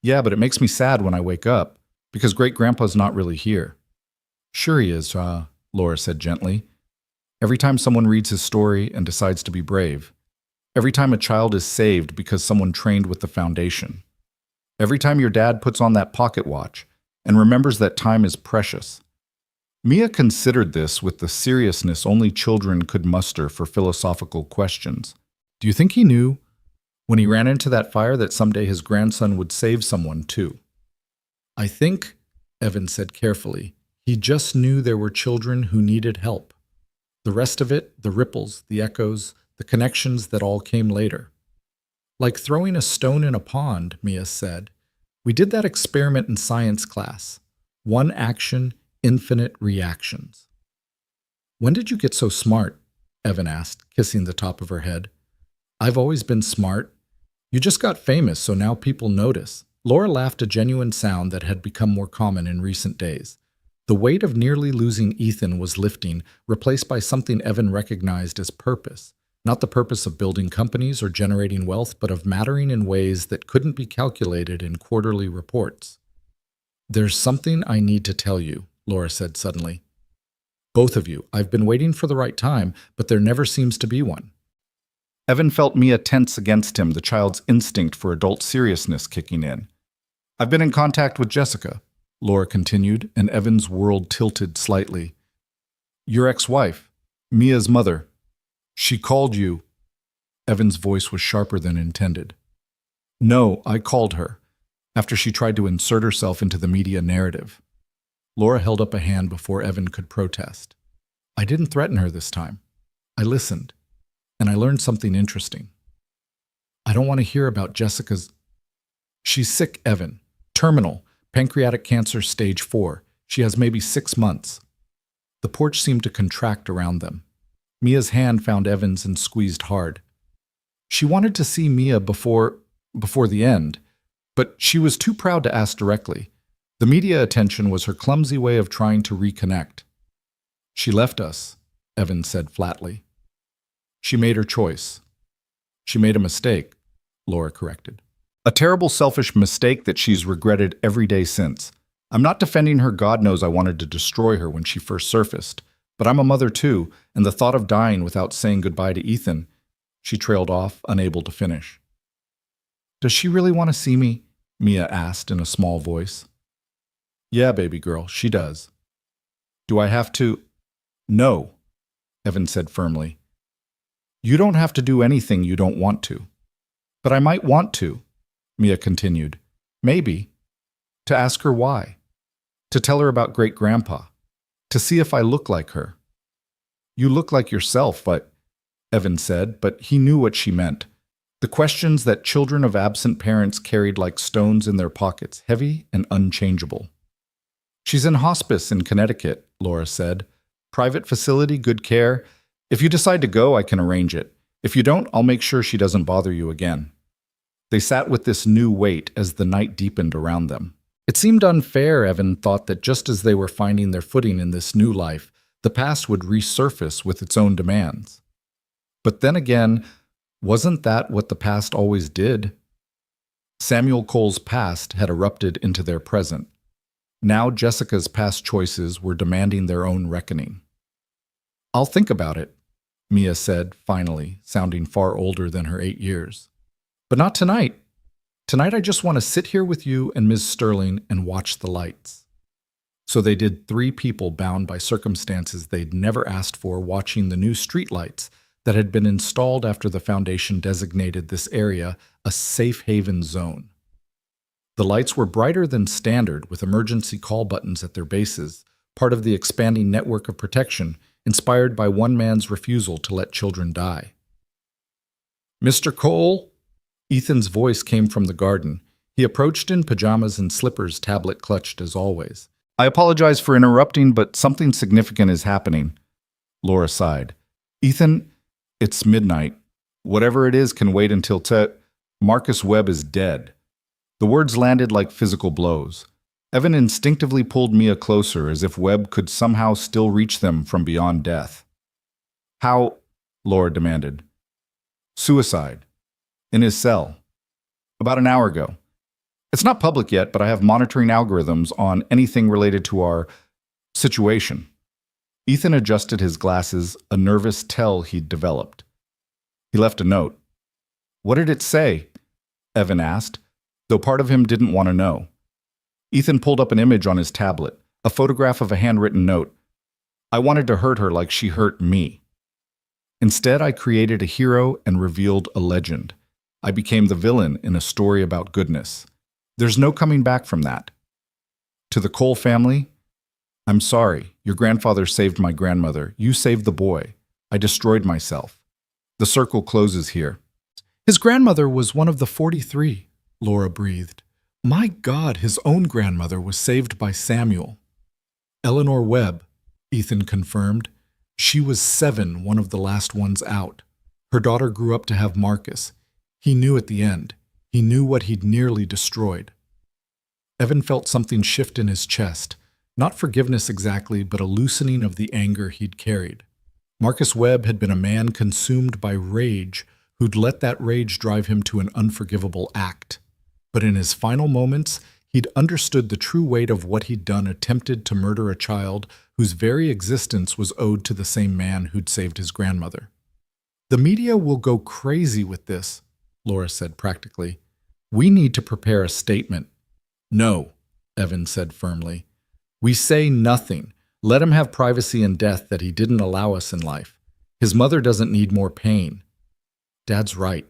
"Yeah, but it makes me sad when I wake up, because great-grandpa's not really here." "Sure he is," Laura said gently. "Every time someone reads his story and decides to be brave. Every time a child is saved because someone trained with the Foundation. Every time your dad puts on that pocket watch and remembers that time is precious. Mia considered this with the seriousness only children could muster for philosophical questions. Do you think he knew, when he ran into that fire, that someday his grandson would save someone too? I think, Evan said carefully, he just knew there were children who needed help. The rest of it, the ripples, the echoes, the connections that all came later. Like throwing a stone in a pond, Mia said. We did that experiment in science class. One action, infinite reactions. When did you get so smart? Evan asked, kissing the top of her head. I've always been smart. You just got famous, so now people notice. Laura laughed, a genuine sound that had become more common in recent days. The weight of nearly losing Ethan was lifting, replaced by something Evan recognized as purpose. Not the purpose of building companies or generating wealth, but of mattering in ways that couldn't be calculated in quarterly reports. There's something I need to tell you, Laura said suddenly. Both of you. I've been waiting for the right time, but there never seems to be one. Evan felt Mia tense against him, the child's instinct for adult seriousness kicking in. I've been in contact with Jessica, Laura continued, and Evan's world tilted slightly. Your ex-wife, Mia's mother. She called you. Evan's voice was sharper than intended. No, I called her, after she tried to insert herself into the media narrative. Laura held up a hand before Evan could protest. I didn't threaten her this time. I listened, and I learned something interesting. I don't want to hear about Jessica's... She's sick, Evan. Terminal. Pancreatic cancer stage 4. She has maybe 6 months. The porch seemed to contract around them. Mia's hand found Evan's and squeezed hard. She wanted to see Mia before the end, but she was too proud to ask directly. The media attention was her clumsy way of trying to reconnect. She left us, Evan said flatly. She made her choice. She made a mistake, Laura corrected. A terrible selfish mistake that she's regretted every day since. I'm not defending her. God knows I wanted to destroy her when she first surfaced. But I'm a mother too, and the thought of dying without saying goodbye to Ethan... She trailed off, unable to finish. Does she really want to see me? Mia asked in a small voice. Yeah, baby girl, she does. Do I have to? No, Evan said firmly. You don't have to do anything you don't want to. But I might want to, Mia continued. Maybe. To ask her why. To tell her about great-grandpa. To see if I look like her. You look like yourself, Evan said, but he knew what she meant. The questions that children of absent parents carried like stones in their pockets, heavy and unchangeable. She's in hospice in Connecticut, Laura said. Private facility, good care. If you decide to go, I can arrange it. If you don't, I'll make sure she doesn't bother you again. They sat with this new weight as the night deepened around them. It seemed unfair, Evan thought, that just as they were finding their footing in this new life, the past would resurface with its own demands. But then again, wasn't that what the past always did? Samuel Cole's past had erupted into their present. Now Jessica's past choices were demanding their own reckoning. I'll think about it, Mia said, finally, sounding far older than her 8 years. But not tonight. Tonight I just want to sit here with you and Ms. Sterling and watch the lights. So they did, 3 people bound by circumstances they'd never asked for, watching the new streetlights that had been installed after the foundation designated this area a safe haven zone. The lights were brighter than standard, with emergency call buttons at their bases, part of the expanding network of protection inspired by one man's refusal to let children die. Mr. Cole? Ethan's voice came from the garden. He approached in pajamas and slippers, tablet clutched as always. I apologize for interrupting, but something significant is happening. Laura sighed. Ethan, it's midnight. Whatever it is can wait until Marcus Webb is dead. The words landed like physical blows. Evan instinctively pulled Mia closer, as if Webb could somehow still reach them from beyond death. How? Laura demanded. Suicide. In his cell. About an hour ago. It's not public yet, but I have monitoring algorithms on anything related to our situation. Ethan adjusted his glasses, a nervous tell he'd developed. He left a note. What did it say? Evan asked, though part of him didn't want to know. Ethan pulled up an image on his tablet, a photograph of a handwritten note. I wanted to hurt her like she hurt me. Instead, I created a hero and revealed a legend. I became the villain in a story about goodness. There's no coming back from that. To the Cole family, I'm sorry. Your grandfather saved my grandmother. You saved the boy. I destroyed myself. The circle closes here. His grandmother was one of the 43, Laura breathed. My God, his own grandmother was saved by Samuel. Eleanor Webb, Ethan confirmed. She was 7, one of the last ones out. Her daughter grew up to have Marcus. He knew at the end. He knew what he'd nearly destroyed. Evan felt something shift in his chest. Not forgiveness exactly, but a loosening of the anger he'd carried. Marcus Webb had been a man consumed by rage who'd let that rage drive him to an unforgivable act. But in his final moments, he'd understood the true weight of what he'd done, attempted to murder a child whose very existence was owed to the same man who'd saved his grandmother. The media will go crazy with this, Laura said practically. We need to prepare a statement. No, Evan said firmly. We say nothing. Let him have privacy and death that he didn't allow us in life. His mother doesn't need more pain. Dad's right,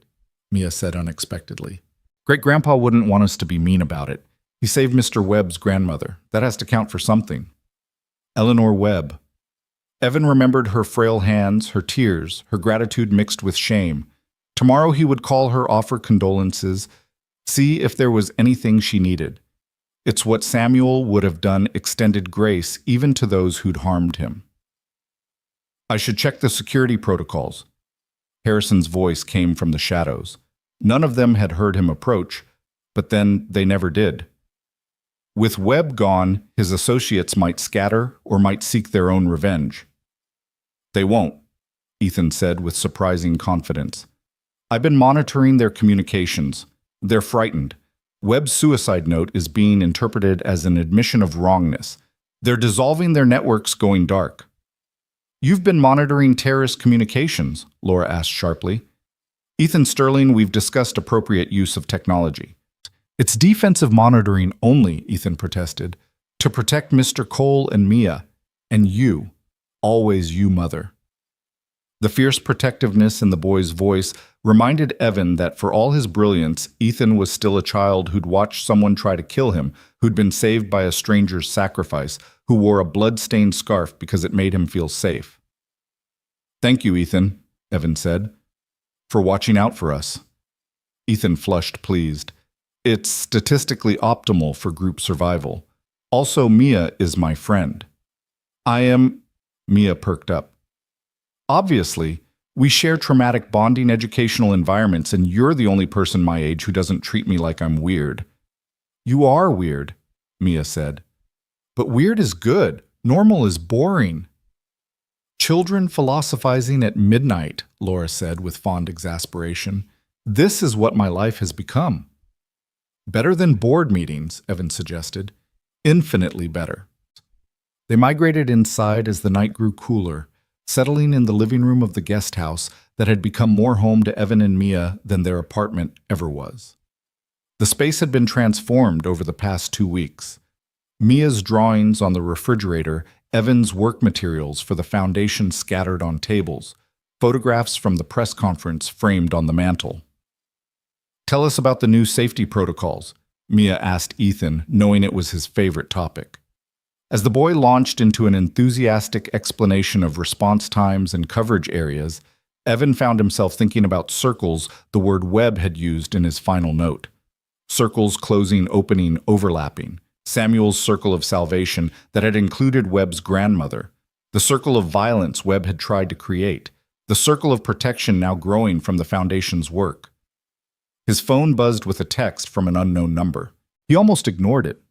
Mia said unexpectedly. Great-grandpa wouldn't want us to be mean about it. He saved Mr. Webb's grandmother. That has to count for something. Eleanor Webb. Evan remembered her frail hands, her tears, her gratitude mixed with shame. Tomorrow he would call her, offer condolences, see if there was anything she needed. It's what Samuel would have done, extended grace even to those who'd harmed him. I should check the security protocols. Harrison's voice came from the shadows. None of them had heard him approach, but then they never did. With Webb gone, his associates might scatter or might seek their own revenge. They won't, Ethan said with surprising confidence. I've been monitoring their communications. They're frightened. Webb's suicide note is being interpreted as an admission of wrongness. They're dissolving their networks, going dark. You've been monitoring terrorist communications, Laura asked sharply. Ethan Sterling, we've discussed appropriate use of technology. It's defensive monitoring only, Ethan protested, to protect Mr. Cole and Mia, and you, always you, Mother. The fierce protectiveness in the boy's voice reminded Evan that for all his brilliance, Ethan was still a child who'd watched someone try to kill him, who'd been saved by a stranger's sacrifice, who wore a blood-stained scarf because it made him feel safe. Thank you, Ethan, Evan said, for watching out for us. Ethan flushed, pleased. It's statistically optimal for group survival. Also, Mia is my friend. Mia perked up. Obviously, we share traumatic bonding educational environments, and you're the only person my age who doesn't treat me like I'm weird. You are weird, Mia said. But weird is good. Normal is boring. Children philosophizing at midnight, Laura said with fond exasperation. This is what my life has become. Better than board meetings, Evan suggested. Infinitely better. They migrated inside as the night grew cooler, settling in the living room of the guest house that had become more home to Evan and Mia than their apartment ever was. The space had been transformed over the past 2 weeks. Mia's drawings on the refrigerator, Evan's work materials for the foundation scattered on tables, photographs from the press conference framed on the mantel. Tell us about the new safety protocols, Mia asked Ethan, knowing it was his favorite topic. As the boy launched into an enthusiastic explanation of response times and coverage areas, Evan found himself thinking about circles the word Webb had used in his final note. Circles closing, opening, overlapping. Samuel's circle of salvation that had included Webb's grandmother. The circle of violence Webb had tried to create. The circle of protection now growing from the Foundation's work. His phone buzzed with a text from an unknown number. He almost ignored it.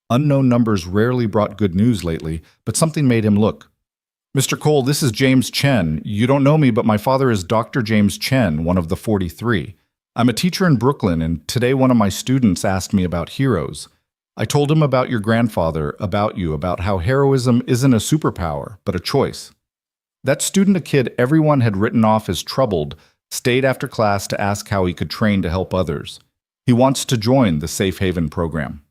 Unknown numbers rarely brought good news lately, but something made him look. Mr. Cole, this is James Chen. You don't know me, but my father is Dr. James Chen, one of the 43. I'm a teacher in Brooklyn, and today one of my students asked me about heroes. I told him about your grandfather, about you, about how heroism isn't a superpower, but a choice. That student, a kid everyone had written off as troubled, stayed after class to ask how he could train to help others. He wants to join the Safe Haven program.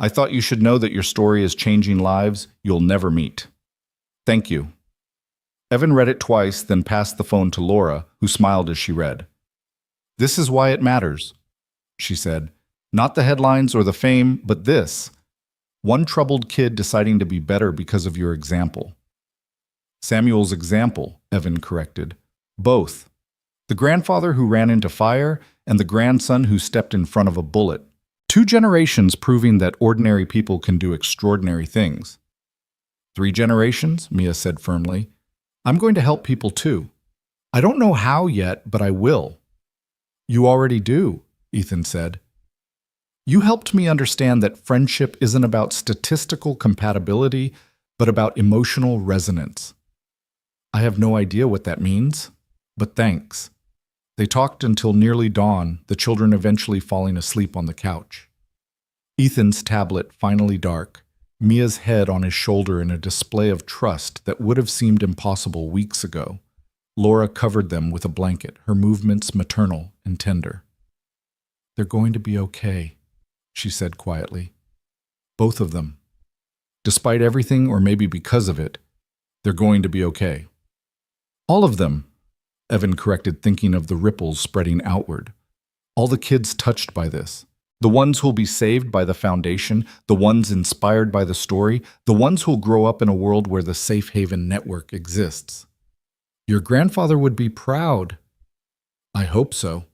I thought you should know that your story is changing lives you'll never meet. Thank you. Evan read it twice, then passed the phone to Laura, who smiled as she read. This is why it matters, she said. Not the headlines or the fame, but this. One troubled kid deciding to be better because of your example. Samuel's example, Evan corrected. Both. The grandfather who ran into fire and the grandson who stepped in front of a bullet. 2 generations proving that ordinary people can do extraordinary things. 3 generations, Mia said firmly. I'm going to help people too. I don't know how yet, but I will. You already do, Ethan said. You helped me understand that friendship isn't about statistical compatibility, but about emotional resonance. I have no idea what that means, but thanks. They talked until nearly dawn, the children eventually falling asleep on the couch. Ethan's tablet finally dark, Mia's head on his shoulder in a display of trust that would have seemed impossible weeks ago. Laura covered them with a blanket, her movements maternal and tender. They're going to be okay, she said quietly. Both of them. Despite everything, or maybe because of it, they're going to be okay. All of them, Evan corrected, thinking of the ripples spreading outward. All the kids touched by this. The ones who'll be saved by the foundation, the ones inspired by the story, the ones who'll grow up in a world where the Safe Haven network exists. Your grandfather would be proud. I hope so.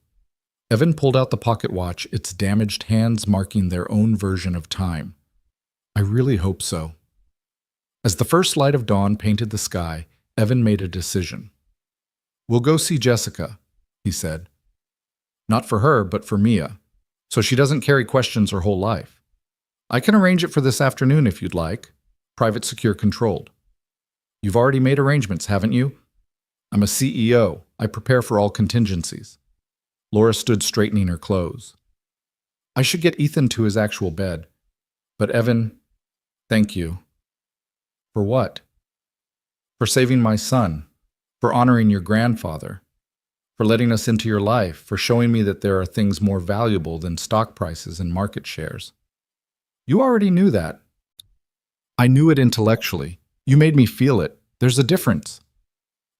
Evan pulled out the pocket watch, its damaged hands marking their own version of time. I really hope so. As the first light of dawn painted the sky, Evan made a decision. We'll go see Jessica, he said. Not for her, but for Mia, so she doesn't carry questions her whole life. I can arrange it for this afternoon if you'd like. Private, secure, controlled. You've already made arrangements, haven't you? I'm a CEO. I prepare for all contingencies. Laura stood straightening her clothes. I should get Ethan to his actual bed. But Evan, thank you. For what? For saving my son. For honoring your grandfather. For letting us into your life. For showing me that there are things more valuable than stock prices and market shares. You already knew that. I knew it intellectually. You made me feel it. There's a difference.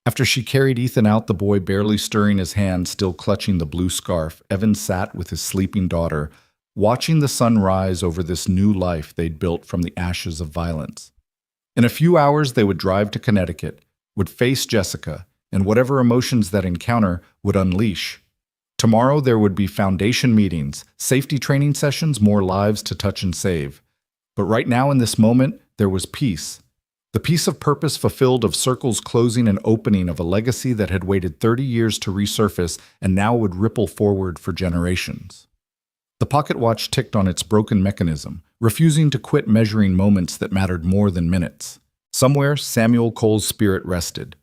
After she carried Ethan out, the boy barely stirring his hand, still clutching the blue scarf, Evan sat with his sleeping daughter, watching the sun rise over this new life they'd built from the ashes of violence. In a few hours, they would drive to Connecticut, would face Jessica, and whatever emotions that encounter would unleash. Tomorrow, there would be foundation meetings, safety training sessions, more lives to touch and save. But right now, in this moment, there was peace. The piece of purpose fulfilled, of circles closing and opening, of a legacy that had waited 30 years to resurface and now would ripple forward for generations. The pocket watch ticked on its broken mechanism, refusing to quit measuring moments that mattered more than minutes. Somewhere, Samuel Cole's spirit rested,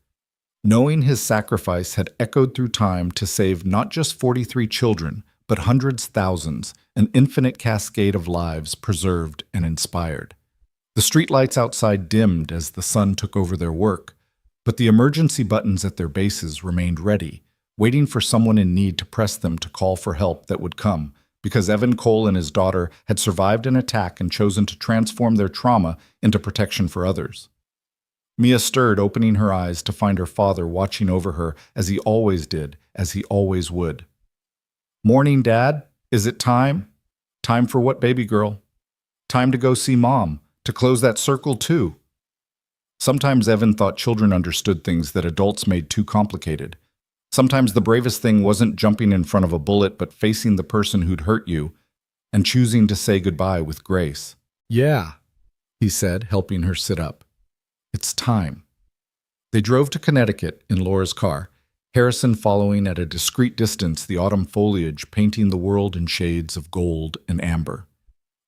knowing his sacrifice had echoed through time to save not just 43 children, but hundreds, thousands, an infinite cascade of lives preserved and inspired. The streetlights outside dimmed as the sun took over their work, but the emergency buttons at their bases remained ready, waiting for someone in need to press them to call for help that would come, because Evan Cole and his daughter had survived an attack and chosen to transform their trauma into protection for others. Mia stirred, opening her eyes to find her father watching over her as he always did, as he always would. Morning, Dad. Is it time? Time for what, baby girl? Time to go see Mom. To close that circle, too. Sometimes Evan thought children understood things that adults made too complicated. Sometimes the bravest thing wasn't jumping in front of a bullet, but facing the person who'd hurt you and choosing to say goodbye with grace. Yeah, he said, helping her sit up. It's time. They drove to Connecticut in Laura's car, Harrison following at a discreet distance, the autumn foliage painting the world in shades of gold and amber.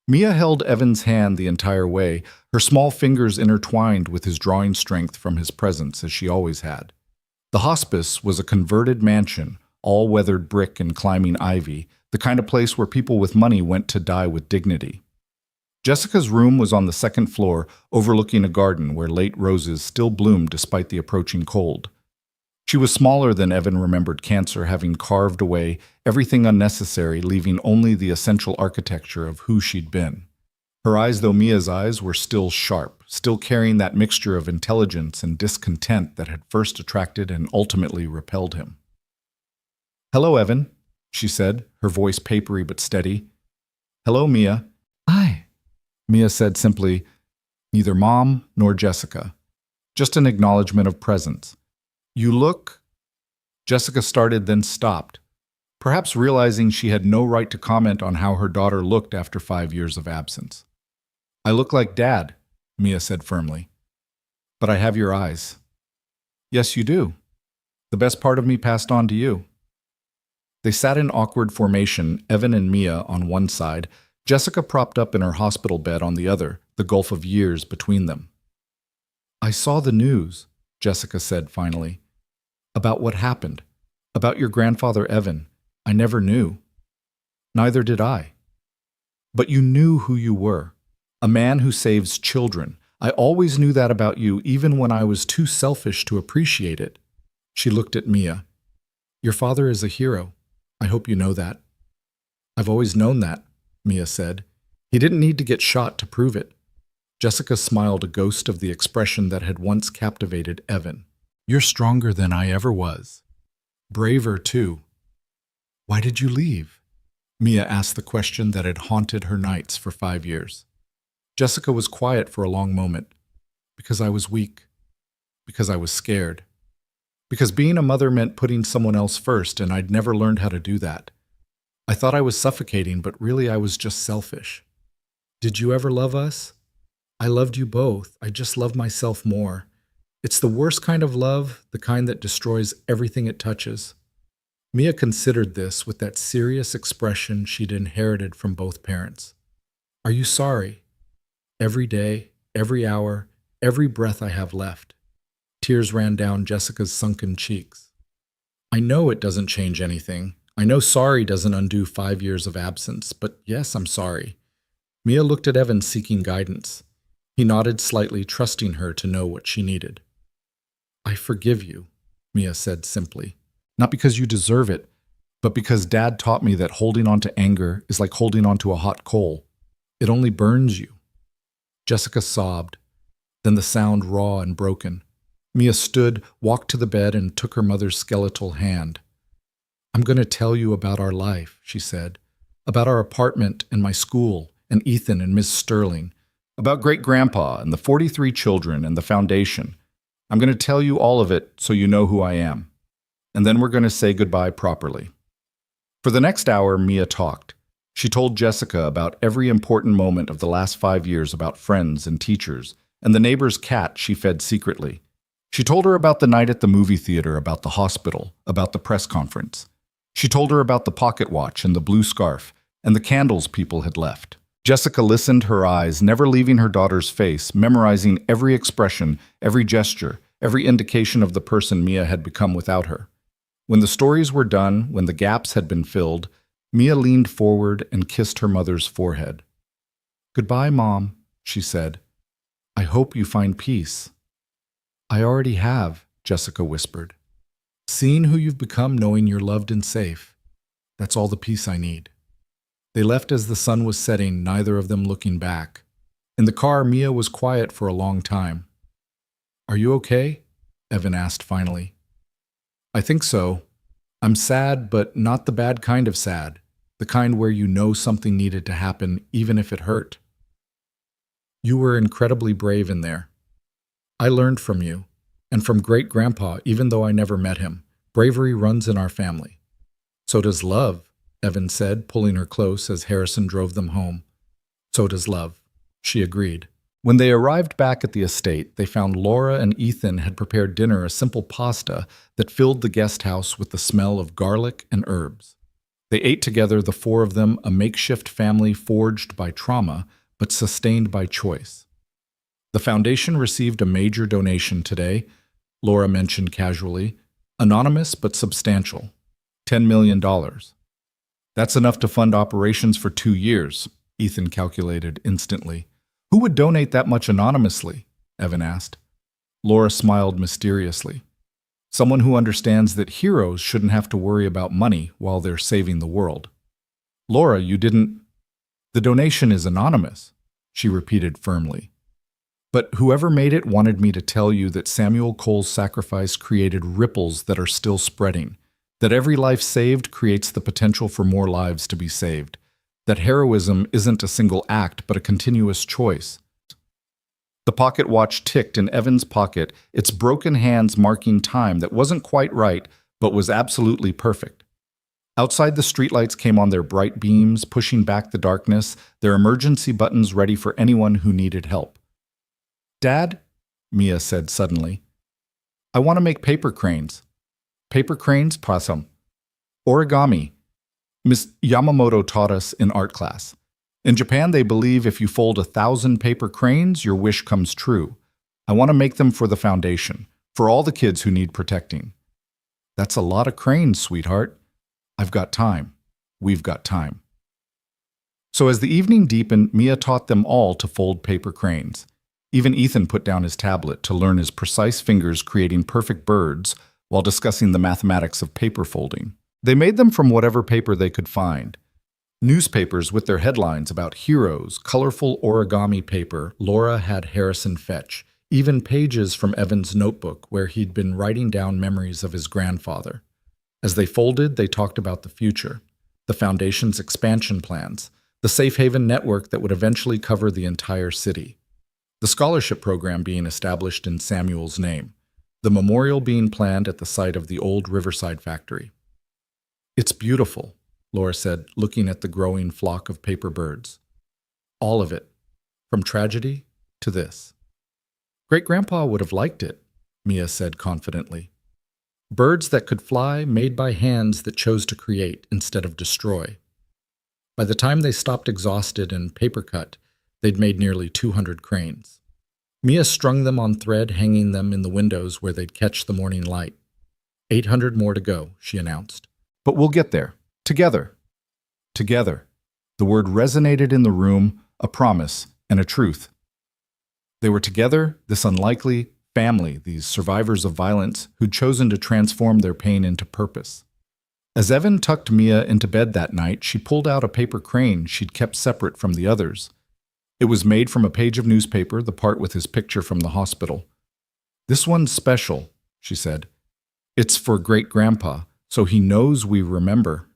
Mia held Evan's hand the entire way, her small fingers intertwined with his drawing strength from his presence, as she always had. The hospice was a converted mansion, all weathered brick and climbing ivy, the kind of place where people with money went to die with dignity. Jessica's room was on the second floor, overlooking a garden where late roses still bloomed despite the approaching cold. She was smaller than Evan remembered cancer, having carved away everything unnecessary, leaving only the essential architecture of who she'd been. Her eyes, though Mia's eyes, were still sharp, still carrying that mixture of intelligence and discontent that had first attracted and ultimately repelled him. "Hello, Evan," she said, her voice papery but steady. "Hello, Mia." "Hi," Mia said simply, neither Mom nor Jessica. Just an acknowledgement of presence. "You look—" Jessica started, then stopped, perhaps realizing she had no right to comment on how her daughter looked after 5 years of absence. "I look like Dad," Mia said firmly. "But I have your eyes." "Yes, you do. The best part of me passed on to you." They sat in awkward formation, Evan and Mia on one side, Jessica propped up in her hospital bed on the other, the gulf of years between them. "I saw the news," Jessica said finally. "About what happened. About your grandfather Evan. I never knew." "Neither did I." "But you knew who you were. A man who saves children. I always knew that about you, even when I was too selfish to appreciate it." She looked at Mia. "Your father is a hero. I hope you know that." "I've always known that," Mia said. "He didn't need to get shot to prove it." Jessica smiled, a ghost of the expression that had once captivated Evan. "You're stronger than I ever was. Braver, too." "Why did you leave?" Mia asked the question that had haunted her nights for 5 years. Jessica was quiet for a long moment. "Because I was weak. Because I was scared. Because being a mother meant putting someone else first, and I'd never learned how to do that. I thought I was suffocating, but really I was just selfish." "Did you ever love us?" "I loved you both. I just loved myself more. It's the worst kind of love, the kind that destroys everything it touches." Mia considered this with that serious expression she'd inherited from both parents. "Are you sorry? Every day, every hour, every breath I have left." Tears ran down Jessica's sunken cheeks. "I know it doesn't change anything. I know sorry doesn't undo 5 years of absence, but yes, I'm sorry." Mia looked at Evan, seeking guidance. He nodded slightly, trusting her to know what she needed. "I forgive you," Mia said simply. "Not because you deserve it, but because Dad taught me that holding on to anger is like holding on to a hot coal. It only burns you." Jessica sobbed, then the sound raw and broken. Mia stood, walked to the bed, and took her mother's skeletal hand. "I'm going to tell you about our life," she said. "About our apartment and my school, and Ethan and Miss Sterling. About great-grandpa and the 43 children and the foundation. I'm going to tell you all of it so you know who I am. And then we're going to say goodbye properly." For the next hour, Mia talked. She told Jessica about every important moment of the last 5 years, about friends and teachers, and the neighbor's cat she fed secretly. She told her about the night at the movie theater, about the hospital, about the press conference. She told her about the pocket watch and the blue scarf, and the candles people had left. Jessica listened, her eyes never leaving her daughter's face, memorizing every expression, every gesture, every indication of the person Mia had become without her. When the stories were done, when the gaps had been filled, Mia leaned forward and kissed her mother's forehead. "Goodbye, Mom," she said. "I hope you find peace." "I already have," Jessica whispered. "Seeing who you've become, knowing you're loved and safe. That's all the peace I need." They left as the sun was setting, neither of them looking back. In the car, Mia was quiet for a long time. "Are you okay?" Evan asked finally. "I think so. I'm sad, but not the bad kind of sad. The kind where you know something needed to happen, even if it hurt." "You were incredibly brave in there. I learned from you, and from great-grandpa, even though I never met him. Bravery runs in our family." "So does love," Evan said, pulling her close as Harrison drove them home. "So does love," she agreed. When they arrived back at the estate, they found Laura and Ethan had prepared dinner, a simple pasta that filled the guest house with the smell of garlic and herbs. They ate together, the four of them, a makeshift family forged by trauma, but sustained by choice. The foundation received a major donation today, Laura mentioned casually, anonymous but substantial, $10 million. "That's enough to fund operations for 2 years, Ethan calculated instantly. "Who would donate that much anonymously?" Evan asked. Laura smiled mysteriously. "Someone who understands that heroes shouldn't have to worry about money while they're saving the world." "Laura, you didn't—" "The donation is anonymous," she repeated firmly. But whoever made it wanted me to tell you that Samuel Cole's sacrifice created ripples that are still spreading, that every life saved creates the potential for more lives to be saved, that heroism isn't a single act but a continuous choice. The pocket watch ticked in Evan's pocket, its broken hands marking time that wasn't quite right but was absolutely perfect. Outside, the streetlights came on their bright beams, pushing back the darkness, their emergency buttons ready for anyone who needed help. "Dad," Mia said suddenly, "I want to make paper cranes." "Paper cranes, Prasam." "Origami. Miss Yamamoto taught us in art class. In Japan, they believe if you fold 1,000 paper cranes, your wish comes true. I want to make them for the foundation, for all the kids who need protecting." "That's a lot of cranes, sweetheart." "I've got time. We've got time." So as the evening deepened, Mia taught them all to fold paper cranes. Even Ethan put down his tablet to learn his precise fingers creating perfect birds while discussing the mathematics of paper folding. They made them from whatever paper they could find. Newspapers with their headlines about heroes, colorful origami paper Laura had Harrison fetch, even pages from Evan's notebook where he'd been writing down memories of his grandfather. As they folded, they talked about the future, the Foundation's expansion plans, the safe haven network that would eventually cover the entire city, the scholarship program being established in Samuel's name, the memorial being planned at the site of the old Riverside factory. "It's beautiful," Laura said, looking at the growing flock of paper birds. "All of it, from tragedy to this." "Great-grandpa would have liked it," Mia said confidently. "Birds that could fly, made by hands that chose to create instead of destroy." By the time they stopped exhausted and paper cut, they'd made nearly 200 cranes. Mia strung them on thread, hanging them in the windows where they'd catch the morning light. 800 more to go, she announced. "But we'll get there. Together." Together. The word resonated in the room, a promise and a truth. They were together, this unlikely family, these survivors of violence who'd chosen to transform their pain into purpose. As Evan tucked Mia into bed that night, she pulled out a paper crane she'd kept separate from the others. It was made from a page of newspaper, the part with his picture from the hospital. "This one's special," she said. "It's for Great-Grandpa, so he knows we remember."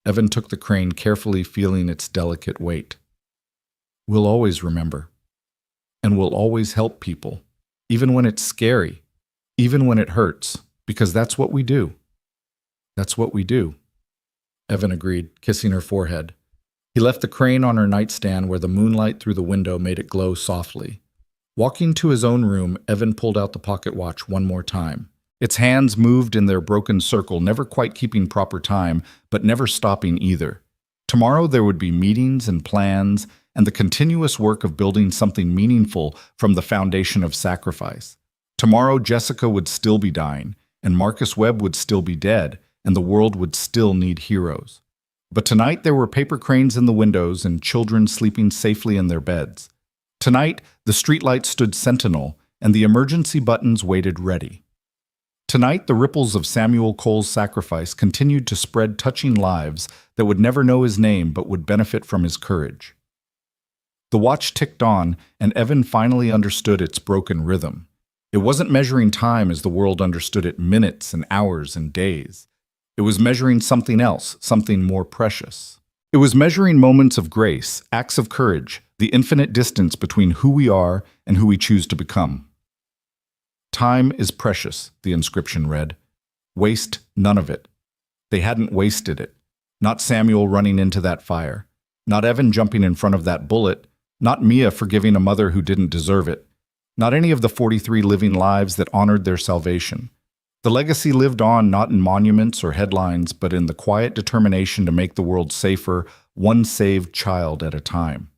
Evan took the crane, carefully feeling its delicate weight. "We'll always remember. And we'll always help people, even when it's scary, even when it hurts, because that's what we do." "That's what we do," Evan agreed, kissing her forehead. He left the crane on her nightstand where the moonlight through the window made it glow softly. Walking to his own room, Evan pulled out the pocket watch one more time. Its hands moved in their broken circle, never quite keeping proper time, but never stopping either. Tomorrow there would be meetings and plans, and the continuous work of building something meaningful from the foundation of sacrifice. Tomorrow Jessica would still be dying, and Marcus Webb would still be dead, and the world would still need heroes. But tonight there were paper cranes in the windows and children sleeping safely in their beds. Tonight the streetlights stood sentinel, and the emergency buttons waited ready. Tonight the ripples of Samuel Cole's sacrifice continued to spread, touching lives that would never know his name but would benefit from his courage. The watch ticked on, and Evan finally understood its broken rhythm. It wasn't measuring time as the world understood it, minutes and hours and days. It was measuring something else, something more precious. It was measuring moments of grace, acts of courage, the infinite distance between who we are and who we choose to become. "Time is precious," the inscription read. "Waste none of it." They hadn't wasted it. Not Samuel running into that fire. Not Evan jumping in front of that bullet. Not Mia forgiving a mother who didn't deserve it. Not any of the 43 living lives that honored their salvation. The legacy lived on not in monuments or headlines, but in the quiet determination to make the world safer, one saved child at a time.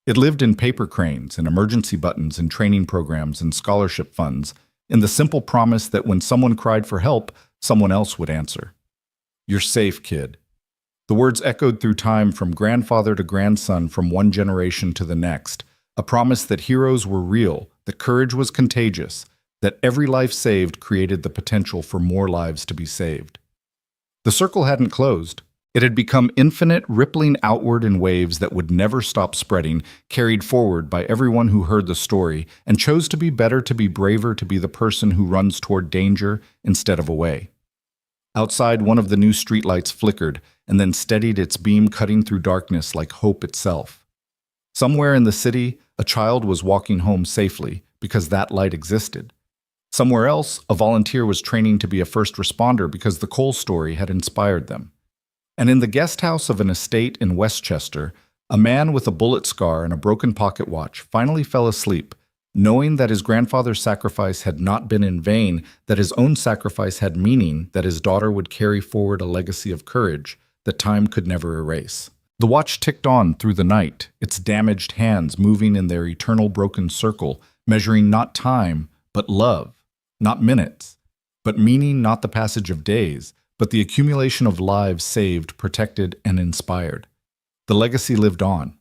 It lived in paper cranes and emergency buttons and training programs and scholarship funds, in the simple promise that when someone cried for help, someone else would answer. "You're safe, kid." The words echoed through time from grandfather to grandson, from one generation to the next, a promise that heroes were real, that courage was contagious, that every life saved created the potential for more lives to be saved. The circle hadn't closed. It had become infinite, rippling outward in waves that would never stop spreading, carried forward by everyone who heard the story and chose to be better, to be braver, to be the person who runs toward danger instead of away. Outside, one of the new streetlights flickered and then steadied its beam, cutting through darkness like hope itself. Somewhere in the city, a child was walking home safely because that light existed. Somewhere else, a volunteer was training to be a first responder because the Cole story had inspired them. And in the guest house of an estate in Westchester, a man with a bullet scar and a broken pocket watch finally fell asleep, knowing that his grandfather's sacrifice had not been in vain, that his own sacrifice had meaning, that his daughter would carry forward a legacy of courage that time could never erase. The watch ticked on through the night, its damaged hands moving in their eternal broken circle, measuring not time, but love, not minutes, but meaning, not the passage of days, but the accumulation of lives saved, protected, and inspired. The legacy lived on,